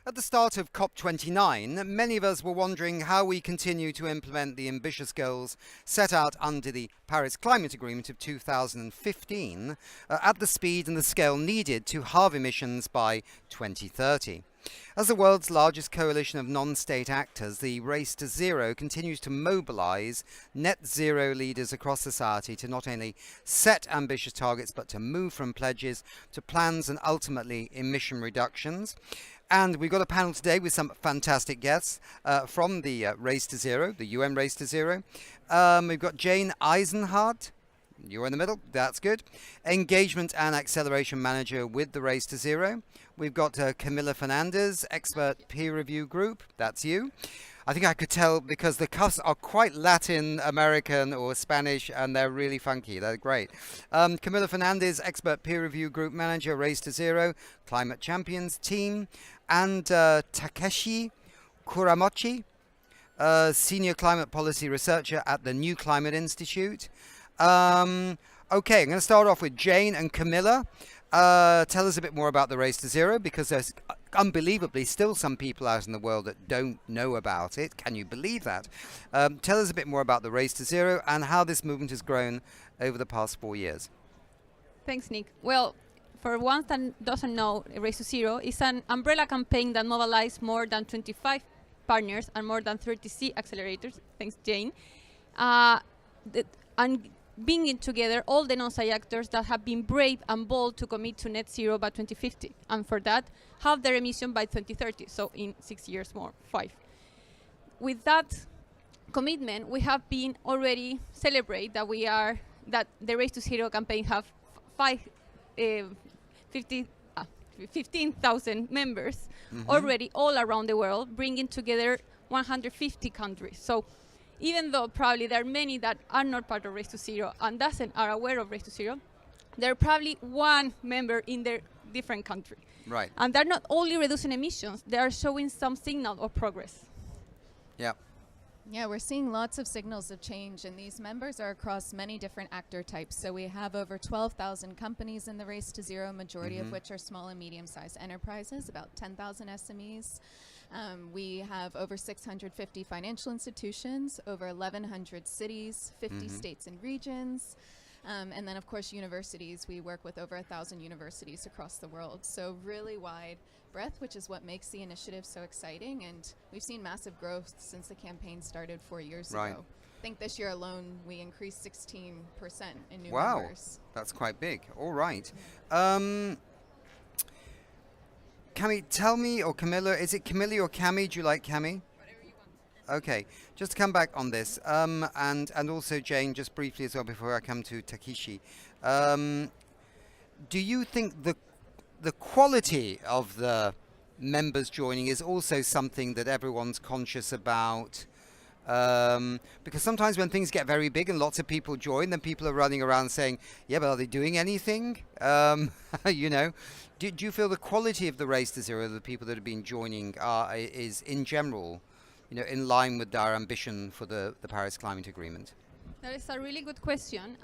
At the start of COP29, many of us were wondering how we continue to implement the ambitious goals set out under the Paris Climate Agreement of 2015 at the speed and the scale needed to halve emissions by 2030. As the world's largest coalition of non-state actors, the Race to Zero continues to mobilise net zero leaders across society to not only set ambitious targets but to move from pledges to plans and ultimately emission reductions. And we've got a panel today with some fantastic guests from the Race to Zero, the UN Race to Zero. We've got Jane Eisenhardt. You're in the middle. That's good. Engagement and Acceleration Manager with the Race to Zero. We've got Camila Fernandez, Expert Peer Review Group. That's you. I think I could tell because the cuffs are quite Latin American or Spanish and they're really funky. They're great. Camila Fernandez, Expert Peer Review Group Manager, Race to Zero, Climate Champions Team, and Takeshi Kuramochi, Senior Climate Policy Researcher at the New Climate Institute. Okay, I'm going to start off with Jane and Camilla. Tell us a bit more about the Race to Zero, because there's unbelievably still some people out in the world that don't know about it. Can you believe that? Tell us a bit more about the Race to Zero and how this movement has grown over the past 4 years. Thanks, Nick. Well, for one that doesn't know, Race to Zero is an umbrella campaign that mobilized more than 25 partners and more than 30 accelerators. Thanks, Jane. And bringing together all the non-state actors that have been brave and bold to commit to net zero by 2050, and for that, halve their emission by 2030, so in 6 years more, 5. With that commitment, we have been already celebrate that the Race to Zero campaign have 15,000 members already all around the world, bringing together 150 countries. So even though probably there are many that are not part of Race to Zero and are aware of Race to Zero, they're probably one member in their different country. Right. And they're not only reducing emissions, they are showing some signal of progress. Yeah. Yeah, we're seeing lots of signals of change, and these members are across many different actor types. So we have over 12,000 companies in the Race to Zero, majority of which are small and medium-sized enterprises, about 10,000 SMEs. We have over 650 financial institutions, over 1,100 cities, 50 states and regions. And then, of course, universities. We work with over 1,000 universities across the world. So really wide breadth, which is what makes the initiative so exciting. And we've seen massive growth since the campaign started 4 years ago. I think this year alone, we increased 16% in new members. Wow, that's quite big. All right. Cami, tell me, or Camilla, is it Camilla or Cami? Do you like Cami? Whatever you want. Okay, just to come back on this, and also Jane, just briefly as well before I come to Takeshi. Do you think the quality of the members joining is also something that everyone's conscious about? Because sometimes when things get very big and lots of people join, then people are running around saying, yeah, but are they doing anything? You know, do you feel the quality of the Race to Zero, the people that have been joining, is in general, you know, in line with our ambition for the Paris Climate Agreement? That is a really good question.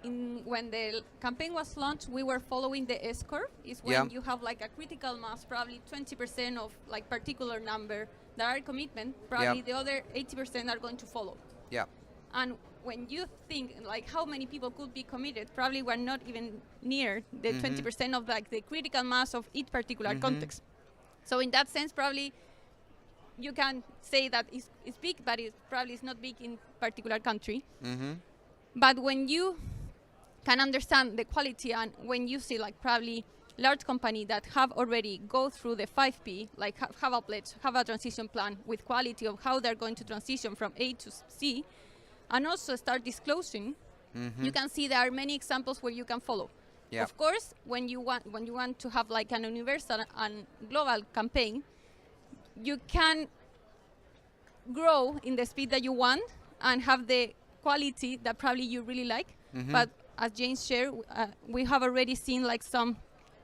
when the campaign was launched, we were following the S-curve. Is when you have like a critical mass, probably 20% of like particular number that are commitment. Probably the other 80% are going to follow. Yeah. And when you think like how many people could be committed, probably we're not even near the 20% of like the critical mass of each particular context. So in that sense, probably you can say that it's big, but it probably is not big in particular country. But when you can understand the quality, and when you see like probably large company that have already go through the 5P, like have a pledge, have a transition plan with quality of how they're going to transition from A to C, and also start disclosing, you can see there are many examples where you can follow. Of course, when you want to have like an universal and global campaign, you can grow in the speed that you want and have the quality that probably you really like. But as James shared, we have already seen like some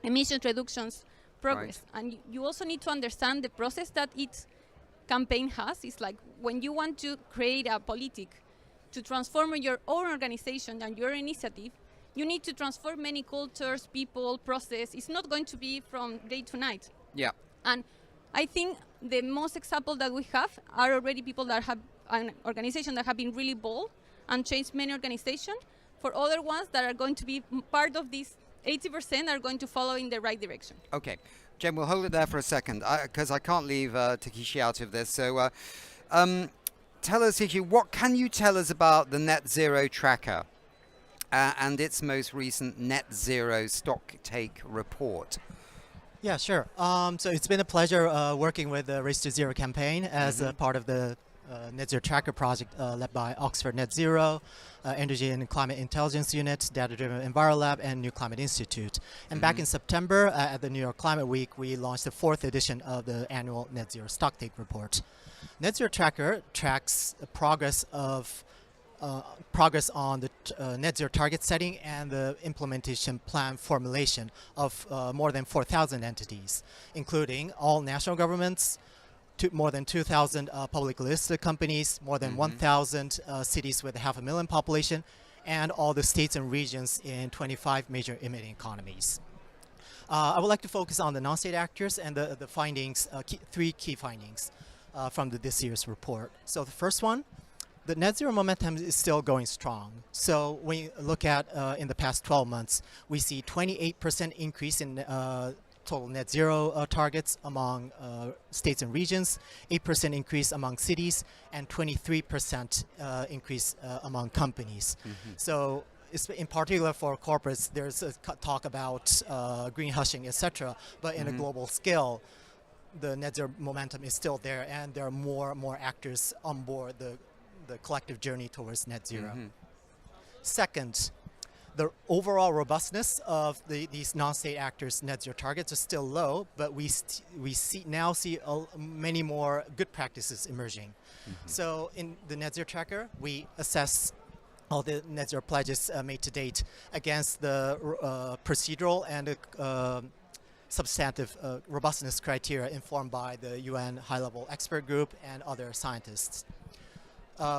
emission reductions progress. And you also need to understand the process that each campaign has. It's like when you want to create a politic to transform your own organization and your initiative, you need to transform many cultures, people, process. It's not going to be from day to night. Yeah. And I think the most example that we have are already people that have an organization that have been really bold and changed many organizations. For other ones that are going to be part of this 80% are going to follow in the right direction. Okay. Jen, we'll hold it there for a second because I can't leave Takeshi out of this. So tell us, Hiki, what can you tell us about the Net Zero Tracker and its most recent Net Zero Stock Take report? Yeah, sure. So it's been a pleasure working with the Race to Zero campaign as a part of the Net Zero Tracker project led by Oxford Net Zero, Energy and Climate Intelligence Unit, Data Driven Envirolab, and New Climate Institute. And back in September at the New York Climate Week, we launched the 4th edition of the annual Net Zero Stocktake Report. Net Zero Tracker tracks the progress on the net zero target setting and the implementation plan formulation of more than 4,000 entities, including all national governments, more than 2,000 publicly listed companies, more than 1,000 cities with 500,000 population, and all the states and regions in 25 major emitting economies. I would like to focus on the non-state actors and the findings, three key findings from this year's report. So the first one, the net zero momentum is still going strong. So when you look at in the past 12 months, we see 28% increase in total net zero targets among states and regions, 8% increase among cities, and 23% increase among companies. So in particular for corporates, there's a talk about green hushing, etc. But in a global scale, the net zero momentum is still there, and there are more actors on board the collective journey towards net zero. Second, the overall robustness of these non-state actors' net zero targets are still low, but we now see many more good practices emerging. So in the Net Zero Tracker, we assess all the net zero pledges made to date against the procedural and substantive robustness criteria informed by the UN high-level expert group and other scientists.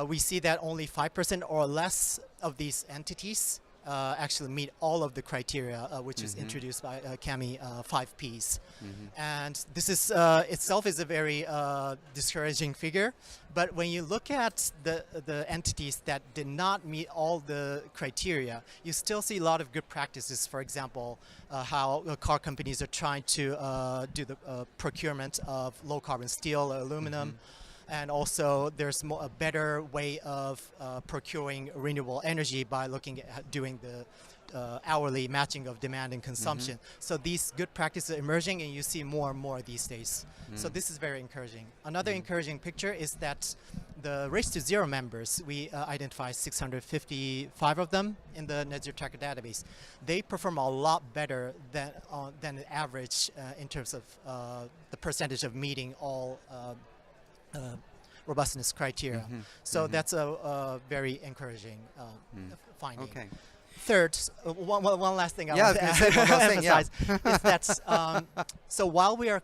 We see that only 5% or less of these entities actually meet all of the criteria, which is introduced by CAMI 5Ps. And this is itself is a very discouraging figure. But when you look at the entities that did not meet all the criteria, you still see a lot of good practices. For example, how car companies are trying to do the procurement of low carbon steel or aluminum. And also, there's a better way of procuring renewable energy by looking at doing the hourly matching of demand and consumption. So these good practices are emerging, and you see more and more these days. So this is very encouraging. Another encouraging picture is that the Race to Zero members, we identified 655 of them in the Net Zero Tracker database. They perform a lot better than the average in terms of the percentage of meeting all robustness criteria. So that's a very encouraging finding. Okay. Third, one last thing I want to emphasize is that so while we are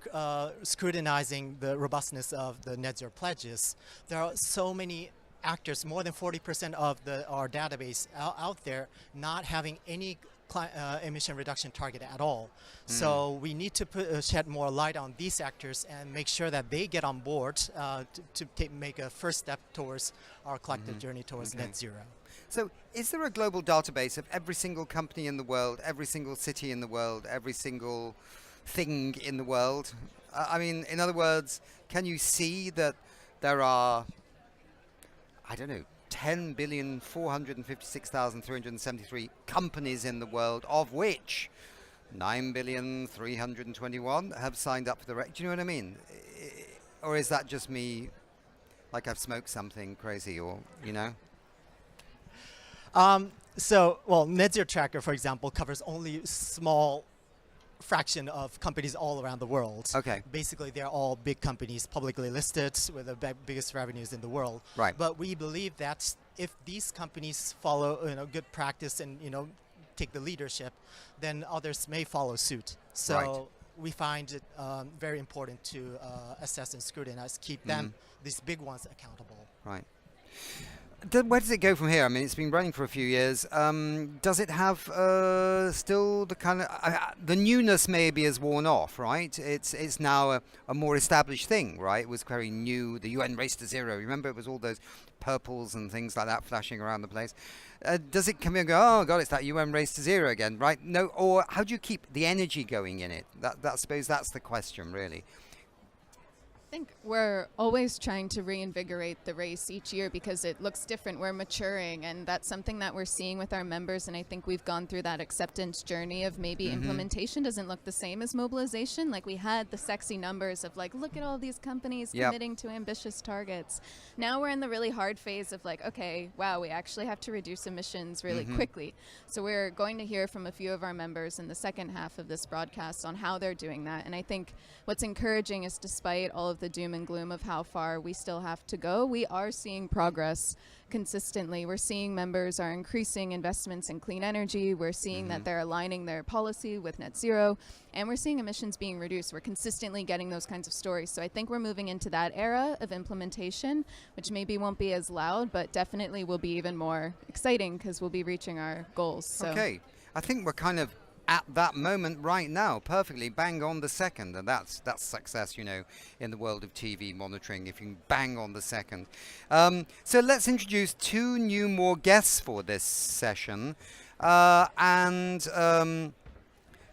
scrutinizing the robustness of the net zero pledges, there are so many actors, more than 40% of our database out there, not having any emission reduction target at all. So we need to shed more light on these actors and make sure that they get on board to make a first step towards our collective journey towards net zero. So is there a global database of every single company in the world, every single city in the world, every single thing in the world? I mean, in other words, can you see that there are, I don't know, 10,456,373 companies in the world, of which 9,321 have signed up for the... Do you know what I mean? Or is that just me, like I've smoked something crazy, or, you know? Well, Net Zero Tracker, for example, covers only small fraction of companies all around the world. Okay. Basically, they're all big companies, publicly listed, with the biggest revenues in the world. Right. But we believe that if these companies follow, good practice and take the leadership, then others may follow suit. So we find it very important to assess and scrutinize, keep them, these big ones, accountable. Right. Where does it go from here? I mean, it's been running for a few years. Does it have still the kind of... the newness maybe has worn off, right? It's now a more established thing, right? It was very new, the UN Race to Zero. Remember, it was all those purples and things like that flashing around the place. Does it come in and go, oh, God, it's that UN Race to Zero again, right? No, or how do you keep the energy going in it? I suppose that's the question, really. I think we're always trying to reinvigorate the race each year because it looks different. We're maturing, and that's something that we're seeing with our members, and I think we've gone through that acceptance journey of maybe implementation doesn't look the same as mobilization. Like, we had the sexy numbers of like, look at all these companies committing to ambitious targets. Now we're in the really hard phase of like, okay, wow, we actually have to reduce emissions really quickly. So we're going to hear from a few of our members in the second half of this broadcast on how they're doing that. And I think what's encouraging is, despite all of the doom and gloom of how far we still have to go, we are seeing progress consistently. We're seeing members are increasing investments in clean energy. We're seeing that they're aligning their policy with net zero, and we're seeing emissions being reduced. We're consistently getting those kinds of stories. So I think we're moving into that era of implementation, which maybe won't be as loud, but definitely will be even more exciting because we'll be reaching our goals. So. Okay. I think we're kind of at that moment right now, perfectly bang on the second, and that's success, in the world of TV monitoring, if you can bang on the second. So let's introduce two more guests for this session, and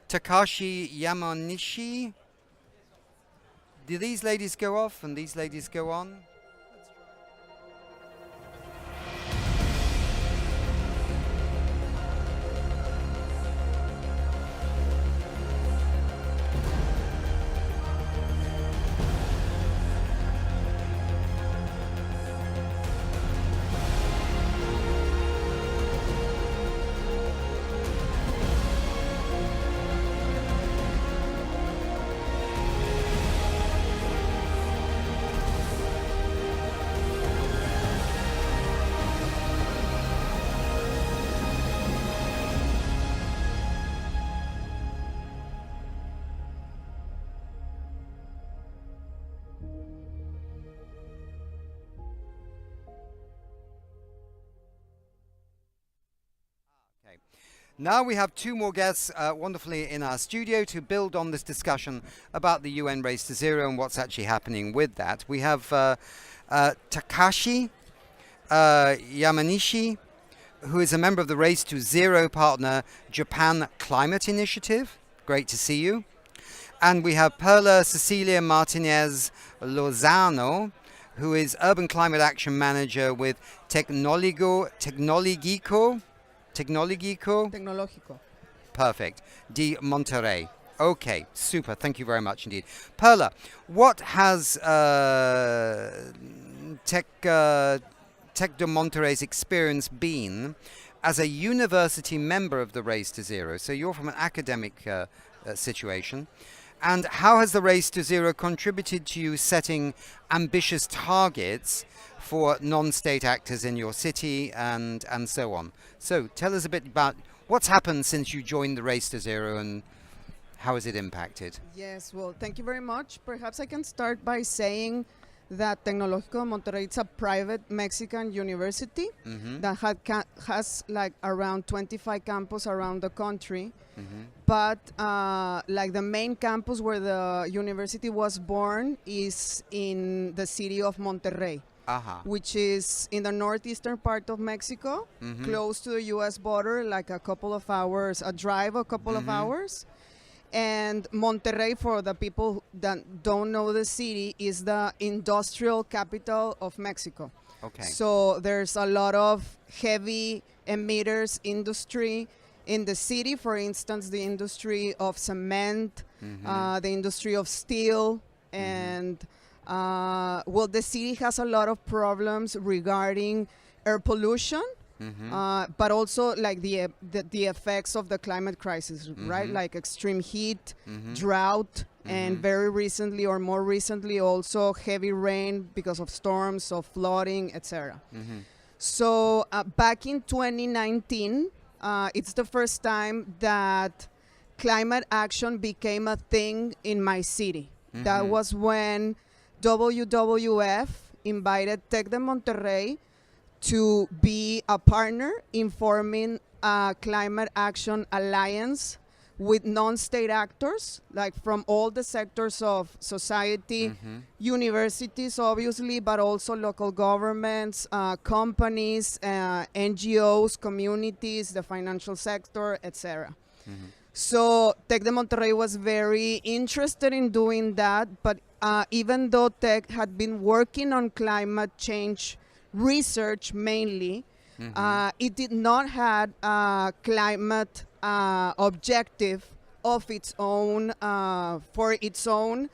Takashi Yamanishi. Do these ladies go off and these ladies go on? Now we have two more guests wonderfully in our studio to build on this discussion about the UN Race to Zero and what's actually happening with that. We have Takashi Yamanishi, who is a member of the Race to Zero partner Japan Climate Initiative. Great to see you. And we have Perla Cecilia Martinez Lozano, who is Urban Climate Action Manager with Tecnológico. Perfect. Di Monterrey. Okay, super. Thank you very much indeed. Perla, what has Tec de Monterrey's experience been as a university member of the Race to Zero? So you're from an academic situation. And how has the Race to Zero contributed to you setting ambitious targets for non-state actors in your city and so on? So tell us a bit about what's happened since you joined the Race to Zero and how has it impacted? Yes, well, thank you very much. Perhaps I can start by saying that Tecnológico de Monterrey, it's a private Mexican university that has like around 25 campuses around the country. But like the main campus where the university was born is in the city of Monterrey, which is in the northeastern part of Mexico, close to the U.S. border, like a couple of hours, a drive, a couple of hours. And Monterrey, for the people that don't know the city, is the industrial capital of Mexico. Okay. So there's a lot of heavy emitters industry in the city. For instance, the industry of cement, the industry of steel, and well, the city has a lot of problems regarding air pollution. But also like the effects of the climate crisis, right? Like extreme heat, drought, and very recently or more recently also heavy rain because of storms, so flooding, etc. So back in 2019, it's the first time that climate action became a thing in my city. That was when WWF invited Tec de Monterrey to be a partner in forming a climate action alliance with non-state actors, like from all the sectors of society, universities, obviously, but also local governments, companies, NGOs, communities, the financial sector, etc. So Tec de Monterrey was very interested in doing that, but even though Tec had been working on climate change research mainly, it did not have a climate objective of its own, for its own,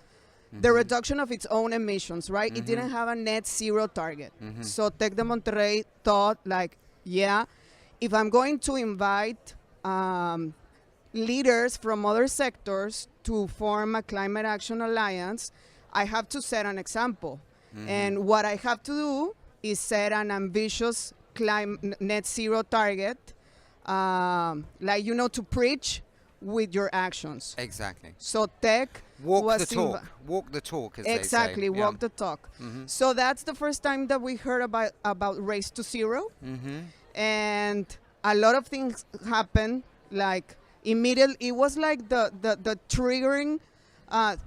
the reduction of its own emissions, right? It didn't have a net zero target. So Tec de Monterrey thought like, yeah, if I'm going to invite leaders from other sectors to form a climate action alliance, I have to set an example. And what I have to do is set an ambitious net zero target, like, you know, to preach with your actions. Exactly. So Tec walk the talk. Walk the talk, as exactly, they say. walk the talk. So that's the first time that we heard about Race to Zero. And a lot of things happened, like immediately. It was like the triggering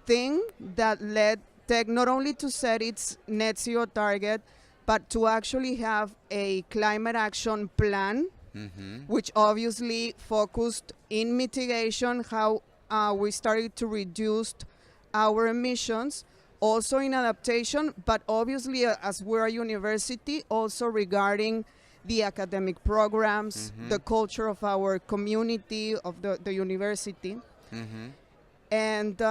thing that led Tec not only to set its net zero target, but to actually have a climate action plan, which obviously focused in mitigation, how we started to reduce our emissions, also in adaptation, but obviously as we're a university, also regarding the academic programs, the culture of our community, of the university. And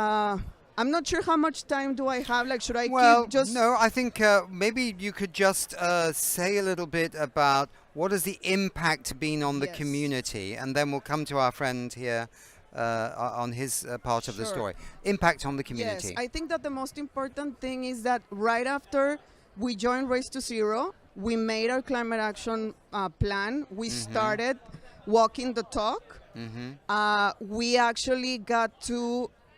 I'm not sure how much time do I have. Like, should I keep just... No, I think maybe you could just say a little bit about what has the impact been on the community, and then we'll come to our friend here on his part of the story. Impact on the community. Yes, I think that the most important thing is that right after we joined Race to Zero, we made our climate action plan. We started walking the talk. We actually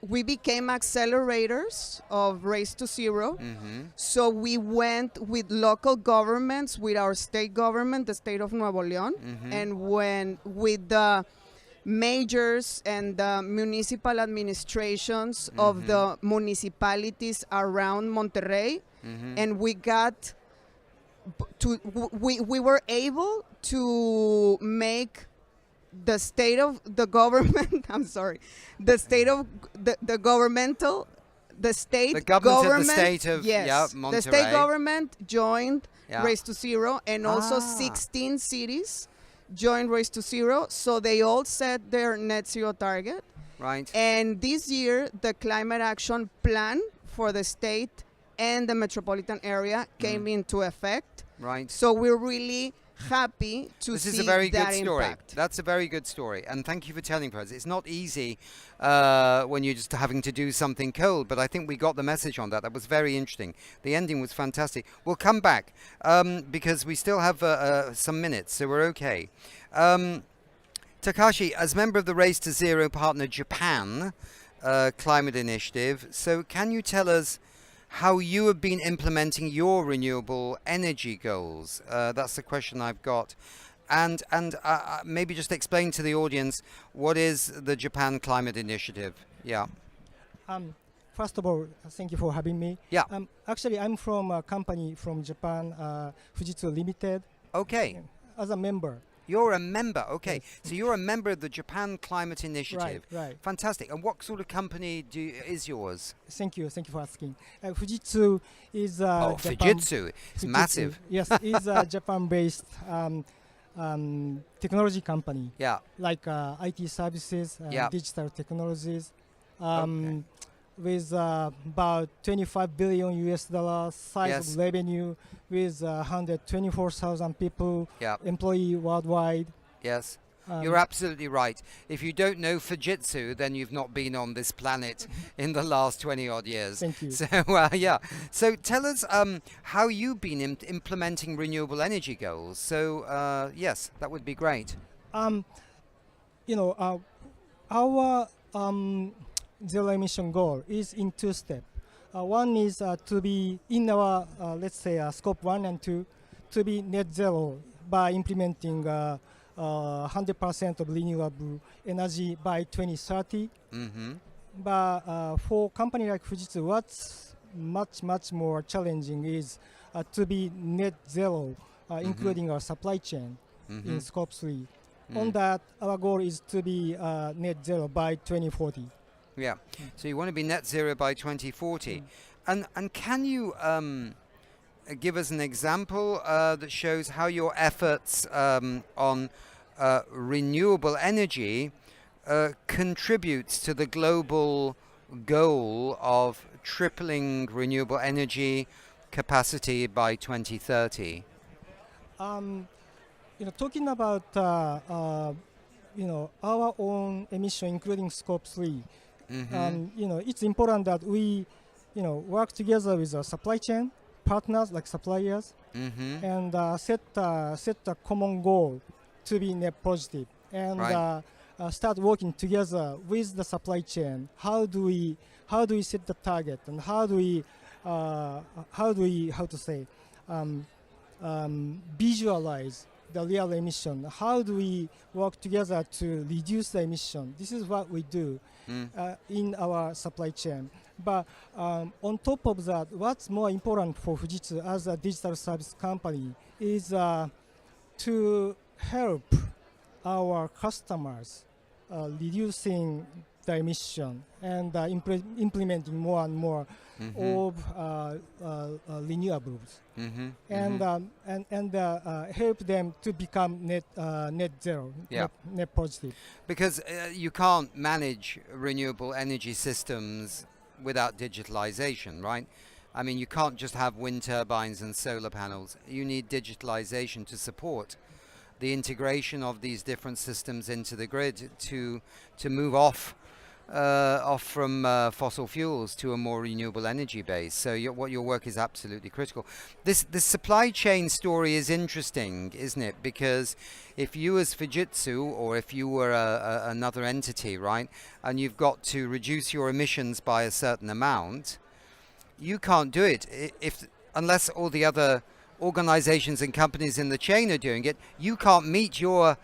we became accelerators of Race to Zero. So we went with local governments, with our state government, the state of Nuevo León, and went with the mayors and the municipal administrations of the municipalities around Monterrey. And we got we were able to make the state of the government, I'm sorry, the state of the governmental, the state the government of the state of Monterrey. The state government joined Race to Zero, and also 16 cities joined Race to Zero, so they all set their net zero target. Right. And this year, the climate action plan for the state and the metropolitan area came into effect. Right. So we're really happy to see that This is a very good story. Impact. That's a very good story, and thank you for telling us. It's not easy when you're just having to do something cold, but I think we got the message on that. That was very interesting. The ending was fantastic. We'll come back because we still have some minutes, so we're okay. Takashi, as member of the Race to Zero partner Japan climate initiative, so can you tell us how you have been implementing your renewable energy goals. That's the question I've got. And maybe just explain to the audience, what is the Japan Climate Initiative? Yeah. First of all, thank you for having me. Yeah. Actually, I'm from a company from Japan, Fujitsu Limited. Okay. As a member. You're a member, okay. Yes. So you're a member of the Japan Climate Initiative. Right. Fantastic. And what sort of company is yours? Thank you for asking. Fujitsu is Fujitsu. It's massive. Yes, it's a Japan-based technology company. Yeah. Like IT services, digital technologies. Okay. With about 25 billion US dollars size of revenue, with 124,000 people, employee worldwide. Yes, you're absolutely right. If you don't know Fujitsu, then you've not been on this planet in the last 20 odd years. Thank you. So So tell us how you've been implementing renewable energy goals. So yes, that would be great. Our zero emission goal is in two steps. One is to be in our, let's say, scope 1 and 2, to be net zero by implementing 100% of renewable energy by 2030. Mm-hmm. But for a company like Fujitsu, what's much more challenging is to be net zero, including our supply chain in scope 3. On that, our goal is to be net zero by 2040. Yeah, so you want to be net zero by 2040. And can you give us an example that shows how your efforts on renewable energy contributes to the global goal of tripling renewable energy capacity by 2030? Talking about our own emission, including scope 3. It's important that we, work together with our supply chain partners, like suppliers, and set a common goal to be net positive, and start working together with the supply chain. How do we set the target, and how to visualize the real emission? How do we work together to reduce the emission? This is what we do in our supply chain. But on top of that, what's more important for Fujitsu as a digital service company is to help our customers reducing the emission and implementing more and more of renewables, and help them to become net zero, net positive. Because you can't manage renewable energy systems without digitalization, right? I mean, you can't just have wind turbines and solar panels. You need digitalization to support the integration of these different systems into the grid to move off from fossil fuels to a more renewable energy base. So what your work is absolutely critical. This supply chain story is interesting, isn't it? Because if you as Fujitsu, or if you were another entity, right, and you've got to reduce your emissions by a certain amount, you can't do it unless all the other organizations and companies in the chain are doing it. You can't meet your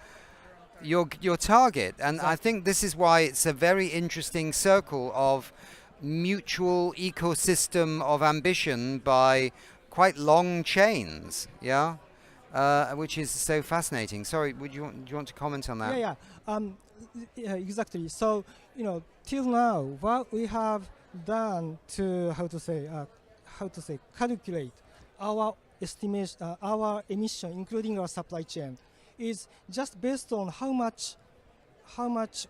target, and I think this is why it's a very interesting circle of mutual ecosystem of ambition by quite long chains, which is so fascinating. Sorry, do you want to comment on that? Yeah, exactly. So till now, what we have done to calculate our estimate, our emission, including our supply chain, is just based on how much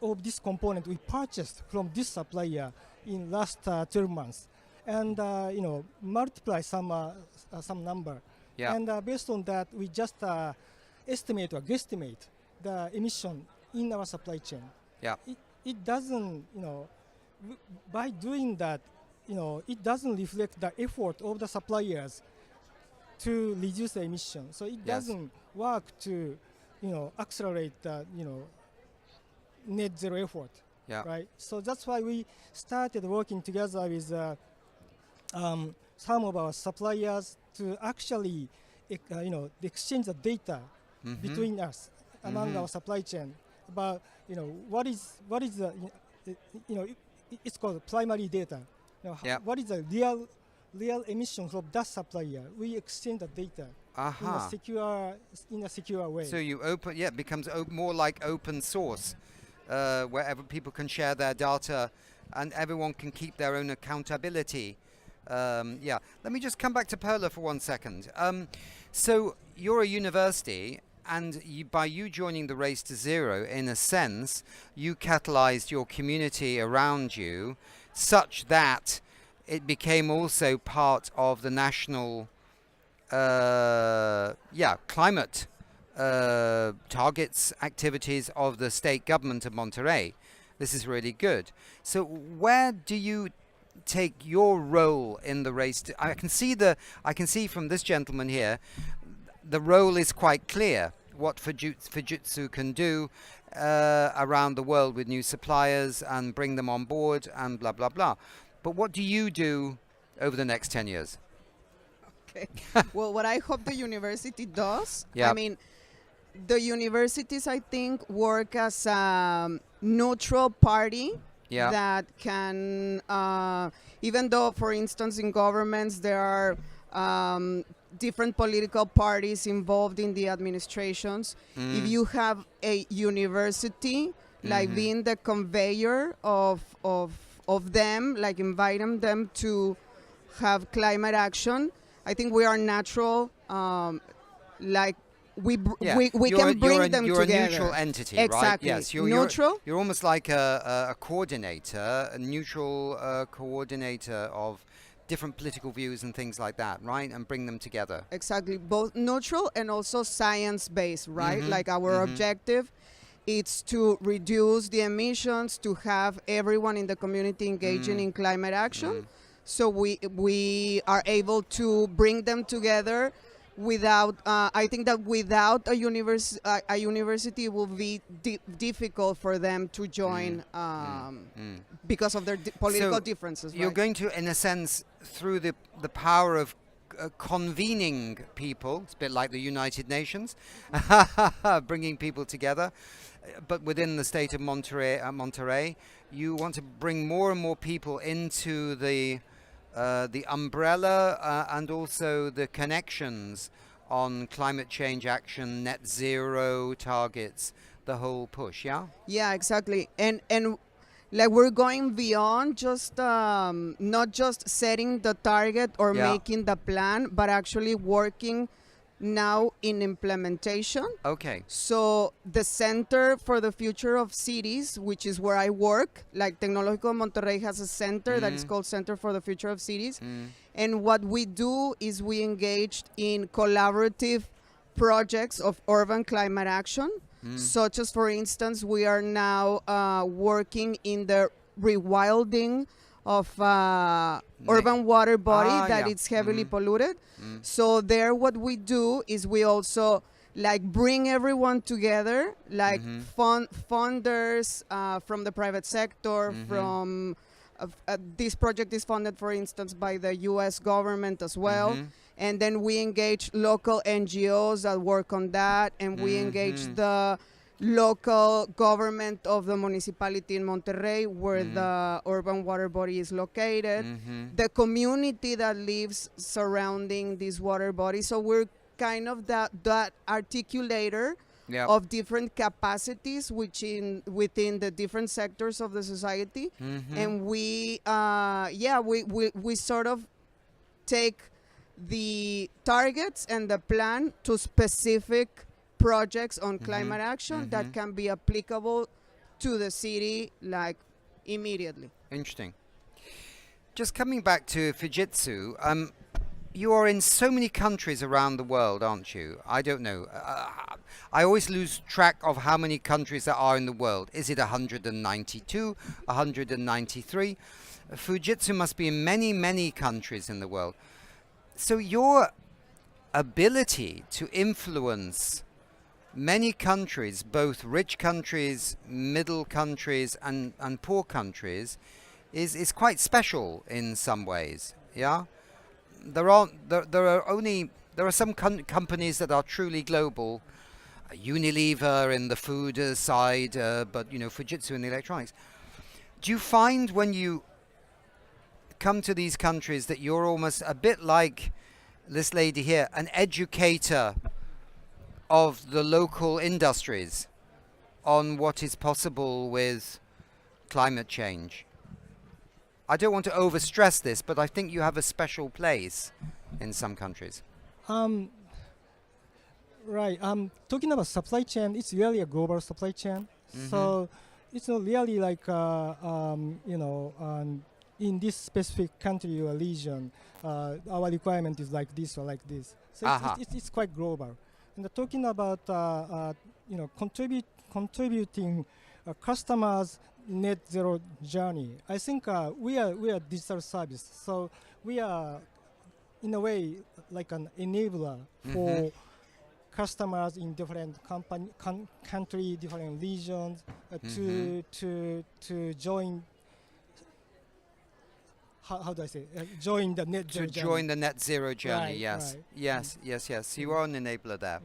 of this component we purchased from this supplier in last 12 months, and multiply some number, and based on that we just estimate or guesstimate the emission in our supply chain. It doesn't, by doing that, it doesn't reflect the effort of the suppliers to reduce the emission. So it doesn't work to accelerate the net zero effort, right? So that's why we started working together with some of our suppliers to actually, exchange the data between us, among our supply chain, about what is the it's called primary data. What is the real emission from that supplier? We exchange the data in a secure way. So you it becomes more like open source, wherever people can share their data, and everyone can keep their own accountability. Let me just come back to Perla for 1 second. So you're a university, and by you joining the Race to Zero, in a sense, you catalyzed your community around you such that it became also part of the national climate targets activities of the state government of Monterrey. This is really good. So where do you take your role in the race? I can see from this gentleman here, the role is quite clear. What Fujitsu can do around the world with new suppliers and bring them on board and blah blah blah. But what do you do over the next 10 years? Okay. Well, what I hope the university does, Yep. I mean, the universities, I think, work as a neutral party that can, even though, for instance, in governments there are different political parties involved in the administrations, if you have a university, like being the conveyor of them, like inviting them to have climate action, I think we are natural, like we can bring them you're together. A neutral entity, exactly. right? Yes, neutral. You're almost like a coordinator, a neutral coordinator of different political views and things like that, right? And bring them together. Exactly, both neutral and also science-based, right? Like our objective, it's to reduce the emissions, to have everyone in the community engaging in climate action. So we are able to bring them together without, I think that without a university it will be difficult for them to join because of their political differences. You're right? going to, in a sense, through the power of convening people, it's a bit like the United Nations, bringing people together, but within the state of Monterrey, you want to bring more and more people into the umbrella and also the connections on climate change action, net zero targets, the whole push, yeah? Yeah, exactly. And like we're going beyond just not just setting the target or making the plan, but actually working now in implementation. Okay. So the Center for the Future of Cities, which is where I work, like Tecnológico Monterrey has a center that is called Center for the Future of Cities. And what we do is we engaged in collaborative projects of urban climate action, such as, for instance, we are now working in the rewilding of urban water body that is heavily polluted. So there what we do is we also like bring everyone together, like funders from the private sector, from this project is funded, for instance, by the US government as well. And then we engage local NGOs that work on that, and we engage the local government of the municipality in Monterrey where the urban water body is located, the community that lives surrounding this water body. So we're kind of that articulator of different capacities within the different sectors of the society. And we sort of take the targets and the plan to specific projects on climate action that can be applicable to the city like immediately. Interesting. Just coming back to Fujitsu, you are in so many countries around the world, aren't you? I don't know. I always lose track of how many countries there are in the world. Is it 192, 193? Fujitsu must be in many, many countries in the world. So your ability to influence many countries, both rich countries, middle countries, and poor countries, is quite special in some ways, yeah? there are some companies that are truly global. Unilever in the food side, but Fujitsu in the electronics. Do you find when you come to these countries that you're almost a bit like this lady here, an educator of the local industries on what is possible with climate change? I don't want to overstress this, but I think you have a special place in some countries. Right. Talking about supply chain, it's really a global supply chain. So it's not really like in this specific country or region, our requirement is like this or like this. So it's quite global. And talking about contributing customers' net zero journey, I think we are digital service. So we are in a way like an enabler for customers in different country, different regions to join. How do I say? Join the net zero journey. Join the net zero journey. Right, yes, right. yes. So you are an enabler there.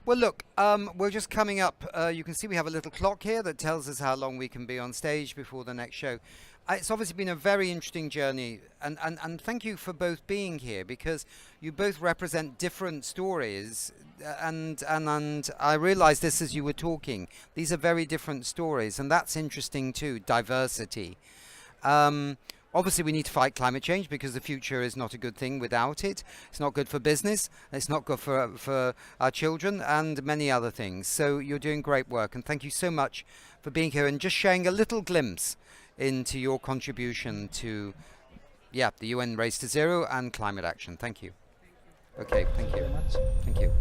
Well, look, we're just coming up. You can see we have a little clock here that tells us how long we can be on stage before the next show. It's obviously been a very interesting journey, and thank you for both being here, because you both represent different stories, and I realized this as you were talking. These are very different stories, and that's interesting too, diversity. Obviously, we need to fight climate change because the future is not a good thing without it. It's not good for business. It's not good for our children and many other things. So you're doing great work, and thank you so much for being here and just sharing a little glimpse into your contribution to, the UN Race to Zero and climate action. Thank you. Okay, thank you. Thank you.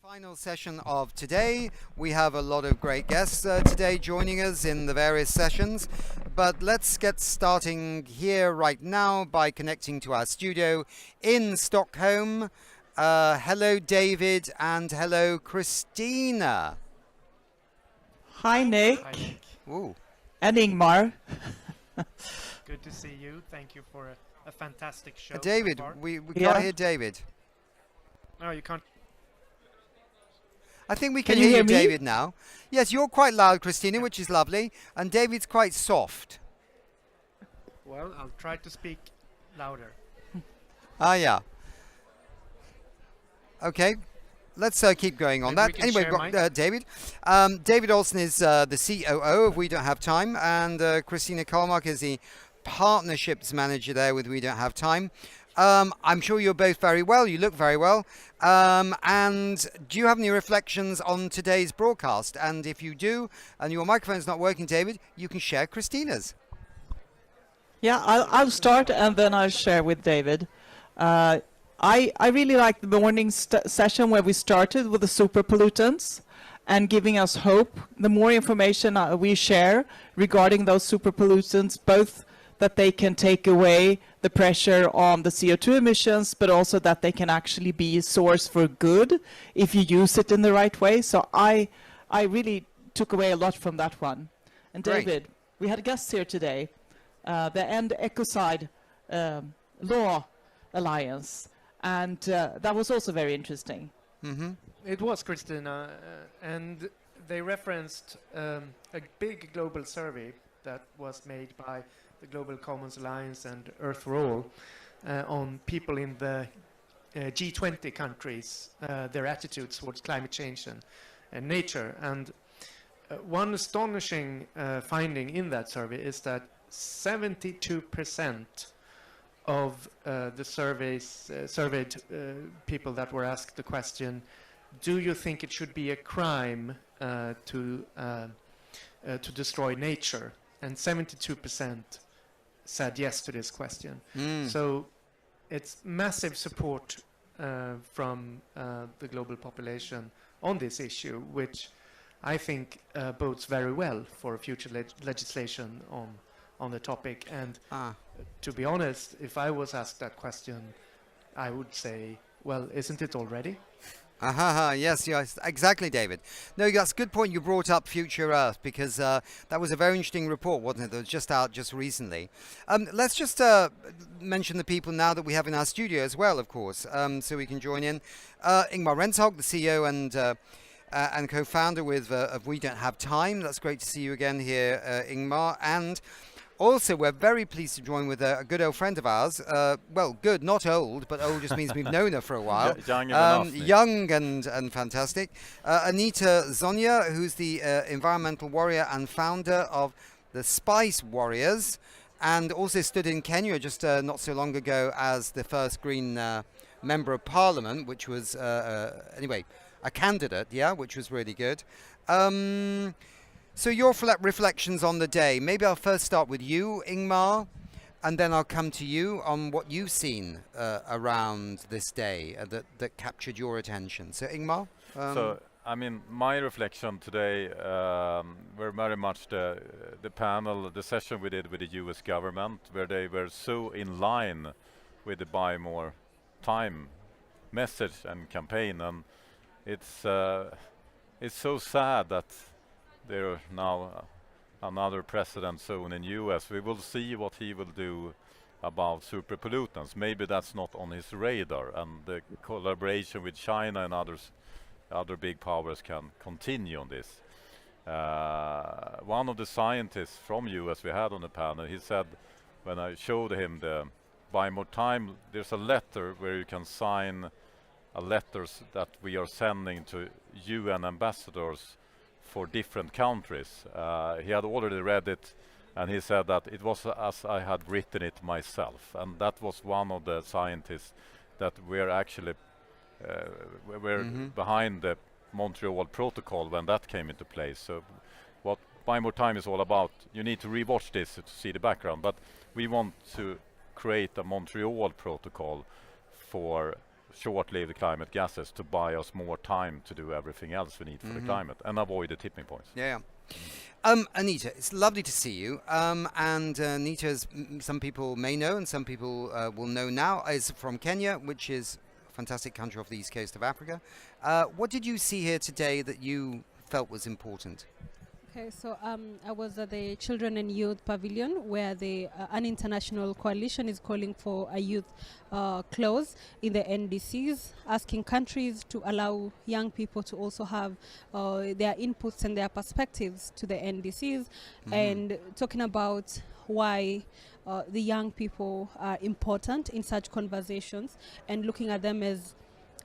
Final session of today. We have a lot of great guests today joining us in the various sessions, but let's get starting here right now by connecting to our studio in Stockholm. Hello David and hello Christina. Hi Nick. Hi, Nick. Ooh. And Ingmar. Good to see you. Thank you for a fantastic show. David, so far. we can't hear David. No, you can't. I think we can hear you, David, now. Yes, you're quite loud, Christina, which is lovely, and David's quite soft. Well, I'll try to speak louder. Yeah. Okay, let's keep going on that. Anyway, David. David Olsen is the COO of We Don't Have Time, and Christina Karlmark is the Partnerships Manager there with We Don't Have Time. I'm sure you're both very well. You look very well. And do you have any reflections on today's broadcast? And if you do, and your microphone's not working, David, you can share Christina's. Yeah, I'll start and then I'll share with David. I really liked the morning session where we started with the super pollutants and giving us hope. The more information we share regarding those super pollutants, both that they can take away the pressure on the CO2 emissions, but also that they can actually be a source for good if you use it in the right way. So I really took away a lot from that one. And Great. David, we had guests here today, the End Ecocide Law Alliance, and that was also very interesting. It was, Christina, and they referenced a big global survey that was made by the Global Commons Alliance and Earth for All on people in the G20 countries, their attitudes towards climate change and nature. And one astonishing finding in that survey is that 72% of the surveyed people that were asked the question, do you think it should be a crime to destroy nature? And 72% said yes to this question. So it's massive support from the global population on this issue, which I think bodes very well for future legislation on the topic. And to be honest, if I was asked that question, I would say, well, isn't it already? Yes, exactly, David. No, that's a good point. You brought up Future Earth, because that was a very interesting report, wasn't it? That was just out just recently. Let's just mention the people now that we have in our studio as well, of course, so we can join in. Ingmar Rentzhog, the CEO and co-founder of We Don't Have Time. That's great to see you again here, Ingmar. And also, we're very pleased to join with a good old friend of ours. Well, good, not old, but old just means we've known her for a while. Young and fantastic. Anita Zonia, who's the environmental warrior and founder of the Spice Warriors, and also stood in Kenya just not so long ago as the first Green Member of Parliament, which was, anyway, a candidate, which was really good. So your reflections on the day. Maybe I'll first start with you, Ingmar, and then I'll come to you on what you've seen around this day that captured your attention. So Ingmar? So, I mean, my reflection today were very much the panel, the session we did with the US government, where they were so in line with the BuyMoreTime message and campaign. And it's so sad that there are now another president soon in US. We will see what he will do about super pollutants. Maybe that's not on his radar, and the collaboration with China and other big powers can continue on this. One of the scientists from US we had on the panel, he said, when I showed him the BuyMoreTime, there's a letter where you can sign letters that we are sending to UN ambassadors for different countries. He had already read it, and he said that it was as I had written it myself, and that was one of the scientists that were actually behind the Montreal Protocol when that came into place. So what BuyMoreTime is all about, you need to rewatch this to see the background, but we want to create a Montreal Protocol for short-lived climate gases to buy us more time to do everything else we need for the climate and avoid the tipping points. Anita, it's lovely to see you. And Anita, as some people may know and some people will know now, is from Kenya, which is a fantastic country off the east coast of Africa. What did you see here today that you felt was important? Okay, so I was at the Children and Youth Pavilion, where an international coalition is calling for a youth clause in the NDCs, asking countries to allow young people to also have their inputs and their perspectives to the NDCs, and talking about why the young people are important in such conversations, and looking at them as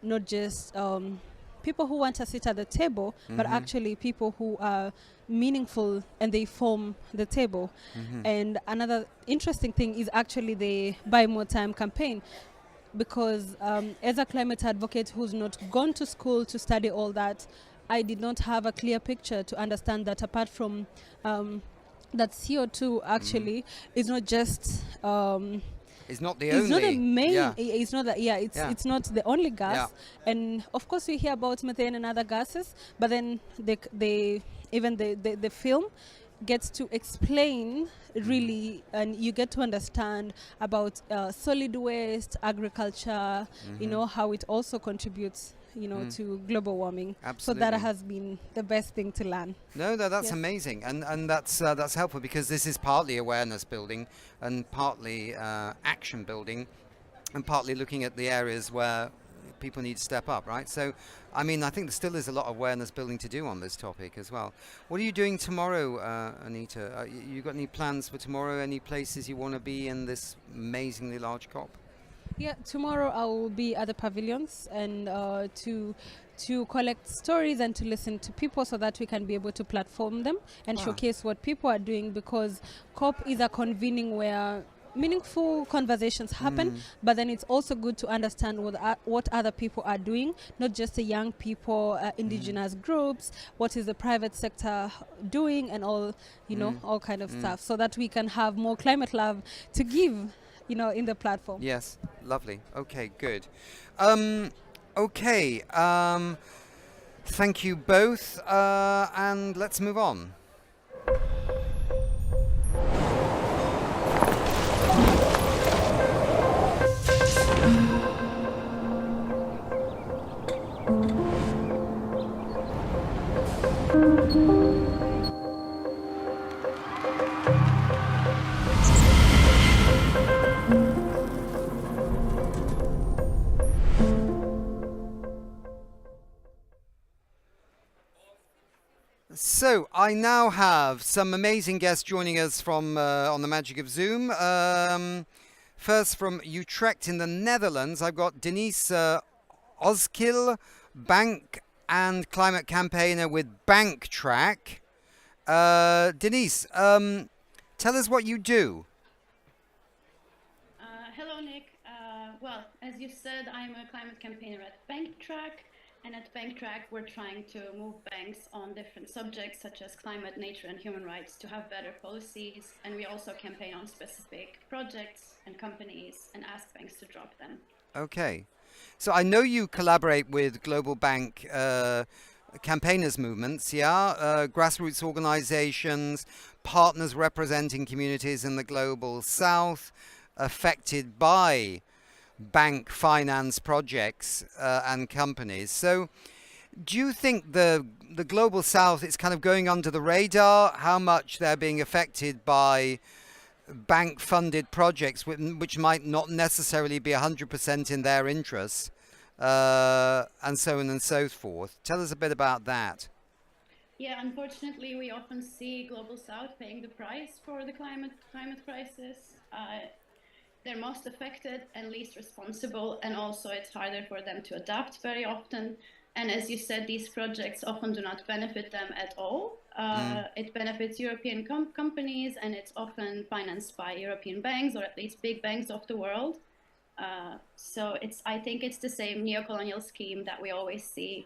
not just people who want to sit at the table, but actually people who are meaningful and they form the table. And another interesting thing is actually the BuyMoreTime campaign, because as a climate advocate who's not gone to school to study all that, I did not have a clear picture to understand that apart from that CO2 actually is not just it's not the it's only. not the main. Yeah. It's not. It's not the only gas. And of course, we hear about methane and other gases, but then the film gets to explain really, and you get to understand about solid waste, agriculture. You know how it also contributes. To global warming. Absolutely. So that has been the best thing to learn. No, that's amazing, and that's helpful, because this is partly awareness building and partly action building, and partly looking at the areas where people need to step up, right? So, I mean, I think there still is a lot of awareness building to do on this topic as well. What are you doing tomorrow, Anita? You got any plans for tomorrow? Any places you want to be in this amazingly large COP? Yeah, tomorrow I will be at the pavilions and to collect stories and to listen to people so that we can be able to platform them and showcase what people are doing, because COP is a convening where meaningful conversations happen, but then it's also good to understand what other people are doing, not just the young people, indigenous groups, what is the private sector doing, and all, all kind of stuff, so that we can have more climate love to give in the platform. Yes, lovely. Okay, good. Okay, thank you both, and let's move on. So I now have some amazing guests joining us from on the magic of Zoom. First from Utrecht in the Netherlands, I've got Denise Oskil, bank and climate campaigner with Banktrack. Denise, tell us what you do. Hello, Nick. Well, as you said, I'm a climate campaigner at Banktrack. And at Banktrack, we're trying to move banks on different subjects such as climate, nature, and human rights to have better policies. And we also campaign on specific projects and companies and ask banks to drop them. Okay. So I know you collaborate with global bank campaigners movements, yeah? Grassroots organizations, partners representing communities in the global south affected by bank finance projects and companies. So do you think the global south is kind of going under the radar, how much they're being affected by bank funded projects which might not necessarily be 100% in their interests, and so on and so forth? Tell us a bit about that. Yeah, unfortunately, we often see global south paying the price for the climate crisis. They're most affected and least responsible, and also it's harder for them to adapt very often. And as you said, these projects often do not benefit them at all. It benefits European companies, and it's often financed by European banks, or at least big banks of the world. So I think it's the same neocolonial scheme that we always see.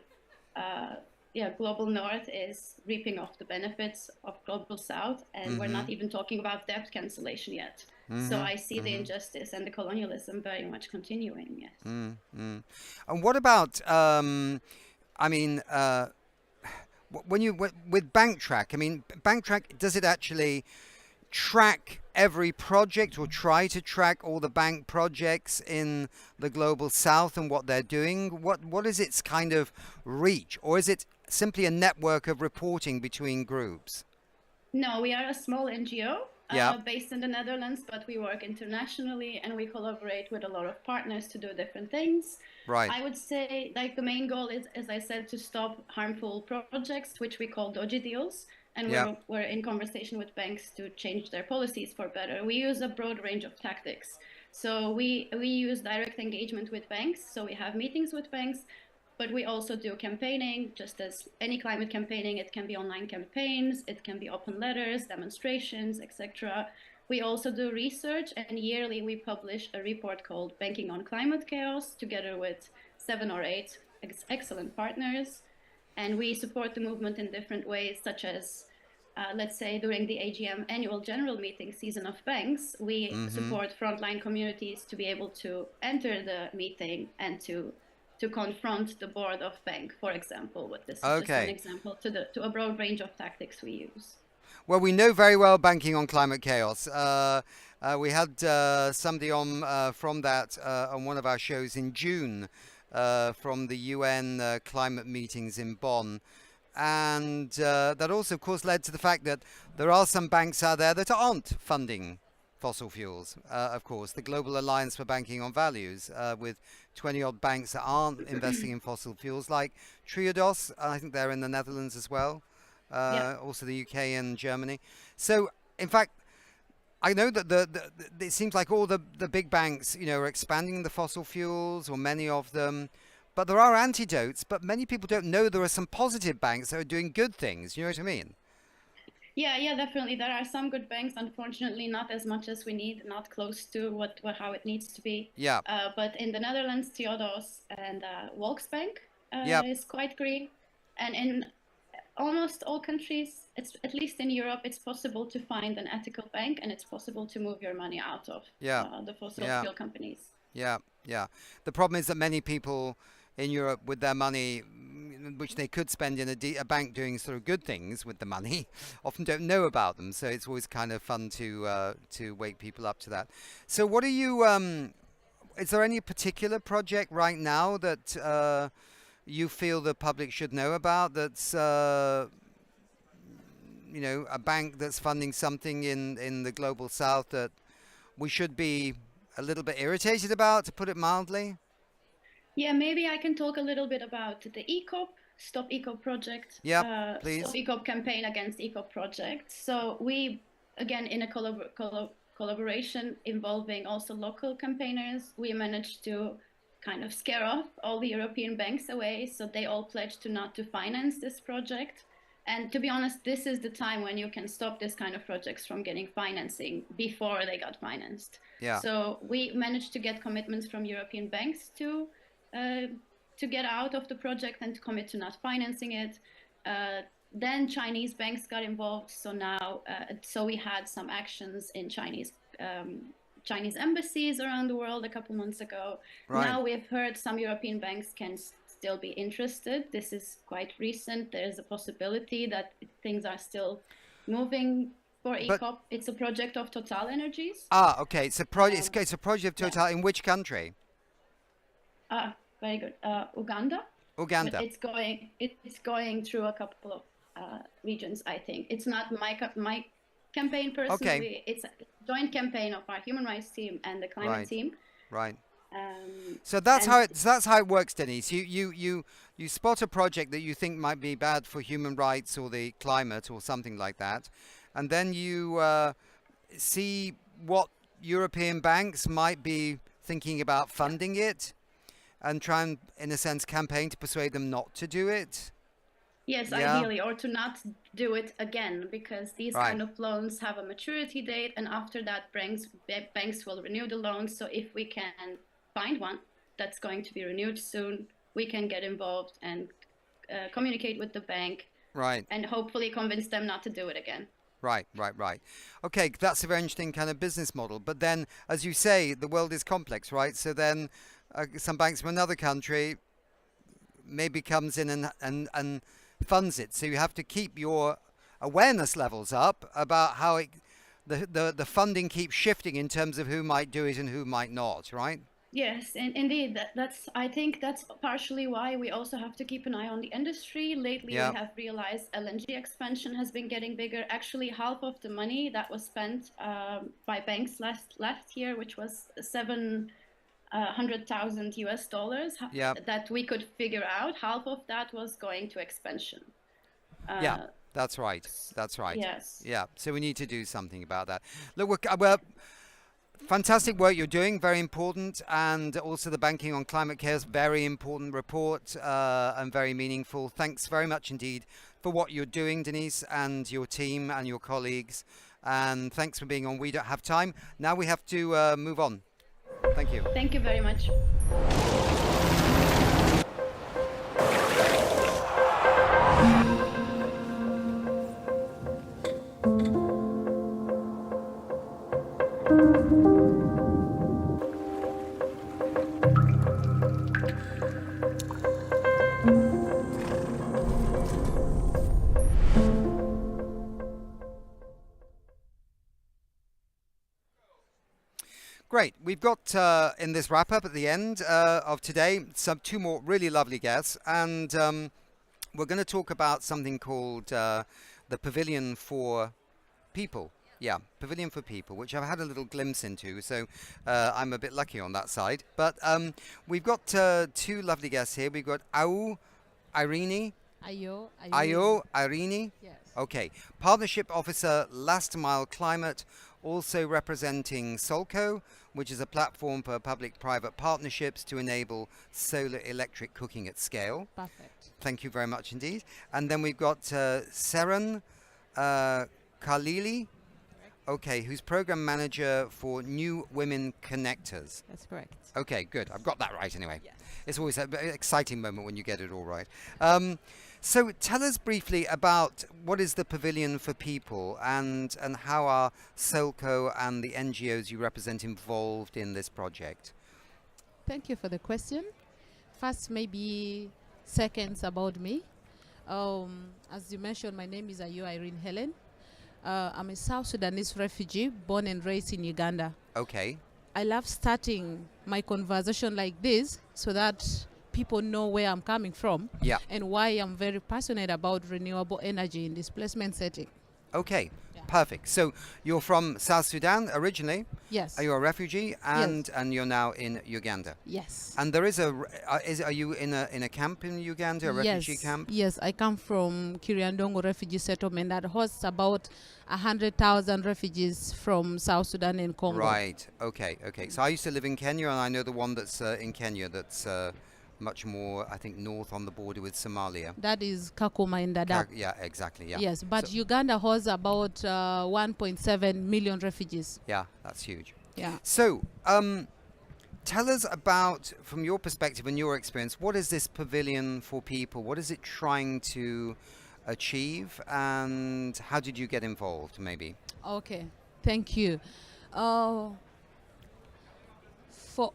Global North is reaping off the benefits of Global South, and we're not even talking about debt cancellation yet. So I see the injustice and the colonialism very much continuing, yes. And what about, with Banktrack, Banktrack, does it actually track every project or try to track all the bank projects in the global south and what they're doing? What is its kind of reach, or is it simply a network of reporting between groups? No, we are a small NGO based in the Netherlands, but we work internationally and we collaborate with a lot of partners to do different things. Right. I would say the main goal is, as I said, to stop harmful projects, which we call dodgy deals. And we're in conversation with banks to change their policies for better. We use a broad range of tactics. So we use direct engagement with banks. So we have meetings with banks, but we also do campaigning, just as any climate campaigning. It can be online campaigns, it can be open letters, demonstrations, etc. We also do research, and yearly we publish a report called Banking on Climate Chaos, together with 7 or 8 excellent partners. And we support the movement in different ways, such as, let's say, during the AGM annual general meeting season of banks, we support frontline communities to be able to enter the meeting and to confront the board of bank, for example. With this is just an example to a broad range of tactics we use. Well, we know very well Banking on Climate Chaos. We had somebody on from that on one of our shows in June. From the UN climate meetings in Bonn. And that also, of course, led to the fact that there are some banks out there that aren't funding fossil fuels. Of course, the Global Alliance for Banking on Values, with 20-odd banks that aren't investing in fossil fuels, like Triodos, I think they're in the Netherlands as well, also the UK and Germany. So, in fact, I know that it seems like all the big banks, are expanding the fossil fuels, or many of them, but there are antidotes. But many people don't know there are some positive banks that are doing good things. You know what I mean? Yeah, definitely. There are some good banks. Unfortunately, not as much as we need, not close to how it needs to be. Yeah. But in the Netherlands, Triodos and Volksbank is quite green, and in almost all countries, it's at least in Europe, it's possible to find an ethical bank, and it's possible to move your money out of the fossil fuel companies. Yeah, yeah. The problem is that many people in Europe with their money, which they could spend in a bank doing sort of good things with the money, often don't know about them. So it's always kind of fun to wake people up to that. So what are you? Is there any particular project right now that you feel the public should know about? That's you know, a bank that's funding something in the global south that we should be a little bit irritated about, to put it mildly? Yeah, maybe I can talk a little bit about the ECOP, Stop ECOP project. Yeah, please. Stop ECOP campaign against ECOP project. So we, again, in a collaboration involving also local campaigners, we managed to kind of scare off all the European banks away. So they all pledged to not to finance this project. And to be honest, this is the time when you can stop this kind of projects from getting financing before they got financed. Yeah. So we managed to get commitments from European banks to get out of the project and to commit to not financing it. Then Chinese banks got involved. So now, so we had some actions in Chinese embassies around the world a couple months ago. Right. Now we've heard some European banks can still be interested. This is quite recent. There is a possibility that things are still moving for ECOP. It's a project of Total Energies. Ah, okay. It's a project. It's a project of Total. In which country? Very good. Uganda. Uganda. But it's going through a couple of regions. I think it's not my campaign personally. Okay. It's a joint campaign of our human rights team and the climate team. Right. So that's how it works, Denise. You spot a project that you think might be bad for human rights or the climate or something like that, and then you see what European banks might be thinking about funding it, and try and, in a sense, campaign to persuade them not to do it. Yes, Yeah. ideally, or to not do it again, because these kind of loans have a maturity date, and after that, banks will renew the loans. So if we can find one that's going to be renewed soon, we can get involved and communicate with the bank, Right. and hopefully convince them not to do it again. Right. Okay, that's a very interesting kind of business model. But then, as you say, the world is complex, right? So then some banks from another country maybe comes in and funds it. So you have to keep your awareness levels up about how the funding keeps shifting in terms of who might do it and who might not, right? Yes, and indeed, I think that's partially why we also have to keep an eye on the industry. Lately, we have realized LNG expansion has been getting bigger. Actually, half of the money that was spent by banks last year, which was $700,000 that we could figure out, half of that was going to expansion. Yeah, that's right. Yes. Yeah, so we need to do something about that. Look, we're fantastic work you're doing, very important, and also the Banking on Climate Chaos, very important report and very meaningful. Thanks very much indeed for what you're doing, Denise, and your team and your colleagues, and thanks for being on We Don't Have Time. Now we have to move on. Thank you. Thank you very much. Great. We've got in this wrap up at the end of today two more really lovely guests, and we're going to talk about something called the Pavilion for People. Yeah, Pavilion for People, which I've had a little glimpse into, so I'm a bit lucky on that side. But we've got two lovely guests here. We've got Irene. Irene. Yes. Okay. Partnership Officer, Last Mile Climate, also representing Solco, which is a platform for public-private partnerships to enable solar electric cooking at scale. Perfect. Thank you very much indeed. And then we've got Seren Khalili, Okay, who's program manager for New Women Connectors. That's correct. Okay, good. I've got that right anyway. It's always an exciting moment when you get it all right. So tell us briefly about what is the Pavilion for People and how are SOLCO and the NGOs you represent involved in this project? Thank you for the question. First, maybe seconds about me. As you mentioned, my name is Ayo Irene Helen. I'm a South Sudanese refugee born and raised in Uganda. Okay. I love starting my conversation like this so that people know where I'm coming from and why I'm very passionate about renewable energy in displacement setting. Okay, perfect. So you're from South Sudan originally? Yes. Are you a refugee and you're now in Uganda? Yes. And there is are you in a camp in Uganda, a refugee camp? Yes, I come from Kiriandongo refugee settlement that hosts about 100,000 refugees from South Sudan and Congo. Right. Okay. So I used to live in Kenya, and I know the one that's in Kenya that's much more, I think, north on the border with Somalia. That is Kakuma in Dadaab. Yeah, exactly. Yeah. Yes, but Uganda hosts about 1.7 million refugees. Yeah, that's huge. Yeah. So, tell us about, from your perspective and your experience, what is this Pavilion for People? What is it trying to achieve, and how did you get involved, maybe? Okay, thank you. For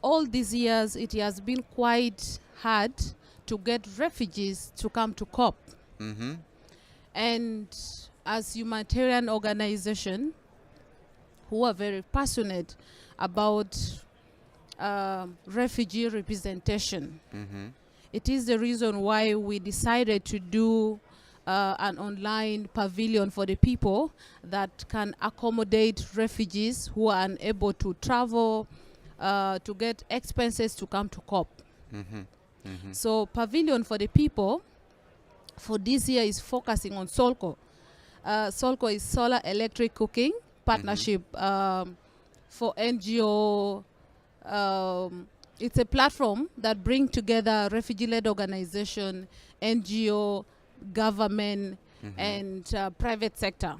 all these years, it has been quite hard to get refugees to come to COP. Mm-hmm. And as humanitarian organization who are very passionate about refugee representation, it is the reason why we decided to do an online pavilion for the people that can accommodate refugees who are unable to travel, to get expenses to come to COP. So Pavilion for the People for this year is focusing on SOLCO. SOLCO is Solar Electric Cooking Partnership for NGO. It's a platform that brings together refugee-led organization, NGO, government, and private sector.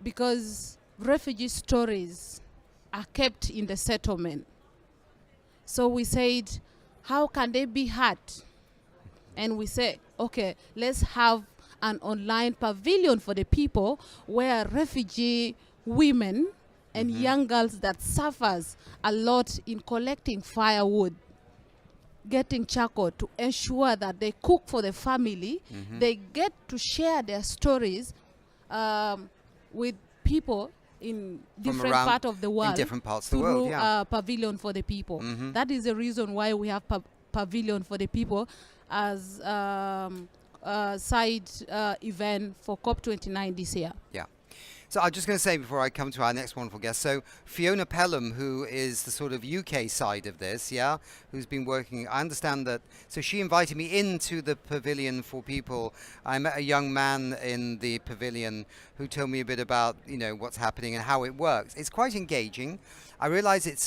Because refugee stories are kept in the settlement. So we said, how can they be heard? And we said, okay, let's have an online pavilion for the people where refugee women and young girls that suffers a lot in collecting firewood, getting charcoal to ensure that they cook for the family, they get to share their stories with people in different parts of the world, in different parts of the world, Pavilion for the People. That is the reason why we have Pavilion for the People as side event for COP29 this year. Yeah. So I'm just going to say before I come to our next wonderful guest, so Fiona Pelham, who is the sort of UK side of this, who's been working, I understand that, so she invited me into the Pavilion for People. I met a young man in the pavilion who told me a bit about, what's happening and how it works. It's quite engaging. I realize it's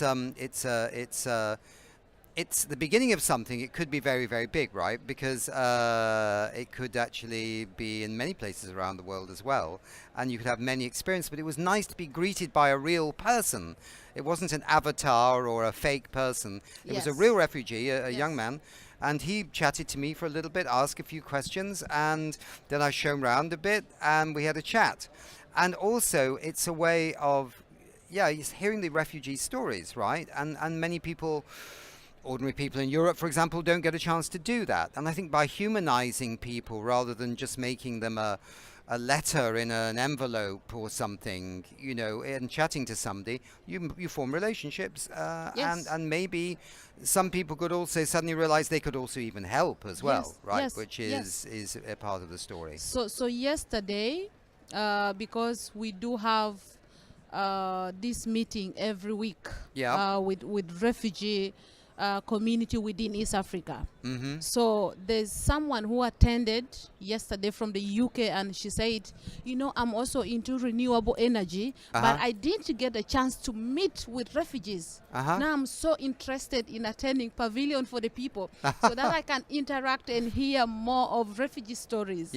the beginning of something. It could be very, very big, right? Because it could actually be in many places around the world as well. And you could have many experiences. But it was nice to be greeted by a real person. It wasn't an avatar or a fake person. It was a real refugee, a young man. And he chatted to me for a little bit, asked a few questions. And then I showed him around a bit and we had a chat. And also, it's a way of, hearing the refugee stories, right? And many people... Ordinary people in Europe, for example, don't get a chance to do that. And I think by humanizing people rather than just making them a letter in an envelope or something, and chatting to somebody, you form relationships. And maybe some people could also suddenly realize they could also even help as well, right? Which is a part of the story. So yesterday, because we do have this meeting every week with refugee community within East Africa. So there's someone who attended yesterday from the UK and she said, I'm also into renewable energy, but I didn't get a chance to meet with refugees. Now I'm so interested in attending Pavilion for the People so that I can interact and hear more of refugee stories.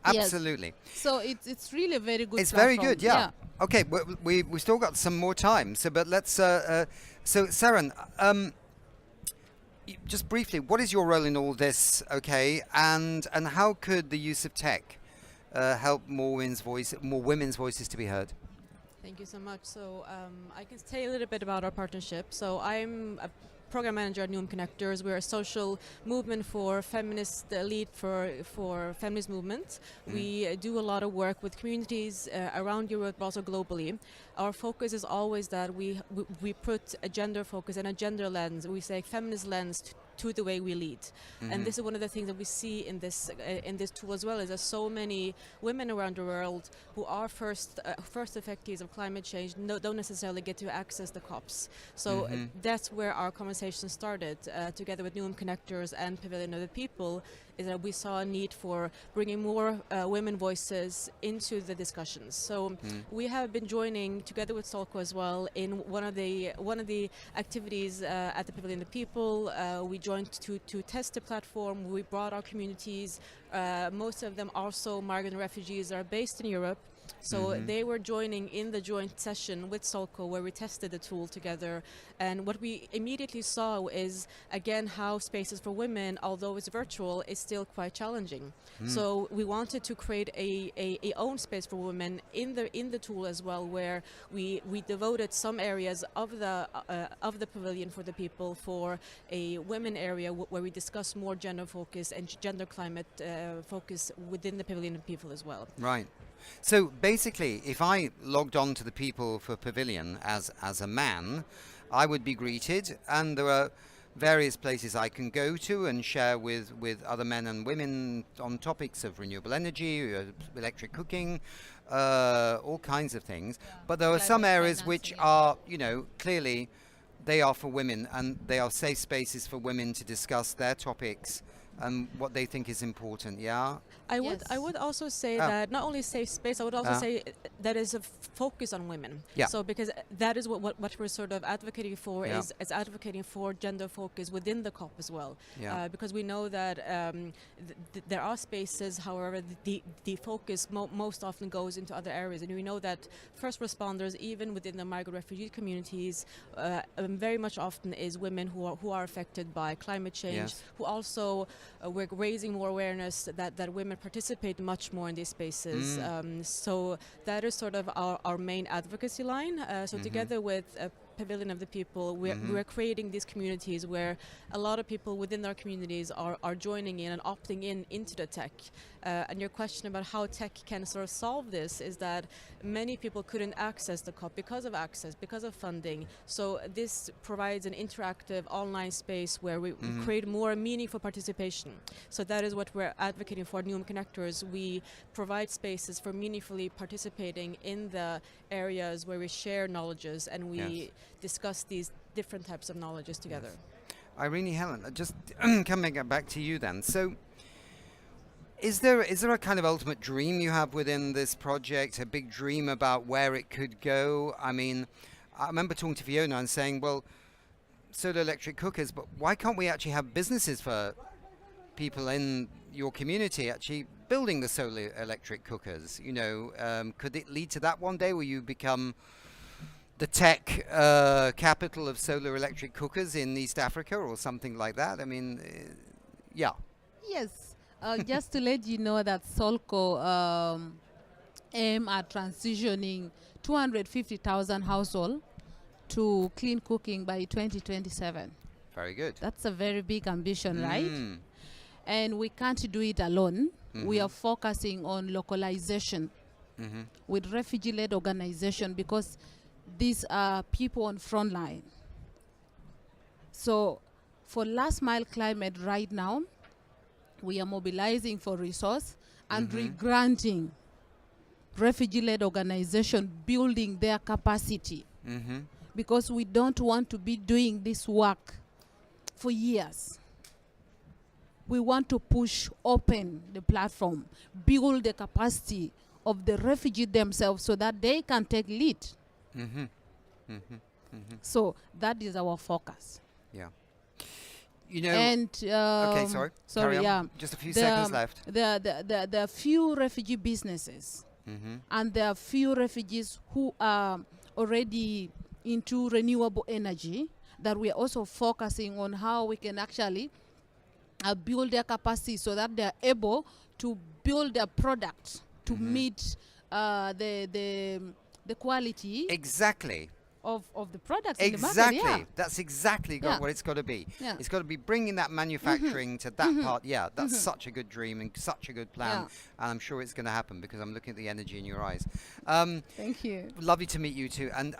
Absolutely. So it's really a very good. It's platform. very good, yeah. Okay, we still got some more time. So, but let's. So, Saren, just briefly, what is your role in all this? Okay, and how could the use of tech help more women's voices to be heard? Thank you so much. So I can tell you a little bit about our partnership. So I'm a program manager at Nuum Connectors. We're a social movement for feminist lead for feminist movements. We do a lot of work with communities around Europe, but also globally. Our focus is always that we put a gender focus and a gender lens. We say feminist lens to the way we lead. And this is one of the things that we see in this tool as well, is there's so many women around the world who are first effectees of climate change, don't necessarily get to access the COPs. So that's where our conversation started, together with Nuum Connectors and Pavilion of the People, is that we saw a need for bringing more women voices into the discussions. So we have been joining together with Solco as well in one of the activities at the Pavilion of the People. We joined to test the platform. We brought our communities. Most of them also migrant refugees are based in Europe. So they were joining in the joint session with Solco, where we tested the tool together. And what we immediately saw is, again, how spaces for women, although it's virtual, is still quite challenging. So we wanted to create a own space for women in the tool as well, where we devoted some areas of the Pavilion for the People for a women area where we discuss more gender focus and gender climate focus within the Pavilion of People as well. Right. So basically, if I logged on to the People for Pavilion as a man, I would be greeted, and there are various places I can go to and share with other men and women on topics of renewable energy, electric cooking, all kinds of things. But there are some areas which are, clearly they are for women, and they are safe spaces for women to discuss their topics and what they think is important. I would also say that not only safe space, I would also say that is a focus on women. So because that is what we're sort of advocating for, is advocating for gender focus within the COP as well. Because we know that there are spaces, however, the focus most often goes into other areas, and we know that first responders, even within the migrant refugee communities, very much often is women who are affected by climate change, who also we're raising more awareness that women participate much more in these spaces. So that is sort of our main advocacy line. So together with Pavilion of the People, we're creating these communities where a lot of people within our communities are joining in and opting into the tech. And your question about how tech can sort of solve this is that many people couldn't access the COP because of funding. So this provides an interactive online space where we create more meaningful participation. So that is what we're advocating for Nuum Connectors. We provide spaces for meaningfully participating in the areas where we share knowledges and we discuss these different types of knowledges together. Irene, Helen, just coming back to you then. So is there a kind of ultimate dream you have within this project, a big dream about where it could go? I mean, I remember talking to Fiona and saying, well, solar electric cookers, but why can't we actually have businesses for people in your community actually building the solar electric cookers? Could it lead to that one day where you become the tech capital of solar electric cookers in East Africa or something like that? I mean, Yes. Just to let you know that Solco aim at transitioning 250,000 households to clean cooking by 2027. Very good. That's a very big ambition, right? And we can't do it alone. We are focusing on localization with refugee-led organization, because these are people on front line. So for last mile climate right now, we are mobilizing for resource and re-granting refugee-led organization, building their capacity, because we don't want to be doing this work for years. We want to push open the platform, build the capacity of the refugees themselves so that they can take lead. So that is our focus. You know, and okay, sorry. Carry on. yeah, Just a few seconds left. There are few refugee businesses, and there are few refugees who are already into renewable energy, that we are also focusing on how we can actually build their capacity so that they are able to build their products to meet the quality exactly of the products exactly in the market. Yeah. That's exactly what it's got to be. It's got to be bringing that manufacturing to that part. That's such a good dream and such a good plan, and I'm sure it's going to happen because I'm looking at the energy in your eyes. Thank you. Lovely to meet you too, and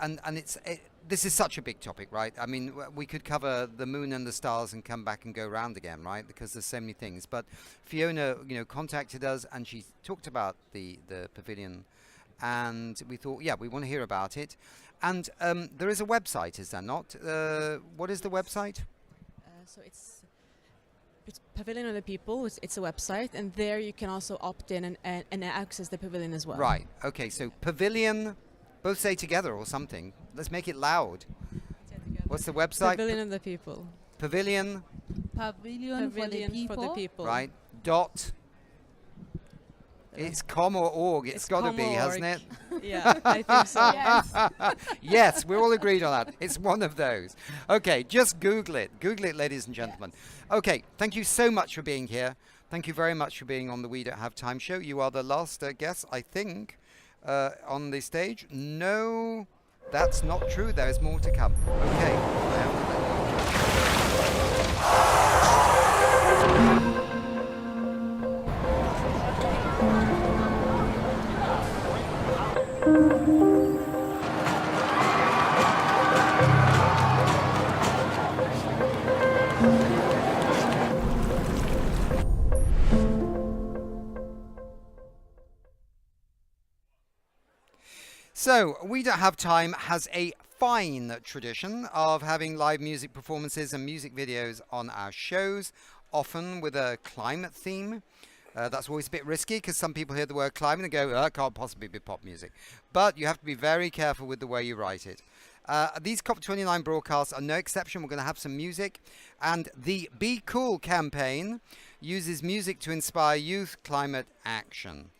this is such a big topic, right? I mean, we could cover the moon and the stars and come back and go round again, right? Because there's so many things. But Fiona, contacted us and she talked about the pavilion, and we thought, we want to hear about it. And there is a website, is there not? What is the website? So it's Pavilion of the People. It's a website, and there you can also opt in and access the pavilion as well. Right. Okay. So pavilion, both say together or something. Let's make it loud. What's the website? Pavilion of the People. Pavilion. Pavilion for the people. Right. Dot. It's com or org. It's got to be, hasn't it? Yeah, I think so. Yes. Yes, we're all agreed on that. It's one of those. Okay, just Google it. Google it, ladies and gentlemen. Okay, thank you so much for being here. Thank you very much for being on the We Don't Have Time show. You are the last guest, I think, on the stage. No, that's not true. There is more to come. Okay. I have to let you. So, We Don't Have Time has a fine tradition of having live music performances and music videos on our shows, often with a climate theme. That's always a bit risky because some people hear the word climate and go, it can't possibly be pop music. But you have to be very careful with the way you write it. These COP29 broadcasts are no exception. We're going to have some music. And the Be Cool campaign uses music to inspire youth climate action.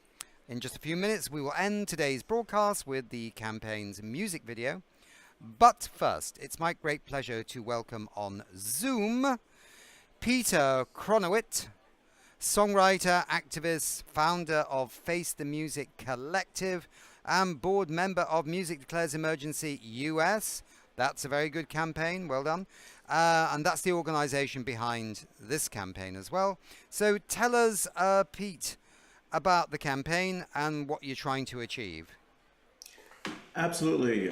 In just a few minutes, we will end today's broadcast with the campaign's music video. But first, it's my great pleasure to welcome on Zoom Peter Kronowit, songwriter, activist, founder of Face the Music Collective, and board member of Music Declares Emergency US. That's a very good campaign. Well done. And that's the organization behind this campaign as well. So tell us, Pete, about the campaign and what you're trying to achieve. Absolutely.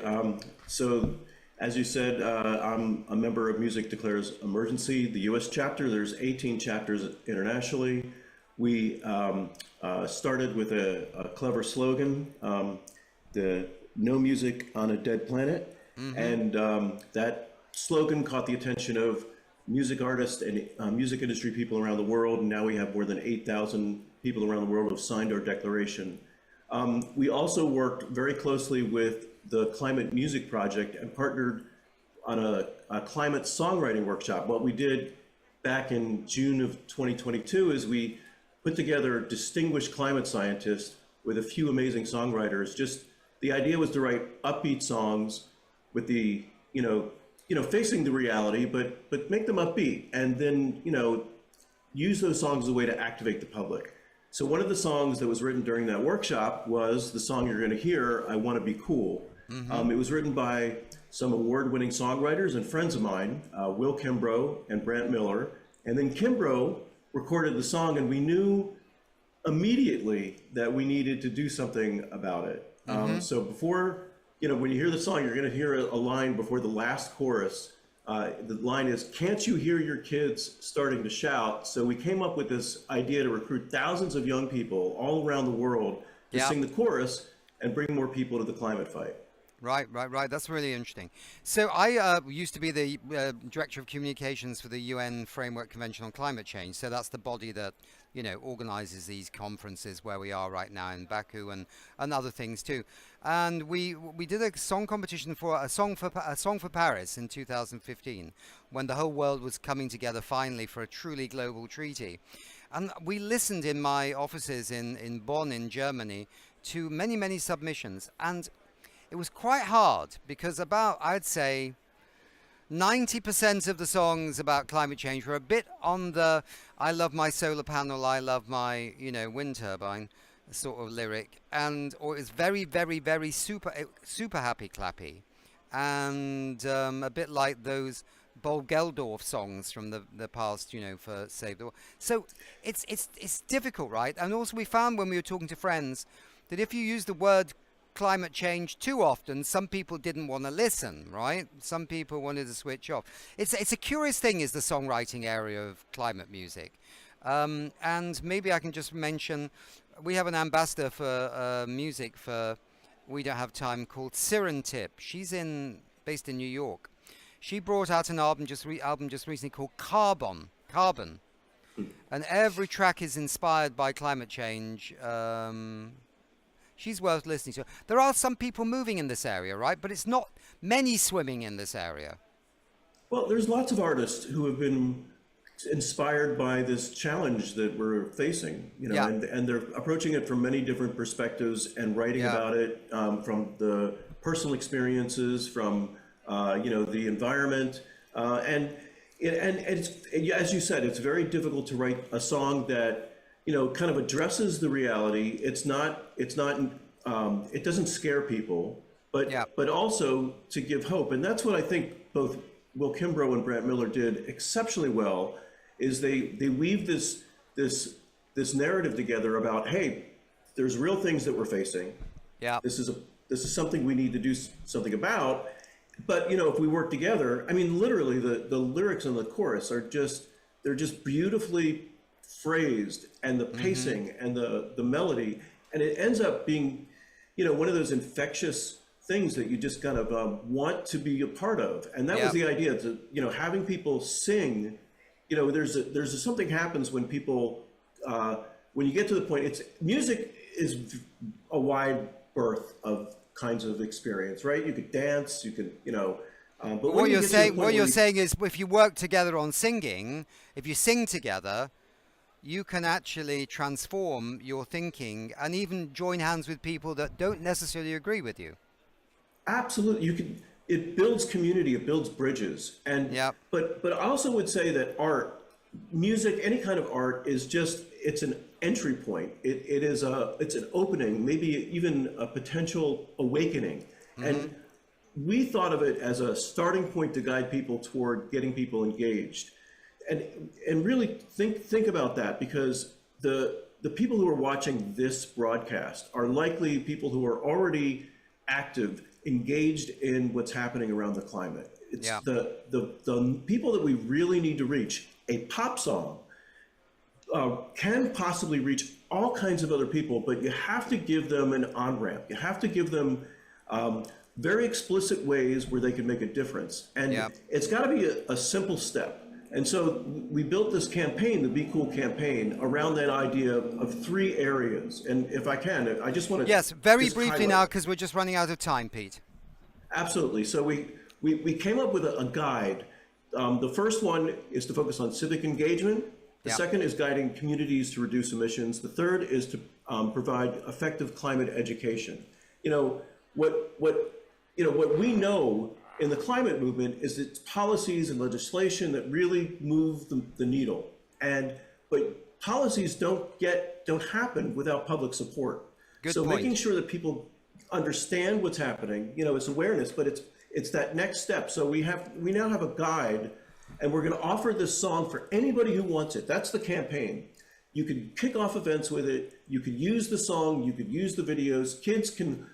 So, as you said, I'm a member of Music Declares Emergency, the US chapter. There's 18 chapters internationally. We started with a clever slogan, the No Music on a Dead Planet. And that slogan caught the attention of music artists and music industry people around the world. And now we have more than 8,000 people around the world who have signed our declaration. We also worked very closely with the Climate Music Project and partnered on a climate songwriting workshop. What we did back in June of 2022 is we put together distinguished climate scientists with a few amazing songwriters. Just the idea was to write upbeat songs with the, facing the reality, but make them upbeat, and then, use those songs as a way to activate the public. So one of the songs that was written during that workshop was the song you're going to hear, I Want to Be Cool. It was written by some award-winning songwriters and friends of mine, Will Kimbrough and Brant Miller. And then Kimbrough recorded the song, and we knew immediately that we needed to do something about it. So before, when you hear the song, you're going to hear a line before the last chorus. The line is, can't you hear your kids starting to shout? So we came up with this idea to recruit thousands of young people all around the world to sing the chorus and bring more people to the climate fight. Right. That's really interesting. So I used to be the Director of Communications for the UN Framework Convention on Climate Change. So that's the body that, you know, organizes these conferences where we are right now in Baku and other things too. And we did a song competition for a song for Paris in 2015, when the whole world was coming together finally for a truly global treaty. And we listened in my offices in Bonn in Germany to many submissions, and it was quite hard because about, I'd say, 90% of the songs about climate change were a bit on the I love my solar panel, I love my, you know, wind turbine sort of lyric, and or it's very super happy clappy, and a bit like those Bob Geldof songs from the past, you know, for Save the World. So it's difficult, right? And also we found when we were talking to friends that if you use the word climate change too often, some people didn't want to listen, right? Some people wanted to switch off. It's a curious thing, is the songwriting area of climate music. And maybe I can just mention, we have an ambassador for music for We Don't Have Time called Siren Tip. She's based in New York. She brought out an album just recently called Carbon. And every track is inspired by climate change. She's worth listening to. There are some people moving in this area, right? But it's not many swimming in this area. Well, there's lots of artists who have been inspired by this challenge that we're facing, you know, Yeah. and they're approaching it from many different perspectives and writing Yeah. about it from the personal experiences, from you know, the environment, and it's, as you said, it's very difficult to write a song that, you know, kind of addresses the reality. It doesn't scare people, but also to give hope. And that's what I think both Will Kimbrough and Brant Miller did exceptionally well, is they weave this narrative together about, hey, there's real things that we're facing. Yeah. This is something we need to do something about. But, you know, if we work together, I mean, literally the lyrics in the chorus are they're just beautifully phrased, and the pacing and the melody, and it ends up being, you know, one of those infectious things that you just kind of want to be a part of. And that was the idea, to, you know, having people sing, you know, there's something happens when people, when you get to the point, music is a wide berth of kinds of experience, right? You could dance, you could, you know, but what you're saying is, if you work together on singing, if you sing together, you can actually transform your thinking and even join hands with people that don't necessarily agree with you. Absolutely, you can. It builds community, it builds bridges, and but I also would say that art, music, any kind of art is it's an entry point. It's an opening, maybe even a potential awakening, and we thought of it as a starting point to guide people toward getting people engaged, and really think about that, because the people who are watching this broadcast are likely people who are already active, engaged in what's happening around the climate. It's the people that we really need to reach. A pop song can possibly reach all kinds of other people, but you have to give them an on-ramp. You have to give them very explicit ways where they can make a difference. And it's got to be a simple step. And so we built this campaign, the Be Cool campaign, around that idea of 3 areas. And if I can, I just want to... Yes, very briefly now, because we're just running out of time, Pete. Absolutely. So we came up with a guide. The first one is to focus on civic engagement. The second is guiding communities to reduce emissions. The third is to provide effective climate education. You know, what we know in the climate movement is it's policies and legislation that really move the needle. But policies don't happen without public support. Good so point. Making sure that people understand what's happening, you know, it's awareness, but it's that next step. So we now have a guide, and we're going to offer this song for anybody who wants it. That's the campaign. You could kick off events with it. You could use the song. You could use the videos. Kids can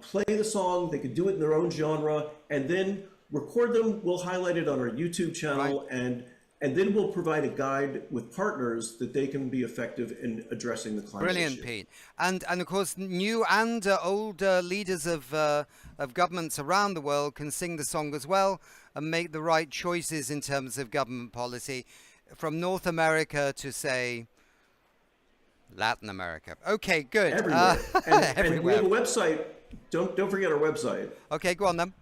play the song. They could do it in their own genre, and then record them. We'll highlight it on our YouTube channel, and And then we'll provide a guide with partners that they can be effective in addressing the climate Brilliant, issue. Pete. And of course, new and old leaders of governments around the world can sing the song as well and make the right choices in terms of government policy, from North America to, say, Latin America. Okay, good. Everywhere. And we everywhere. have a website. Don't forget our website. Okay, go on then.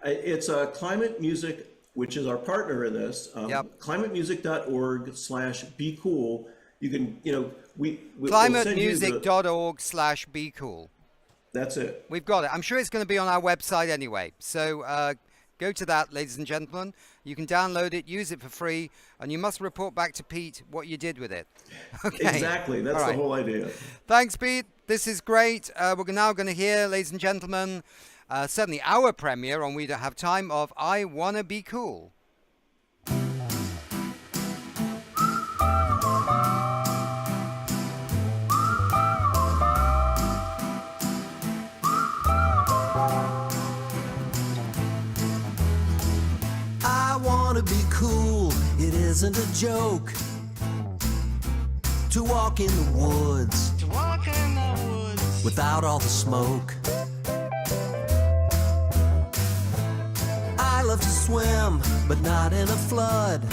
It's Climate Music, which is our partner in this. Climatemusic.org/be cool. You can, we'll Climatemusic.org/be cool. That's it. We've got it. I'm sure it's going to be on our website anyway. So go to that, ladies and gentlemen. You can download it, use it for free, and you must report back to Pete what you did with it. Okay. Exactly. That's the whole idea. Thanks, Pete. This is great. We're now going to hear, ladies and gentlemen, certainly our premiere on We Don't Have Time of I Wanna Be Cool. I wanna be cool, it isn't a joke. To walk in the woods, without all the smoke. I love to swim, but not in a flood.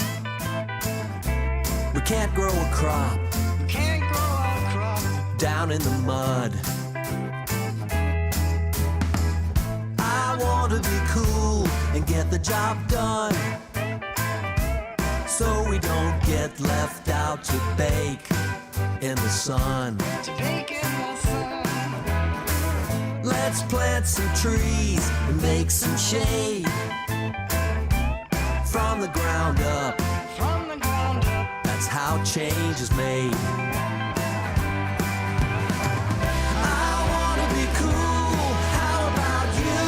We can't grow a crop, down in the mud. I want to be cool and get the job done, so we don't get left out to bake in the sun. Let's plant some trees and make some shade from the ground up. That's how change is made. I wanna be cool, how about you?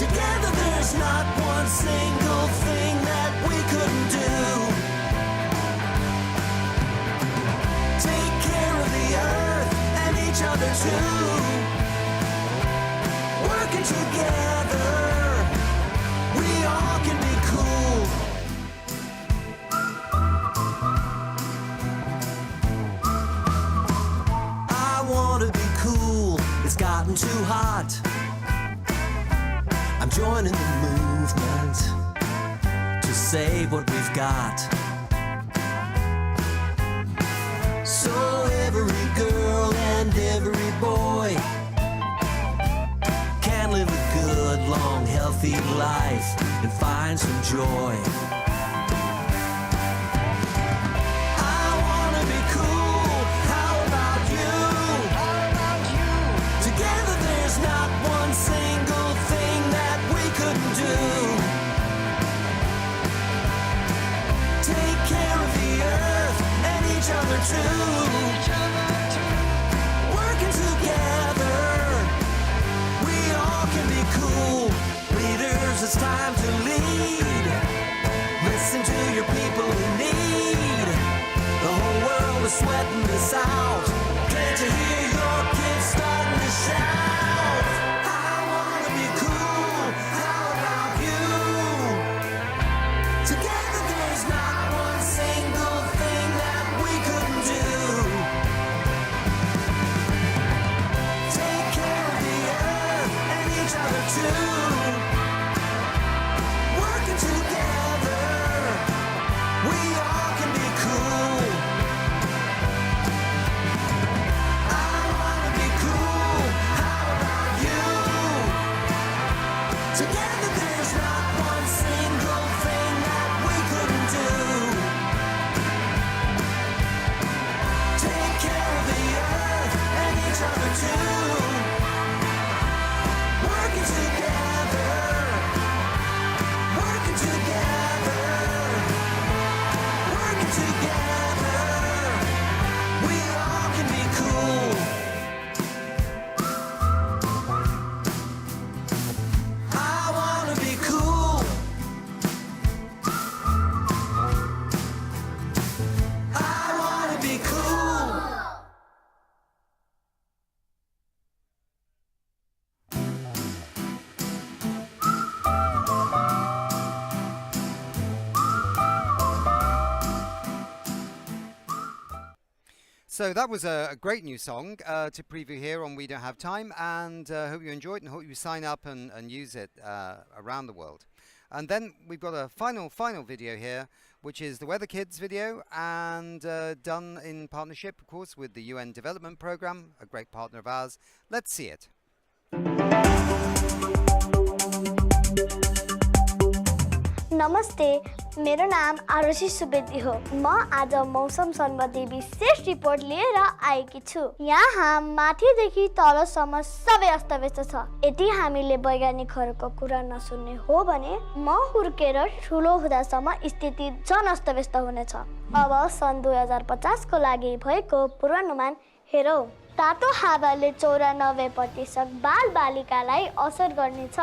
Together there's not one single thing that we couldn't do. Take care of the earth and each other too. Working together, we all can be cool. I wanna be cool, it's gotten too hot. I'm joining the movement to save what we've got. So every girl and every boy can live a good, long, healthy life and find some joy. I wanna be cool, how about you? Together there's not one single thing that we couldn't do. Take care of the earth and each other too. Working together, we all can be cool. Leaders, it's time to lead. Listen to your people in need. The whole world is sweating this out. Can't you hear your kids starting to shout? I wanna be cool, how about you? Together there's not one single thing that we couldn't do. Take care of the earth and each other too. Working together, we all can be cool. I wanna be cool, how about you? Together there's not one single thing that we couldn't do. Take care of the earth and each other too. Working together, working together, working together. We all can be cool. I So that was a great new song to preview here on We Don't Have Time, and hope you enjoyed and hope you sign up and use it around the world. And then we've got a final video here, which is the Weather Kids video, and done in partnership, of course, with the UN Development Programme, a great partner of ours. Let's see it. नमस्ते, मेरो नाम आरुषि सुवेदी हो। म आज मौसम सम्बन्धी विशेष report लिएर आएकी छु। यहाँ माथिदेखि तलसम्म सबै अस्तव्यस्त छ। यदि हामीले वैज्ञानिकहरूको कुरा नसुन्ने हो भने म हुर्केर ठुलो हुँदासम्म स्थिति झन अस्तव्यस्त हुनेछ। अब सन् 2050 को लागि भएको पूर्वानुमान हेरौँ। तातो हावाले 94% बालबालिकालाई असर गर्नेछ,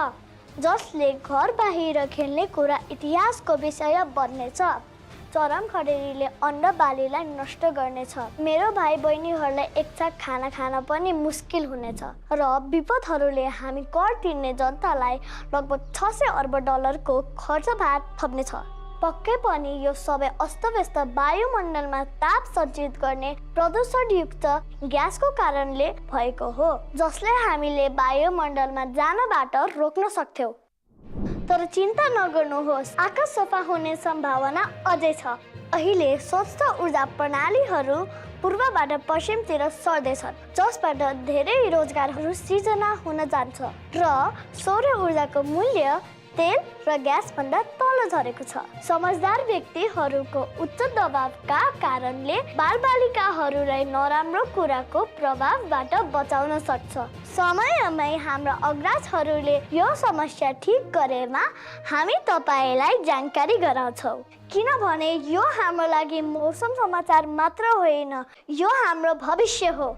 जसले घर बाहिर खेल्ने कुरा इतिहासको विषय बन्नेछ। चरम खडेरीले अन्नबालीलाई नष्ट गर्नेछ। मेरो भाइ बहिनीहरूलाई एकसाथ खाना खान पनि मुस्किल हुनेछ र विपदहरूले हामी कर तिर्ने जनतालाई लगभग 600 अर्ब डलरको खर्चभार थप्नेछ। पक्कै पनि यो सबै अस्तव्यस्त वायुमण्डलमा ताप सञ्चित गर्ने प्रदूषणयुक्त ग्यासको कारणले भएको हो, जसले हामीले वायुमण्डलमा जानबाट रोक्न सक्थ्यौँ। तर चिन्ता नगर्नुहोस्, आकाश सफा हुने सम्भावना अझै छ। अहिले स्वच्छ ऊर्जा प्रणालीहरू पूर्वबाट पश्चिमतिर सर्दैछन्, जसबाट धेरै रोजगारहरू सृजना हुन जान्छ र सौर ऊर्जाको मूल्य तेल र ग्यास भन्दा तल झरेको छ। समझदार व्यक्तिहरूको उच्च दबावका कारणले बालबालिकाहरूलाई नराम्रो कुराको प्रभावबाट बचाउन सक्छ। समयमै हाम्रा अग्रजहरूले यो समस्या ठीक गरेमा हामी तपाईलाई जानकारी गराउँछौँ, किनभने यो हाम्रो लागि मौसम समाचार मात्र होइन, यो हाम्रो भविष्य हो।